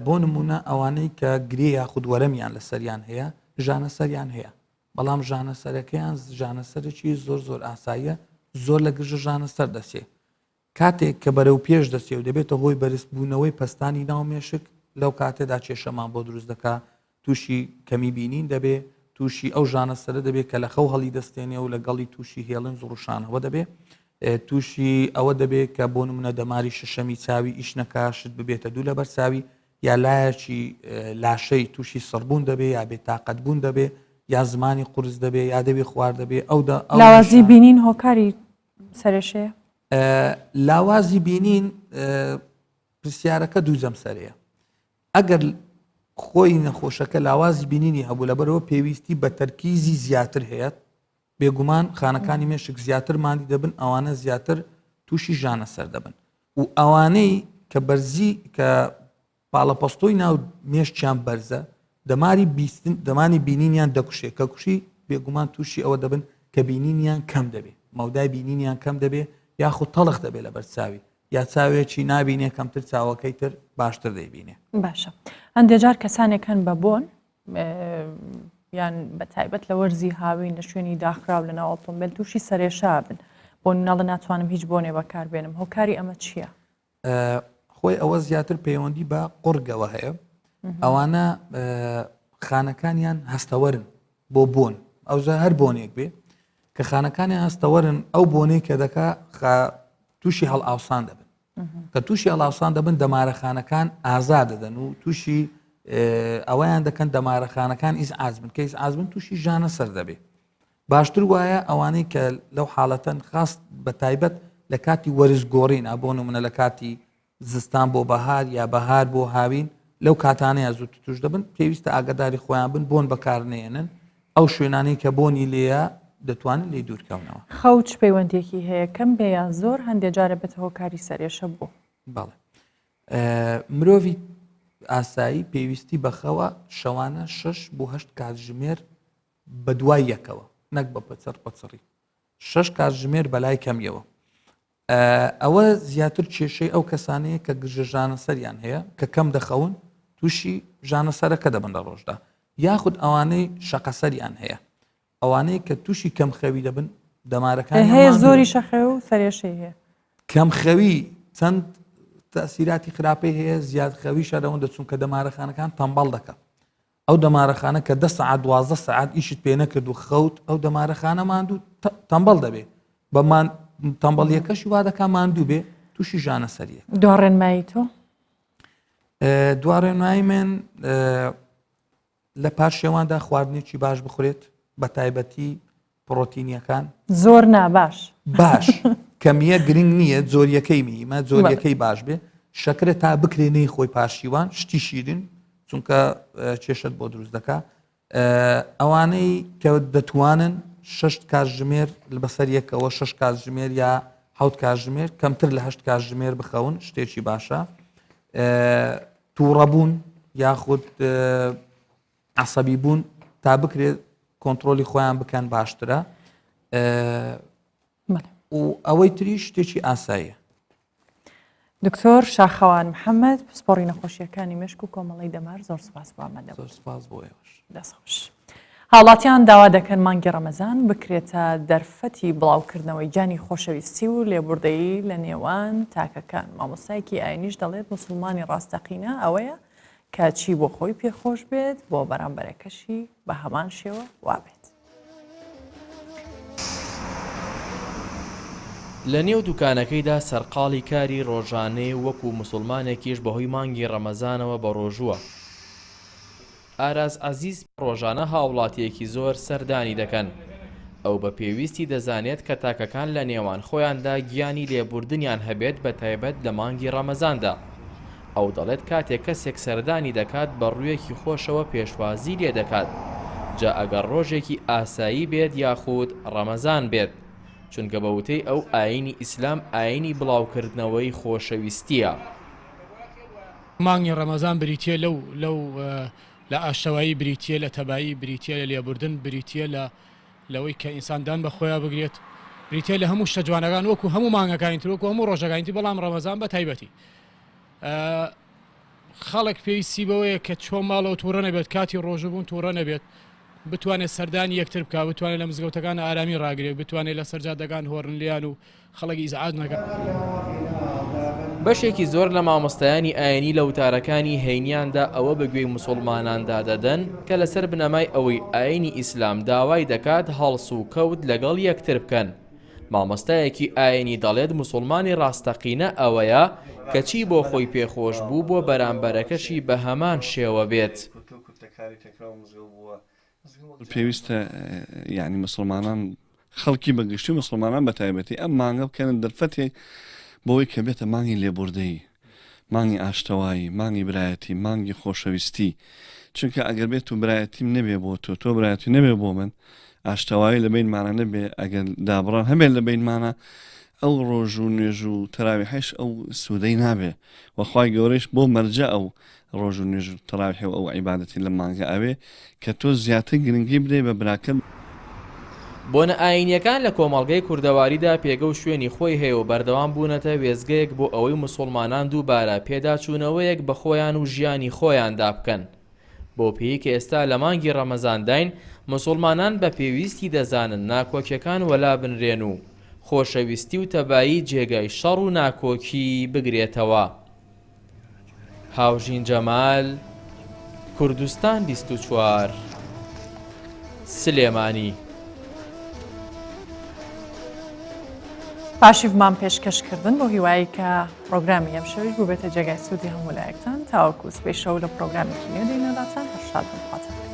بۆ نمونە ئەوانەی کە گرێ یاخود وەرەمیان لە سەریان هەیە ژانەسەریان هەیە بەڵام ژانەسەرەکەیان ژانەسەرێکی زۆر زۆر ئاساییە زۆر لە گرژە ژانەسەر دەسێ کاتێک کە بەرەو پێش دەسێ و دەبێتە هۆی بەرزبوونەوەی پستانی ناومێشک لەو کاتێدا کێشەمان بۆ دروست دەکا تووشی کەمی بینین دەبێ تووشی ئەو ژانەسەرە دەبێت کە لە خەو هەڵی دەستێنێ و لەگەڵی تووشی هێڵن زڕوشانەوە دەبێت تووشی ئەوە دەبێت کە بۆ نمونە دەماری شەشەمی چاوی ئیش نەکاشت ببێتە دوو لەبەر چاوی یا لایەکی لاشەی تووشی سڕبوون دەبێ یا بێتاقەت بوون دەبێ یا زمانی قورس دەبێ یا دەبێ خوار دەبێ ئەو لاوازی بینین هۆکاری سەرێشەیە؟ لاوازی بینین پرسیارەکە دوو جەمسەرەیە ئەگەر خۆی نەخۆشەکە لاوازی بینینی هەبوو لەبەرەوە پێویستی بە تەرکیزی زیاتر هەیە بێگومان خانەکانی مێشک زیاتر مادی دەبن ئەوانە زیاتر تووشی ژانەسەر دەبن و ئەوانەی کە بەرزی کە پاڵەپەستۆی ناو مێشتیان بەرزە دەمانی بینینیان دەکوشێ کە کوشی بێگومان تووشی ئەوە دەبن کە بینینیان کەم دەبێ مەودای بینینیان کەم دەبێ یاخود تەڵخ دەبێت لە بەرچاوی یا چاوێکی نابینێ کەمتر چاوەکەی تر باشتر دەیبینێ. باشە هەندێجار کەسانێک هەن بە بۆن یان بە تایبەت لە وەرزی هاوین لە شوێنی داخراو لە ناو ئۆتۆمبیل تووشی سەرێشە بن بۆ ناڵە ناتوانم هیچ بۆنێ بەکاربێنم هۆکاری ئەمە چییە؟ خۆی ئەوە زیاتر پەیوەندی بە قورگەوە هەیە ئەوانە خانەکانیان هەستەوەرن بۆ بۆن ئەوزە هەر بۆنێک بێ کە خانەکانی هەستەوەرن ئەو بۆنەی کە دەکا تووشی هەڵ ئاوسان دەبن کە تووشی هەڵاوسان دەبن دەمارەخانەکان ئازا دەدەن و تووشی ئەوەیان دەکەن دەمارەخانەکان ئیزعاز بن کە ئیزعاز بن تووشی ژانە سەر دەبێ باشتر وایە ئەوانەی کە لەو حاڵەتەن خاست بە تایبەت لە کاتی وەرزگۆڕین بۆ نمونە لە کاتی زستان بۆ بەهار یا بەهار بۆ هاوین لەو کاتانەیە زوو توش دەبن پێویستە ئاگداری خۆیان بن بۆن بەکارنێنن ئەو شوێنانەی کە بۆنی لێە دەتوانن لێ دوورکەونەوە خەوچ پەیوەندێکی هەیە کەم بێیان زۆر هەندێک جارە بێتەوە کاری سەرێشە بوو بەڵێ مرۆڤی ئاسایی پێویستی بەخەوە شەوانە 6 بۆ 8 کاتژمێر بە دوای یەکەوە نەک بە پەچەر پەچڕی 6 کاتژمێر بەلای کەمیەوە ئەوە زیاتر کێشەی ئەو کەسانەیە کە گژە ژانە سەریان هەیە کە کەم دەخەون تووشی ژانە سەرەکە دەبن لە ڕۆژدا یاخود ئەوانەی شەقە سەریان هەیە ئەوانەیە کە تووشی کەم خەوی دەبن دەمارەکان هەیە زۆری شەخێ و سەرێشەی هەیە کەم خەوی چەند تەسیراتی خراپەی هەیە زیاد خەوی شەرەوەن دەچون کە دەمارەخانەکان تەمبەڵ دەکەن ئەو دەمارەخانە کە 10 سعات 12 سعات ئیشت پێ نەکرد و خەوت ئەو دەمارەخانە ماندوو تەمبەڵ دەبێت بەمان تەمبەڵیەکەشی وا دەکا ماندوو بێ تووشی ژانە سەریە دوڕێنمایی تۆ دوڕێنمایی من لە پاش شێواندا خواردنێکی باش بخورێت بە تایبەتی پرۆتینیەکان زۆر ناباش باش کەمیە گرنگ نییە زۆریەکەی میمە زۆریەکەی باش بێ شەکرە تا بکرێنەی خۆی پاشیوان شتی شیرین چونکە کێشت بۆ دروست دەکا ئەوانەی کە دەتوانن 6 کاتژمێر بەسەر یەکەوە 6 کاتژمێر یا 7 کاتژمێر کەمتر لە 8 کاتژمێر بخەون شتێکی باشە تووڕەبوون یاخود عەسەبی بوون تا بکرێت کۆنتترۆلی خۆیان بکەن باشترە و ئەوەی تری شتێکی ئاساییە دکتۆر شاخەوان محەممەد پسپۆڕی نەخۆشیەکانی مشک و کۆمەڵی دەمار زۆر سپاس بۆ ئەمەدە زۆر سپاس بۆ دەستخۆش هاوڵاتیان داوا دەکەن مانگی ڕەمەزان بکرێتە دەرفەتی بڵاوکردنەوەی جانی خۆشەویستی و لێبوردەیی لە نێوان تاکەکان مامۆستایەکی ئاینیش دەڵێت موسڵمانی ڕاستەقینە ئەوەیە کە چی بۆ خۆی پێخۆش بێت بۆ بەرامبەرەکەشی بە هەمان شێوە وابێت لە نێو دوکانەکەیدا سەرقاڵی کاری ڕۆژانەی وەکو موسڵمانێکیش بەهۆی مانگی ڕەمەزانەوە بە ڕۆژووە ئاراز عەزیز ڕۆژانە هاوڵاتیەکی زۆر سەردانی دەکەن ئەو بە پێویستی دەزانێت کە تاکەکان لە نێوان خۆیاندا گیانی لێبوردنیان هەبێت بە تایبەت لە مانگی ڕەمەزاندا ئەو دەڵێت کاتێک کەسێک سەردانی دەکات بە ڕوویەکی خۆشەوە پێشوازی لێ دەکات جا ئەگەر ڕۆژێکی ئاسایی بێت یاخود ڕەمەزان بێت چونکە بە وتەی ئەو ئاینی ئیسلام ئاینی بڵاوکردنەوەی خۆشەویستیە مانگی ڕەمەزان بریتیە لەو لە ئاشتەوایی بریتیە لە تەبایی بریتیە لە لێبوردن بریتیە لەوەی کە ئینساندان بە خۆیان بگرێت بریتیە لە هەموو شتە جوانەکان وەکو هەموو مانگەکانی ترۆکو هەموو ڕۆژەکانی بەڵام ڕەمەزان بە تایبەتی خەڵک پێویستی بەوەیە کە چۆن ماڵەوە تووڕە نەبێت کاتی ڕۆژبوون تووڕە نەبێت بتوانێت سەردانی یەکتر بکە بتوانێت لە مزگەوتەکان ئارامی ڕاگرێت بتوانێت لە سەرجادەکان هۆڕن لیان و خەڵکی ئیزعاج نەکەن بەشێکی زۆر لە مامۆستایانی ئاینی لە وتارەکانی هەینیاندا ئەوە بەگوێی موسڵماناندا دەدەن کە لەسەر بنەمای ئەوەی ئاینی ئیسلام داوای دەکات هەڵس و کەوت لەگەڵ یەکتر بکەن مامۆستایەکی ئاینی دەڵێت موسڵمانی ڕاستەقینە ئەوەیە کە چی بۆ خۆی پێخۆش بوو بۆ بەرامبەرەکەشی بە هەمان شێوە بێت پێویستە یعنی مسلمانان خەڵکی بەگشتی مسلمانان بە تایبەتی ئەم مانگە بکەن دەرفەتێک بۆی کە بێتە مانگی لێبوردەیی مانگی ئاشتەوایی مانگی برایەتی مانگی خۆشەویستی چونکە ئەگەر بێت و برایەتیم نەبێ بۆ تۆ برایەتی نەبێ بۆ من ئاشتەوایی لە بینمانە نەبێ ئەگەر دابڕان هەبێت لە بینمانە ئەو ڕۆژ و نوێژ و تەراویحش ئەو سوودەی نابێ وەخوای گەورەیش بۆ مەرجە ئەو ڕۆژ و نوێژ و تەراویح و ئەو عیبادەتی لە مانگە ئەوێ کە تۆ زیاتر گرنگی بدەی بە براکەم بۆنە ئاینیەکان لە کۆمەڵگەی کوردەواریدا پێگە و شوێنی خۆی هەیە و بەردەوام بوونەتە وێزگەیەک بۆ ئەوەی موسڵمانان دووبارە پێداچوونەوەیەک بە خۆیان و ژیانی خۆیاندا بکەن بۆ پێی کە ئێستا لە مانگی ڕەمەزانداین موسڵمانان بە پێویستی دەزانن ناکۆکیەکان وەلا بنرێن و خۆشەویستی و تەبایی جێگای شەڕ و ناکۆکی بگرێتەوە هاوژین جەمال کوردستان 24 سلێمانی پاشیڤمان پێشکەشکردن بۆ هیوایی کە پرۆگرامی ئەم شەویش بوو بێتە جێگای سوودی هەموو لایەکتان تاوەکو سبەی شەو لە پرۆگرامێکی نوێ دەینەداتان هەشاد بخواتن.